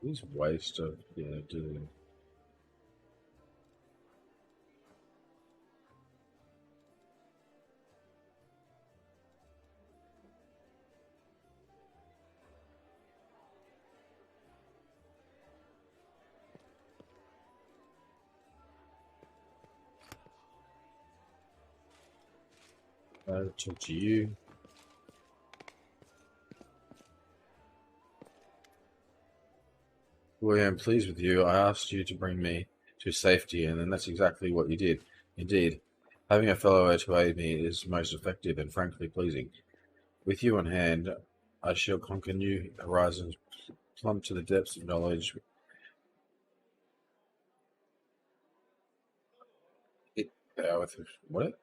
These waste of do. Talk to you. Well, I'm pleased with you. I asked you to bring me to safety, and then that's exactly what you did. Indeed, having a fellow to aid me is most effective and frankly pleasing. With you on hand, I shall conquer new horizons, plumb to the depths of knowledge. What?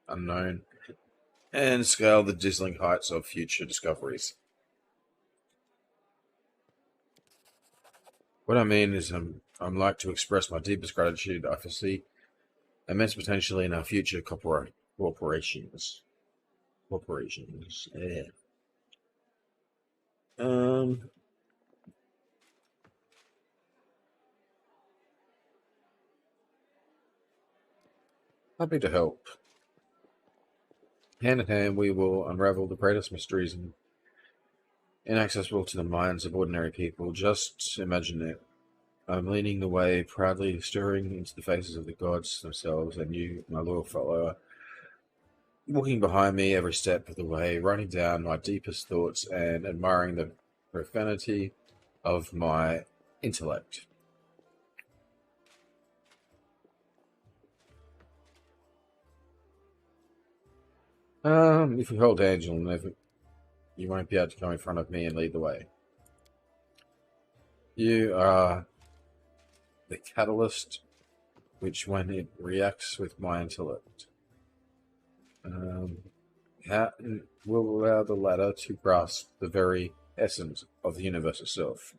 Unknown, and scale the dazzling heights of future discoveries. What I mean is I'd like to express my deepest gratitude. I foresee immense potential in our future corporations. Yeah. Happy to help. Hand in hand, we will unravel the greatest mysteries inaccessible to the minds of ordinary people. Just imagine it. I'm leading the way, proudly staring into the faces of the gods themselves, and you, my loyal follower, walking behind me every step of the way, writing down my deepest thoughts and admiring the profanity of my intellect. If we hold hands, you won't be able to come in front of me and lead the way. You are the catalyst, which when it reacts with my intellect, will allow the latter to grasp the very essence of the universe itself.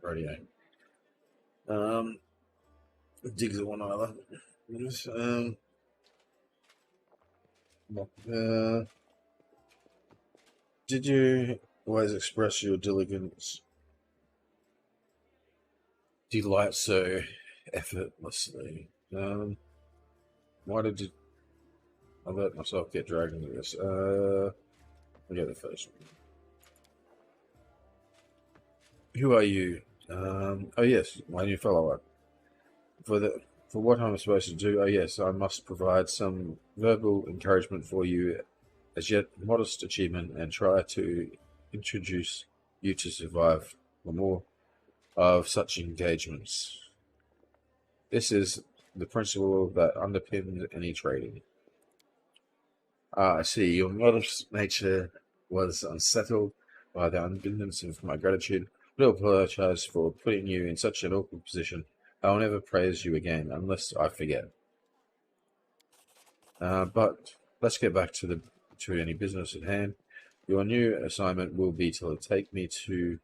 Radio. Digs at one another. Did you always express your diligence, delight so effortlessly? Why did you... I let myself get dragged into this. I'll get the first one. Who are you? Oh yes, my new follower. For what I'm supposed to do, oh yes, I must provide some verbal encouragement for you, as yet modest achievement, and try to introduce you to survive for more of such engagements. This is the principle that underpins any trading. I see. Your modest nature was unsettled by the abundance of my gratitude. I do apologize for putting you in such an awkward position. I will never praise you again, unless I forget. But let's get back to any business at hand. Your new assignment will be to take me to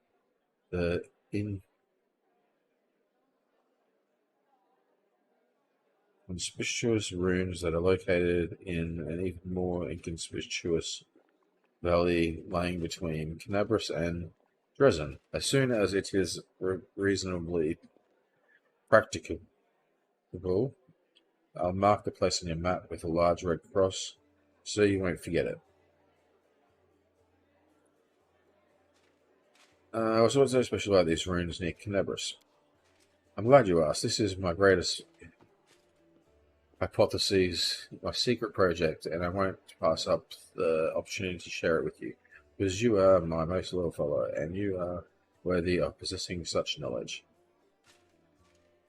the inconspicuous ruins that are located in an even more inconspicuous valley lying between Canabras and Dresden. As soon as it is reasonably practicable, I'll mark the place on your map with a large red cross, so you won't forget it. What's so special about these ruins near Canabras? I'm glad you asked. This is my greatest hypothesis, my secret project, and I won't pass up the opportunity to share it with you, because you are my most loyal follower, and you are worthy of possessing such knowledge.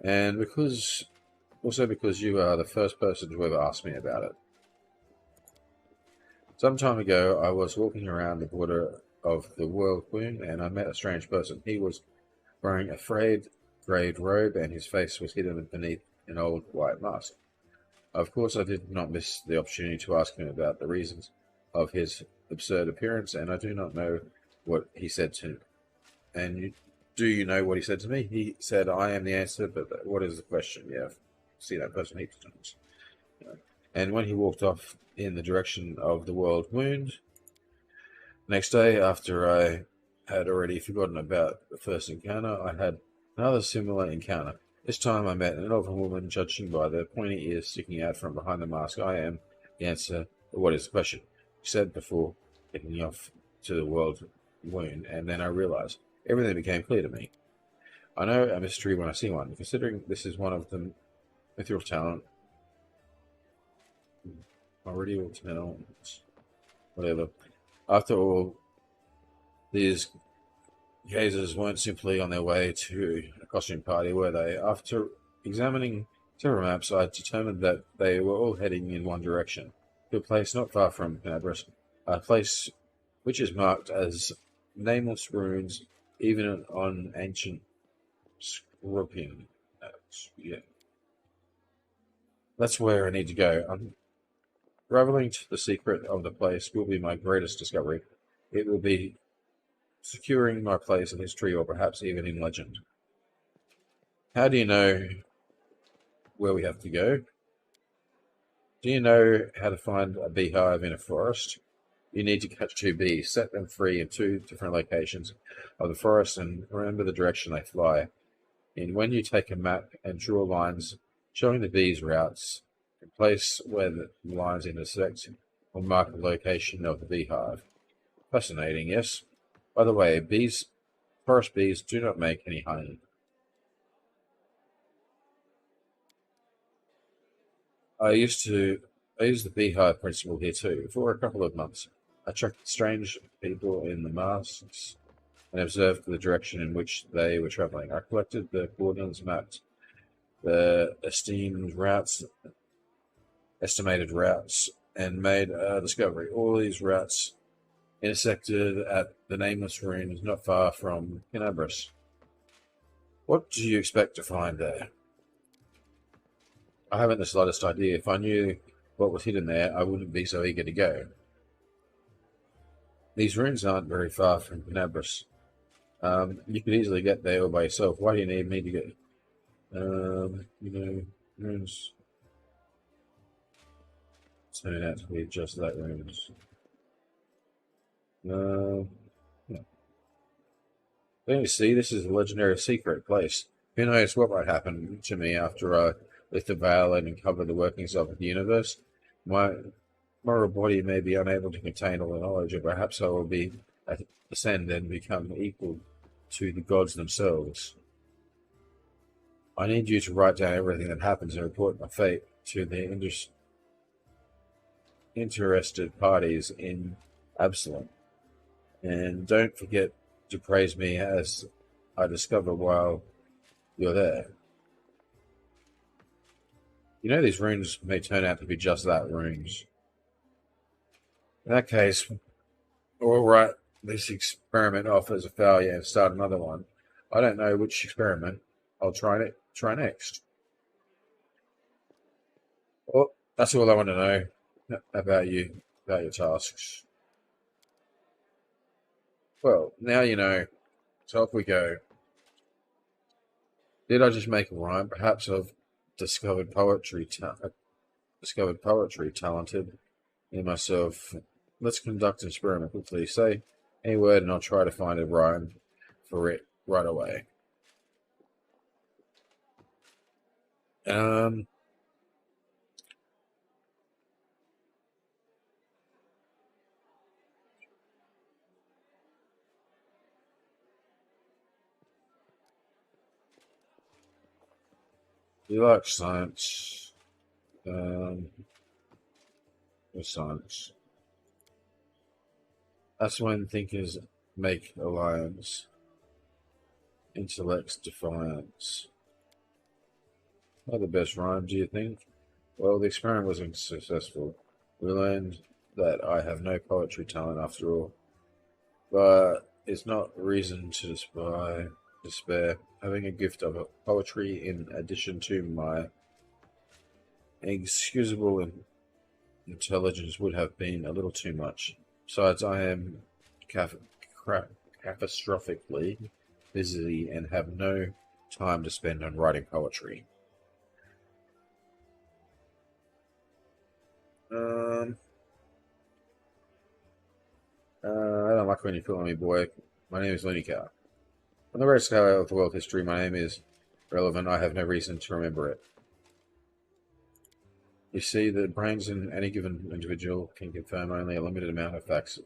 And because you are the first person to ever ask me about it. Some time ago, I was walking around the border of the world wound, and I met a strange person. He was wearing a frayed grey robe, and his face was hidden beneath an old white mask. Of course, I did not miss the opportunity to ask him about the reasons of his absurd appearance, and I do not know what he said to me. And do you know what he said to me? He said, I am the answer, but what is the question? Yeah, I've seen that person heaps of times. And when he walked off in the direction of the world wound, next day, after I had already forgotten about the first encounter, I had another similar encounter. This time I met an elven woman, judging by the pointy ears sticking out from behind the mask. I am the answer, but what is the question? She said before getting off to the world wound, and then I realized everything became clear to me. I know a mystery when I see one, considering this is one of the mithril talent. Already all talents. Whatever. After all, these gazers weren't simply on their way to a costume party, were they? After examining several maps, I determined that they were all heading in one direction, to a place not far from Canabras, a place which is marked as nameless ruins, even on ancient Scorpion. Yeah. That's where I need to go. Unraveling the secret of the place will be my greatest discovery. It will be securing my place in history, or perhaps even in legend. How do you know where we have to go? Do you know how to find a beehive in a forest? You need to catch 2 bees, set them free in 2 different locations of the forest, and remember the direction they fly. And when you take a map and draw lines showing the bees' routes, and place where the lines intersect, will mark the location of the beehive. Fascinating, yes? By the way, forest bees do not make any honey. I used the beehive principle here too, for a couple of months. I tracked strange people in the masks and observed the direction in which they were traveling. I collected the coordinates, mapped the estimated routes, and made a discovery. All these routes intersected at the nameless ruins not far from Canabras. What do you expect to find there? I haven't the slightest idea. If I knew what was hidden there, I wouldn't be so eager to go. These ruins aren't very far from Canabras. You could easily get there all by yourself. Why do you need me to get... ruins turn out to be just that, ruins. Yeah. Don't you see, this is a legendary secret place. Who knows what might happen to me after I lift the veil and uncover the workings of the universe? My moral body may be unable to contain all the knowledge, or perhaps I will ascend and become equal to the gods themselves. I need you to write down everything that happens and report my fate to the interested parties in Absalom. And don't forget to praise me as I discover while you're there. You know, these runes may turn out to be just that, runes. In that case, we'll write this experiment off as a failure and start another one. I don't know which experiment I'll try next. Well, that's all I want to know about you, about your tasks. Well, now you know. So off we go. Did I just make a rhyme? Perhaps I've discovered poetry talented in myself. Let's conduct an experiment quickly. Say any word and I'll try to find a rhyme for it right away. You like science? Science. That's when thinkers make alliance. Intellect's defiance. Not the best rhyme, do you think? Well, the experiment was unsuccessful. We learned that I have no poetry talent after all. But it's not reason to despair. Having a gift of poetry in addition to my inexcusable intelligence would have been a little too much. Besides, I am catastrophically busy and have no time to spend on writing poetry. I don't like when you call me boy. My name is Lunica. On the great scale of the world history, my name is relevant. I have no reason to remember it. You see, the brains in any given individual can confirm only a limited amount of facts.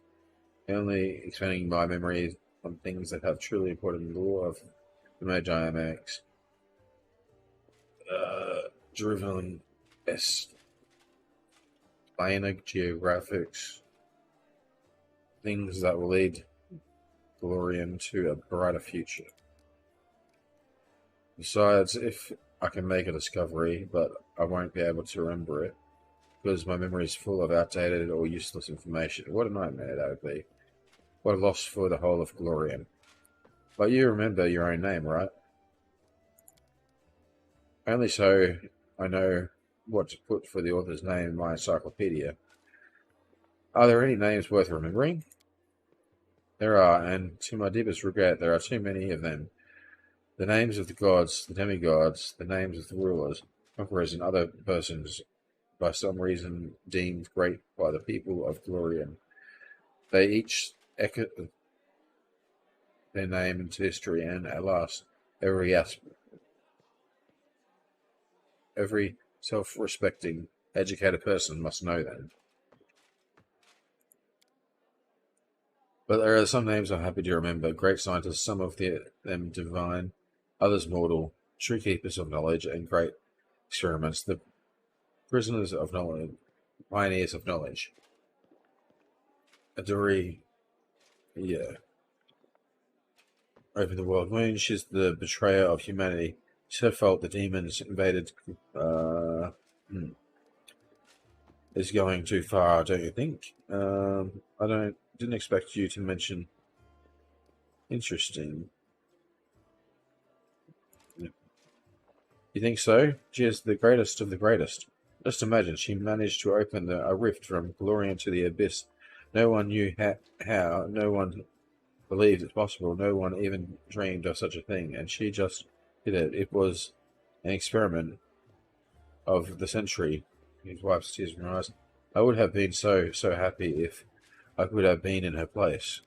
Only expanding my memory on things that have truly important law of thermodynamics. Driven Bionic geographics. Things that will lead Glorian to a brighter future. Besides, if I can make a discovery, but I won't be able to remember it, because my memory is full of outdated or useless information. What a nightmare that would be. What a loss for the whole of Glorian. But you remember your own name, right? Only so I know what to put for the author's name in my encyclopedia. Are there any names worth remembering? There are, and to my deepest regret, there are too many of them. The names of the gods, the demigods, the names of the rulers, conquerors, and other persons by some reason deemed great by the people of Glorian. They each echo their name into history, and at last, every self-respecting, educated person must know them. But there are some names I'm happy to remember. Great scientists, some of them divine, others mortal, true keepers of knowledge, and great experiments. The prisoners of knowledge, pioneers of knowledge. Adori, yeah. Over the world moon, she's the betrayer of humanity. It's her fault the demons invaded. Is going too far, don't you think? I didn't expect you to mention. Interesting. You think so? She is the greatest of the greatest. Just imagine, she managed to open a rift from Glorian to the abyss. No one knew how, no one believed it's possible, no one even dreamed of such a thing, and she just did it. It was an experiment of the century. His wife's tears in her eyes. I would have been so happy if I could have been in her place.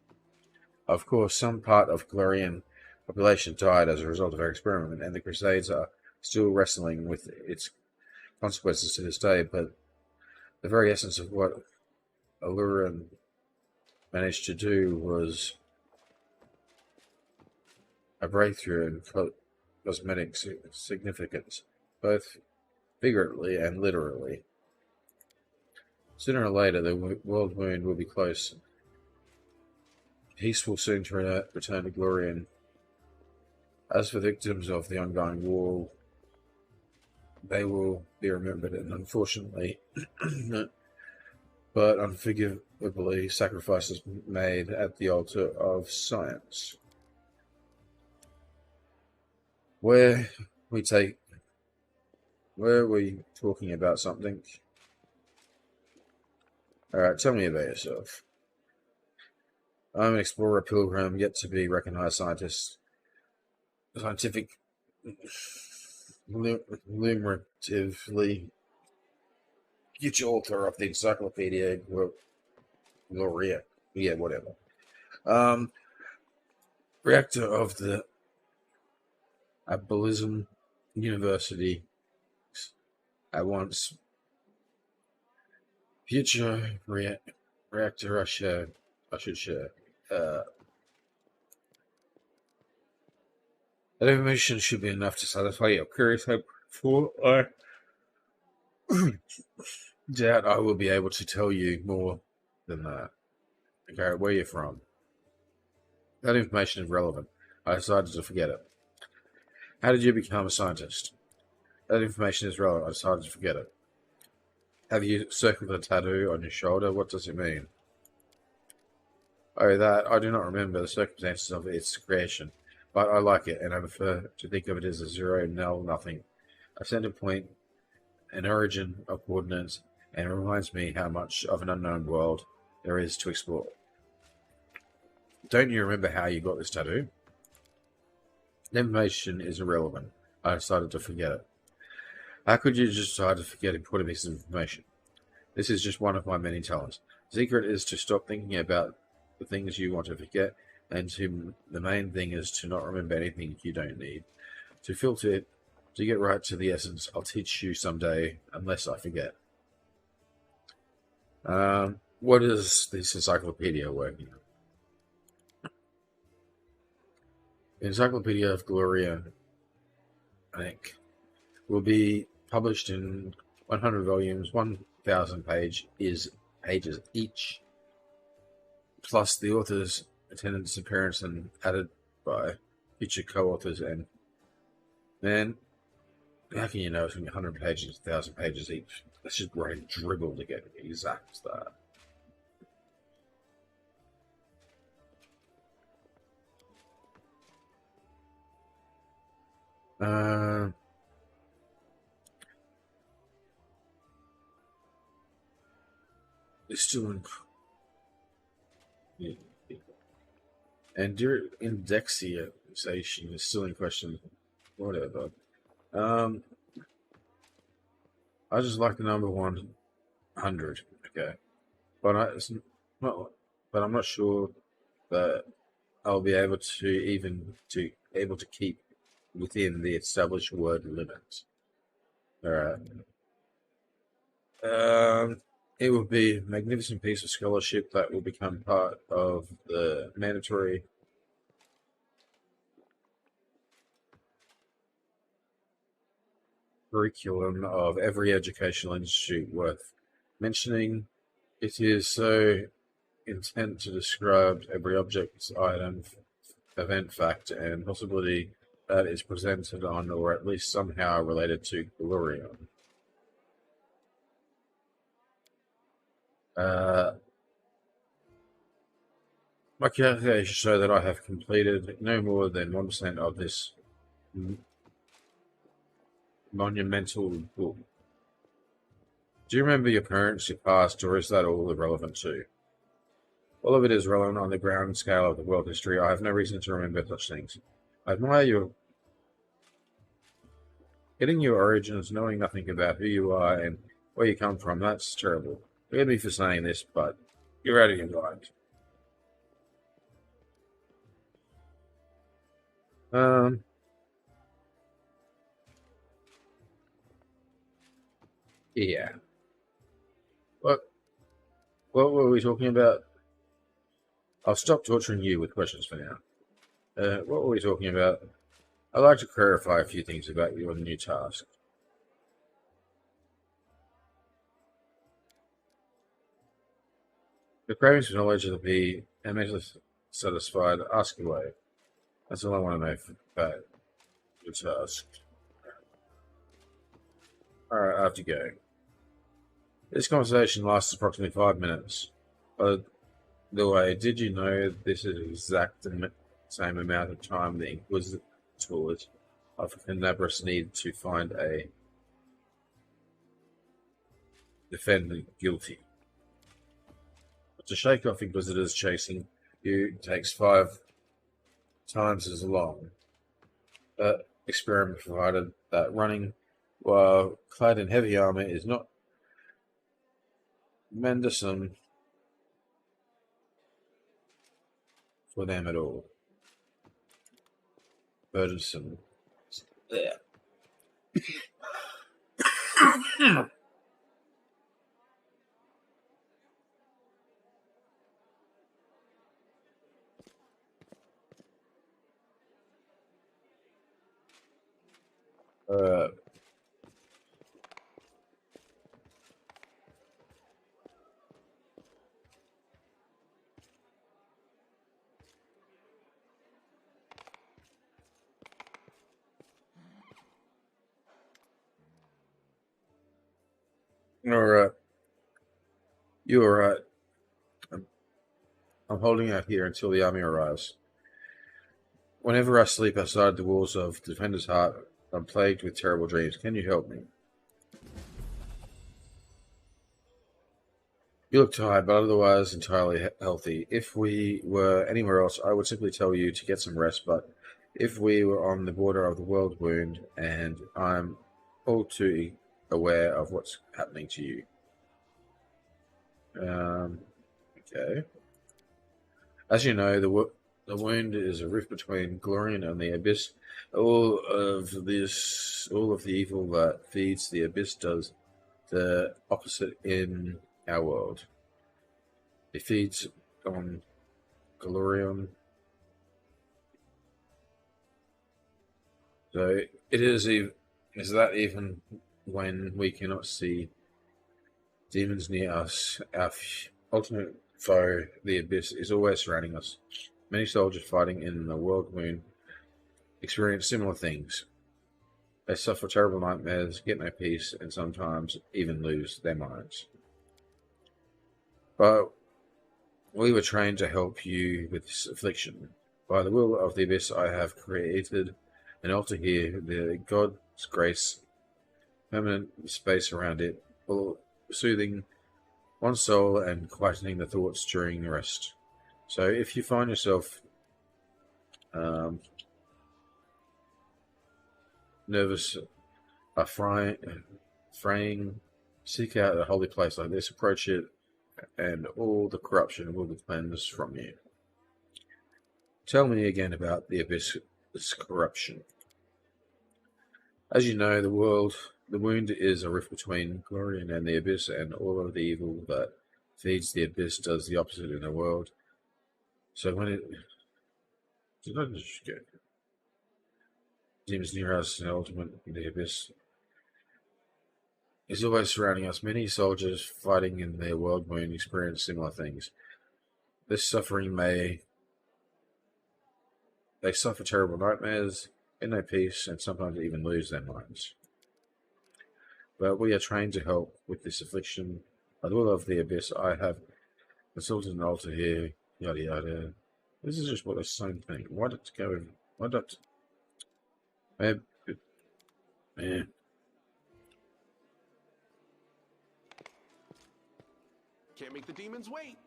Of course, some part of Glorian population died as a result of her experiment, and the Crusades are still wrestling with its consequences to this day, but the very essence of what Aluran managed to do was a breakthrough in cosmetic significance, both figuratively and literally. Sooner or later, the world moon will be close. Peace will soon return to Glorian. As for victims of the ongoing war, they will be remembered, and unfortunately, but unforgivably, sacrifices made at the altar of science. Were we talking about something? Alright, tell me about yourself. I'm an explorer, pilgrim, yet to be recognized scientific, lumeratively future author of the Encyclopedia Gloria. Yeah, whatever. Rector of the Abolition University. At once. Future reactor I should share. That information should be enough to satisfy your curious hope for I doubt I will be able to tell you more than that. Okay, where you're from. That information is relevant. I decided to forget it. How did you become a scientist? That information is relevant. I decided to forget it. Have you circled a tattoo on your shoulder? What does it mean? Oh, that. I do not remember the circumstances of its creation, but I like it, and I prefer to think of it as a zero, null, nothing. A center point, an origin of coordinates, and it reminds me how much of an unknown world there is to explore. Don't you remember how you got this tattoo? The information is irrelevant. I decided to forget it. How could you just decide to forget important pieces of information? This is just one of my many talents. The secret is to stop thinking about the things you want to forget, and the main thing is to not remember anything you don't need. To filter it, to get right to the essence, I'll teach you someday, unless I forget. What is this encyclopedia working on? The Encyclopedia of Gloria, I think, will be published in 100 volumes, 1,000 pages each, plus the author's attendance, appearance, and added by future co-authors. And man, how can you know it's going to be 100 pages, 1,000 pages each? That's just great dribble to get exact that. It's still in. And your indexation is still in question. Whatever. I just like the number 100. Okay, but it's not. But I'm not sure that I'll be able to keep within the established word limit. All right. It would be a magnificent piece of scholarship that will become part of the mandatory curriculum of every educational institute worth mentioning. It is so intent to describe every object, item, event, fact, and possibility that is presented on or at least somehow related to Glorion. My calculations show that I have completed no more than 1% of this monumental book. Do you remember your parents, your past, or is that all irrelevant too? All of it is relevant on the ground scale of the world history. I have no reason to remember such things. I admire your getting your origins, knowing nothing about who you are and where you come from. That's terrible. Forgive me for saying this, but you're out of your mind. Yeah. What were we talking about? I'll stop torturing you with questions for now. What were we talking about? I'd like to clarify a few things about your new task. The cravings for knowledge will be immensely satisfied. Ask away. That's all I want to know about your task. Alright, I have to go. This conversation lasts approximately 5 minutes. By the way, did you know this is the exact same amount of time the Inquisitors of Canabras need to find a defendant guilty? But to shake off Inquisitors chasing you takes 5 times as long. Experiment provided that running while clad in heavy armor is not burdensome for them at all. Burdensome. There. Alright. You're right. I'm holding out here until the army arrives. Whenever I sleep outside the walls of Defender's Heart, I'm plagued with terrible dreams. Can you help me? You look tired, but otherwise entirely healthy. If we were anywhere else, I would simply tell you to get some rest, but if we were on the border of the world wound, and I'm all too aware of what's happening to you. Okay. As you know, the wound is a rift between Glorion and the Abyss. All of the evil that feeds the Abyss does the opposite in our world. It feeds on Glorion. So it is that even when we cannot see demons near us, our ultimate foe, the Abyss, is always surrounding us. Many soldiers fighting in the world wound experience similar things. They suffer terrible nightmares, get no peace, and sometimes even lose their minds. But we were trained to help you with this affliction. By the will of the Abyss, I have created an altar here, the God's grace, permanent space around it, soothing one's soul and quietening the thoughts during rest. So if you find yourself Nervous are fraying, seek out a holy place like this, approach it, and all the corruption will be cleansed from you. Tell me again about the abyss's corruption. As you know, the wound is a rift between Glorian and the abyss, and all of the evil that feeds the abyss does the opposite in the world. So when it did not just go. Demons near us and ultimate the abyss is always surrounding us. Many soldiers fighting in their world wound experience similar things. This suffering they suffer terrible nightmares, get no peace, and sometimes even lose their minds. But we are trained to help with this affliction. By the will of the abyss, I have consulted an altar here, yada yada. This is just what the same thing. Why did it go in? Why did man. Can't make the demons wait.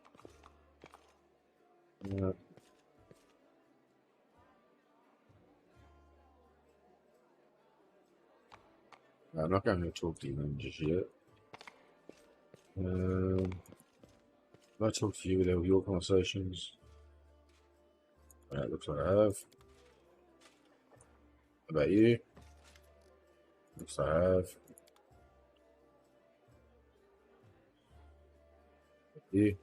I'm not going to talk to them just yet. I talk to you with your conversations. Looks like I have. How about you? Looks like I have. You.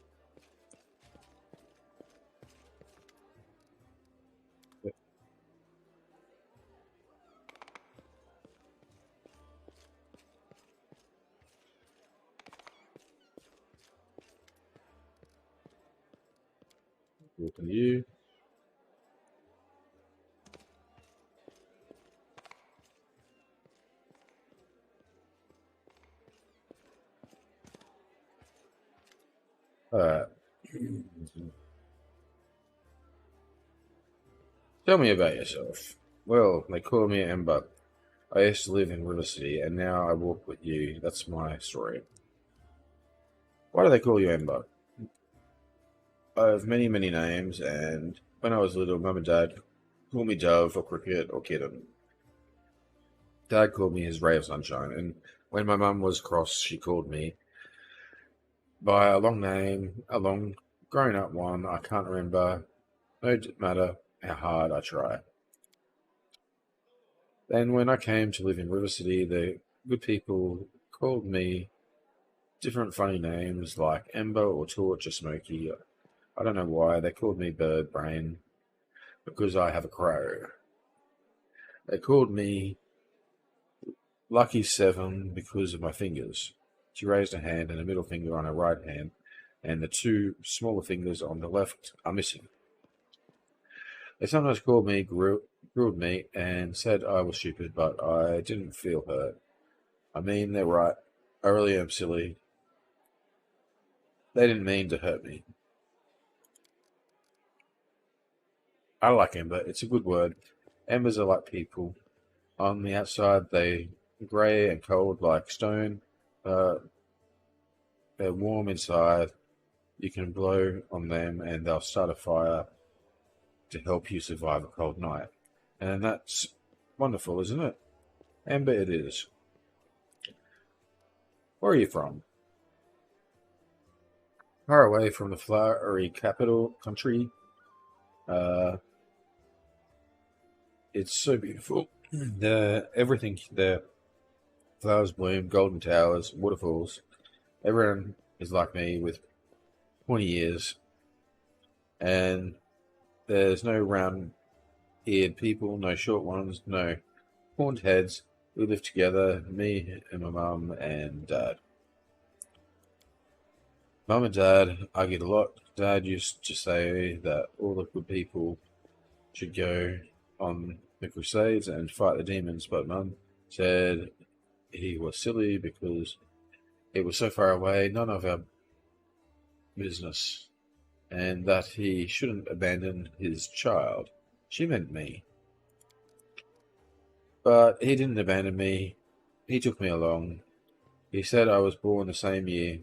Yep. Look at you. Tell me about yourself. Well, they call me Ember. I used to live in River City, and now I walk with you. That's my story. Why do they call you Ember? I have many, many names, and when I was little, Mum and Dad called me Dove or Cricket or Kitten. Dad called me his ray of sunshine, and when my mum was cross, she called me by a long name, a long grown-up one I can't remember. No matter how hard I try. Then when I came to live in River City, the good people called me different funny names like Ember or Torch or Smoky. I don't know why. They called me Bird Brain because I have a crow. They called me Lucky Seven because of my fingers. She raised a hand and a middle finger on her right hand, and the two smaller fingers on the left are missing. They sometimes called me grilled meat and said I was stupid, but I didn't feel hurt. I mean, they're right. I really am silly. They didn't mean to hurt me. I like Ember. It's a good word. Embers are like people. On the outside, they're grey and cold like stone. They're warm inside. You can blow on them and they'll start a fire to help you survive a cold night. And that's wonderful, isn't it? Ember it is. Where are you from? Far away from the flowery capital country. It's so beautiful. Everything there. Flowers bloom, golden towers, waterfalls. Everyone is like me with 20 years. And there's no round-eared people, no short ones, no horned heads. We live together, me and my mum and dad. Mum and Dad argued a lot. Dad used to say that all the good people should go on the crusades and fight the demons, but Mum said he was silly because it was so far away, none of our business, and that he shouldn't abandon his child. She meant me. But he didn't abandon me. He took me along. He said I was born the same year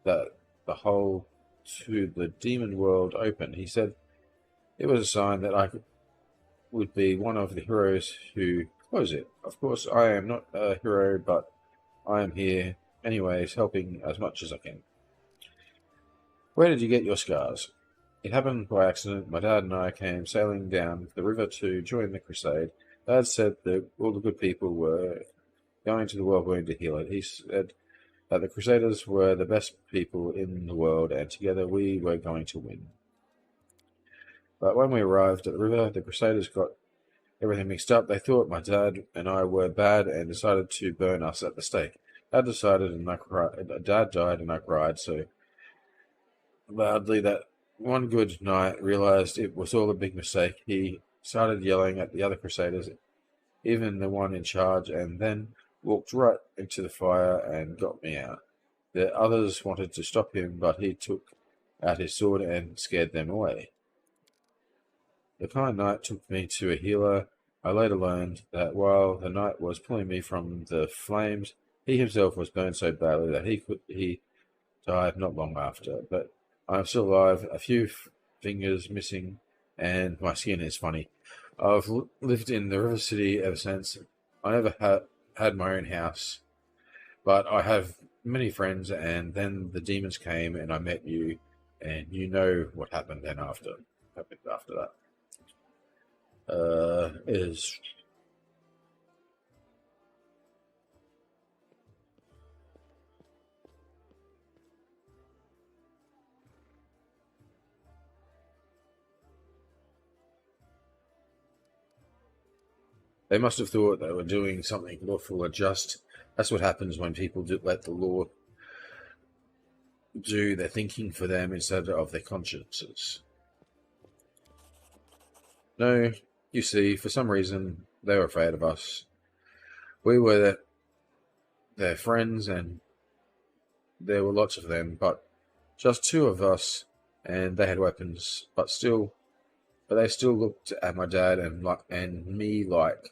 that the hole to the demon world opened. He said it was a sign that I would be one of the heroes who close it. Of course, I am not a hero, but I am here anyways, helping as much as I can. Where did you get your scars? It happened by accident. My dad and I came sailing down the river to join the crusade. Dad said that all the good people were going to the world wound to heal it. He said that the Crusaders were the best people in the world, and together we were going to win. But when we arrived at the river, the Crusaders got everything mixed up. They thought my dad and I were bad and decided to burn us at the stake. Dad decided and I cried. Dad died and I cried so loudly that one good night realized it was all a big mistake. He started yelling at the other Crusaders, even the one in charge, and then walked right into the fire and got me out. The others wanted to stop him, but he took out his sword and scared them away. The kind knight took me to a healer. I later learned that while the knight was pulling me from the flames, he himself was burned so badly that he died not long after. But I am still alive, a few fingers missing, and my skin is funny. I've lived in the River City ever since. I never had my own house, but I have many friends, and then the demons came and I met you, and you know what happened then after that. Is they must have thought they were doing something lawful or just. That's what happens when people let the law do their thinking for them instead of their consciences. No, you see, for some reason, they were afraid of us. We were their friends, and there were lots of them, but just two of us, and they had weapons, but they still looked at my dad and me like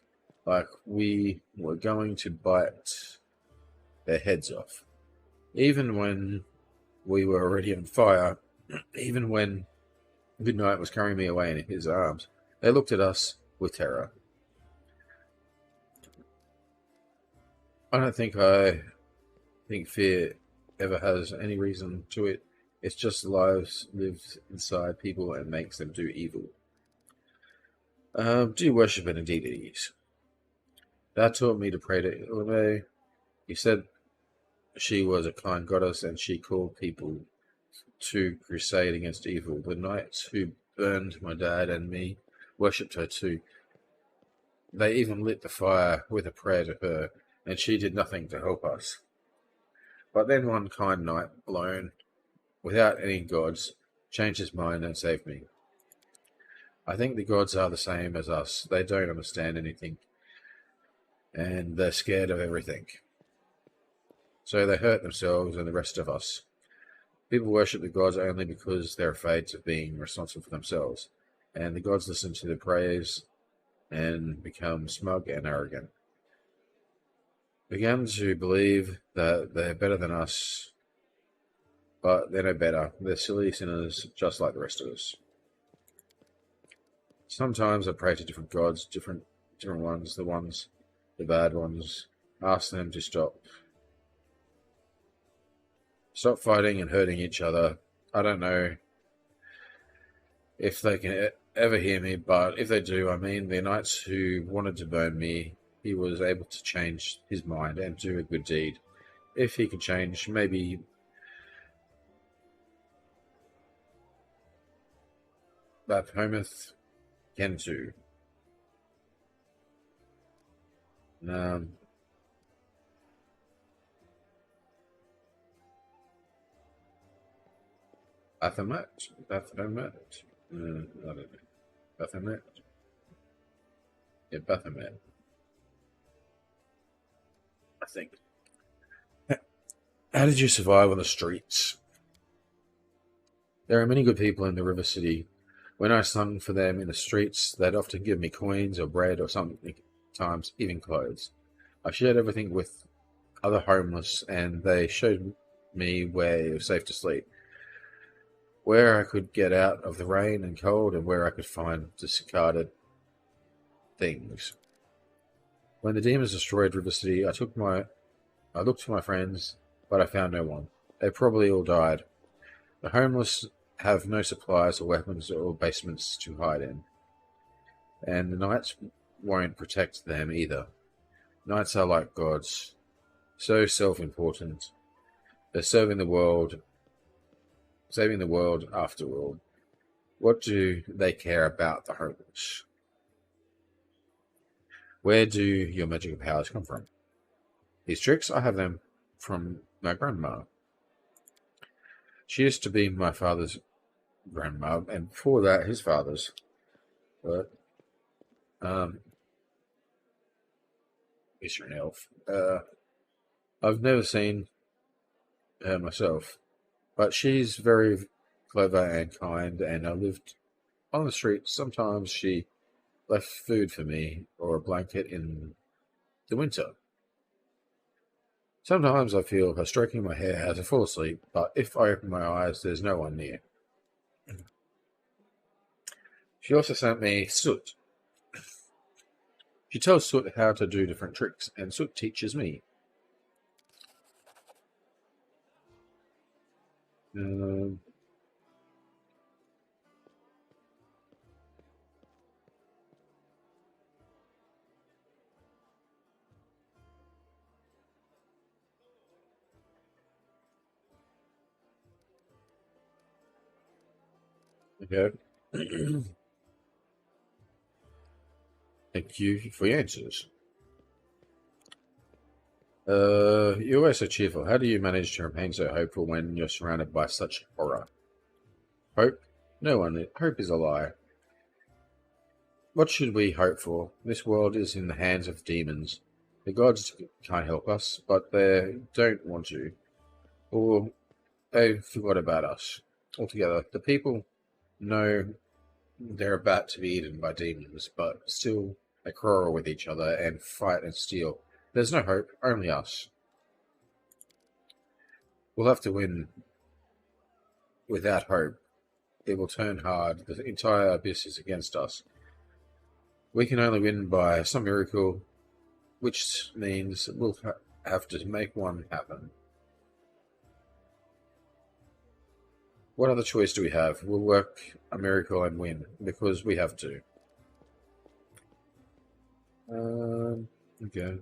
we were going to bite their heads off. Even when we were already on fire, even when Goodnight was carrying me away in his arms, they looked at us with terror. I don't think fear ever has any reason to it. It's just lives lived inside people and makes them do evil. Do you worship any deities? Dad taught me to pray to Ilme. He said she was a kind goddess and she called people to crusade against evil. The knights who burned my dad and me worshipped her too. They even lit the fire with a prayer to her, and she did nothing to help us. But then one kind knight alone, without any gods, changed his mind and saved me. I think the gods are the same as us. They don't understand anything, and they're scared of everything. So they hurt themselves and the rest of us. People worship the gods only because they're afraid of being responsible for themselves, and the gods listen to their prayers and become smug and arrogant. Began to believe that they're better than us, but they're no better. They're silly sinners just like the rest of us. Sometimes I pray to different gods, different ones, the bad ones, ask them to stop fighting and hurting each other. I don't know if they can ever hear me, but if they do, I mean, the knights who wanted to burn me, he was able to change his mind and do a good deed. If he could change, maybe Baphomet can too. Baphomet? I don't know. Baphomet? Yeah, Baphomet. I think. How did you survive on the streets? There are many good people in the River City. When I sung for them in the streets, they'd often give me coins or bread or sometimes even clothes. I shared everything with other homeless, and they showed me where it was safe to sleep, where I could get out of the rain and cold, and where I could find discarded things. When the demons destroyed River City, I looked for my friends, but I found no one. They probably all died. The homeless have no supplies or weapons or basements to hide in. And the knights won't protect them either. Knights are like gods, so self-important. They're saving the world after all. What do they care about the homeless? Where do your magical powers come from? These tricks, I have them from my grandma. She used to be my father's grandma, and before that, his father's. But, Eastern Elf. I've never seen her myself, but she's very clever and kind, and I lived on the street. Sometimes she left food for me or a blanket in the winter. Sometimes I feel her stroking my hair as I fall asleep, but if I open my eyes, there's no one near. She also sent me Soot. She tells Soot how to do different tricks, and Soot teaches me. Okay. Thank you for your answers. You're always so cheerful. How do you manage to remain so hopeful when you're surrounded by such horror? Hope? No one. Hope is a lie. What should we hope for? This world is in the hands of demons. The gods can't help us, but they don't want to. Or they forgot about us altogether. The people know they're about to be eaten by demons, but still they quarrel with each other and fight and steal. There's no hope, only us. We'll have to win. Without hope, it will turn hard. The entire abyss is against us. We can only win by some miracle, which means we'll have to make one happen. What other choice do we have? We'll work a miracle and win, because we have to. Okay.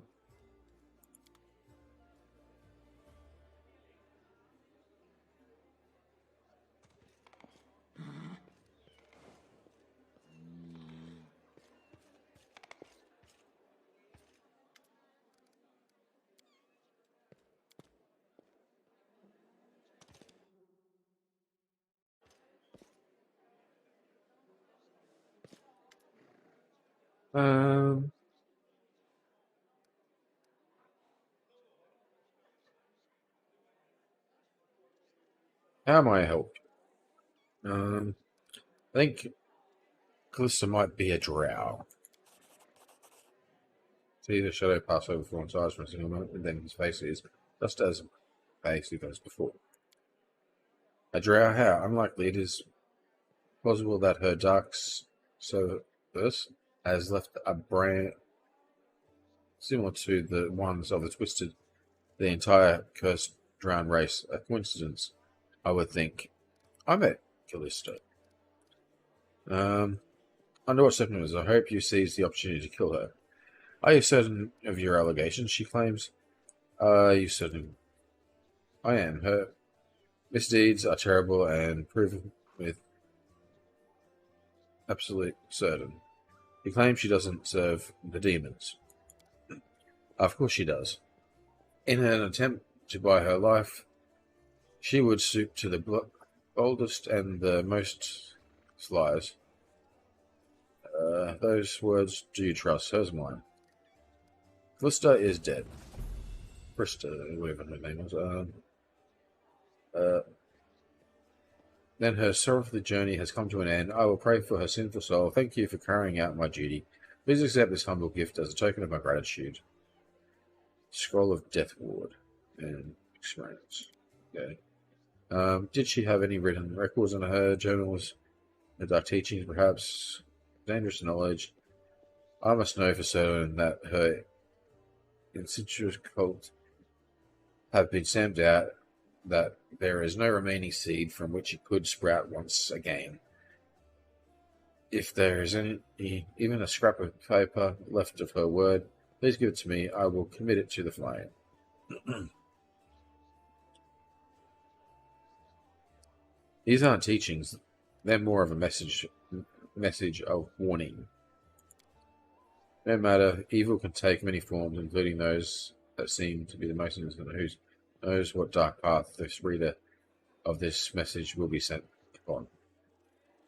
How am I helped? I think Callista might be a drow. See the shadow pass over Thorn's eyes for a single moment, and then his face is just as basic as before. A drow? How? Unlikely. It is possible that her dark service has left a brand similar to the ones of the entire cursed drowned race. A coincidence, I would think. I met Callista. Under what circumstances? I hope you seize the opportunity to kill her. Are you certain of your allegations? She claims. Are you certain? I am. Her misdeeds are terrible and proven with absolute certain. She claims she doesn't serve the demons. Of course she does. In an attempt to buy her life, she would stoop to the boldest and the most lies. Those words, do you trust? Hers, mine. Callista is dead. Krista, whatever her name was. Then her sorrowful journey has come to an end. I will pray for her sinful soul. Thank you for carrying out my duty. Please accept this humble gift as a token of my gratitude. Scroll of Death Ward and experience. Okay. Did she have any written records in her journals? The dark teachings, perhaps? Dangerous knowledge. I must know for certain that her insidious cult have been stamped out, that there is no remaining seed from which it could sprout once again. If there is even a scrap of paper left of her word, please give it to me. I will commit it to the flame. These aren't teachings. They're more of a message of warning. No matter, evil can take many forms, including those that seem to be the most innocent. Who knows what dark path this reader of this message will be sent upon.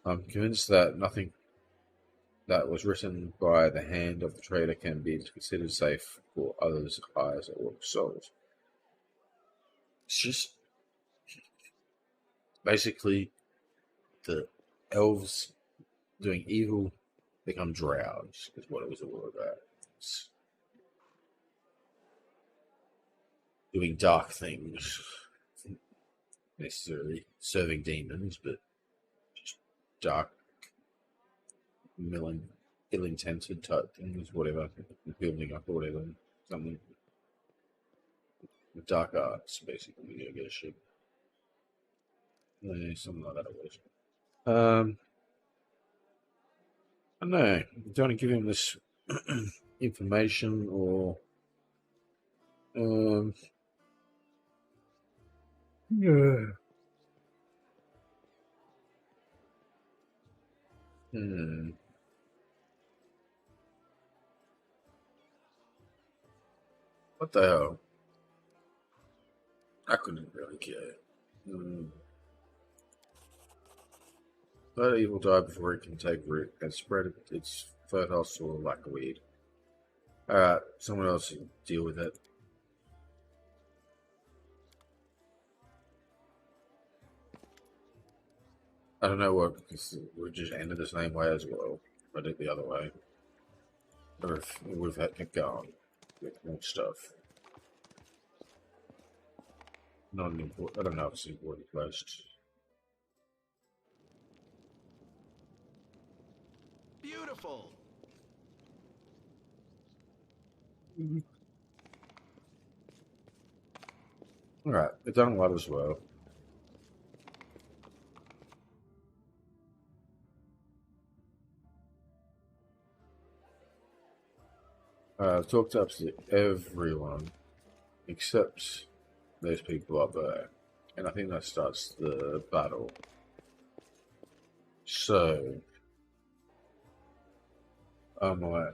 I'm convinced that nothing that was written by the hand of the traitor can be considered safe for others' eyes or souls. It's just basically the elves doing evil become drowns, is what it was all about. It's doing dark things, not necessarily serving demons, but just dark, ill-intended type things, whatever, building up or whatever, something. The dark arts, basically, I guess. Yeah, something like that it was. I don't know. Do you want to give him this information or yeah. What the hell? I couldn't really care. Let evil die before it can take root and spread its fertile soil like a weed. Alright, someone else can deal with it. I don't know what, because we just ended the same way as well. I did the other way. Or if we've had to go on with more stuff. Not an important, I don't know if it's an important quest. Beautiful. Alright, we've done a lot as well. I've talked to absolutely everyone except those people up there. And I think that starts the battle. So, I might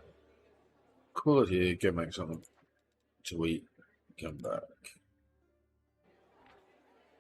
call it here, go make something to eat, come back.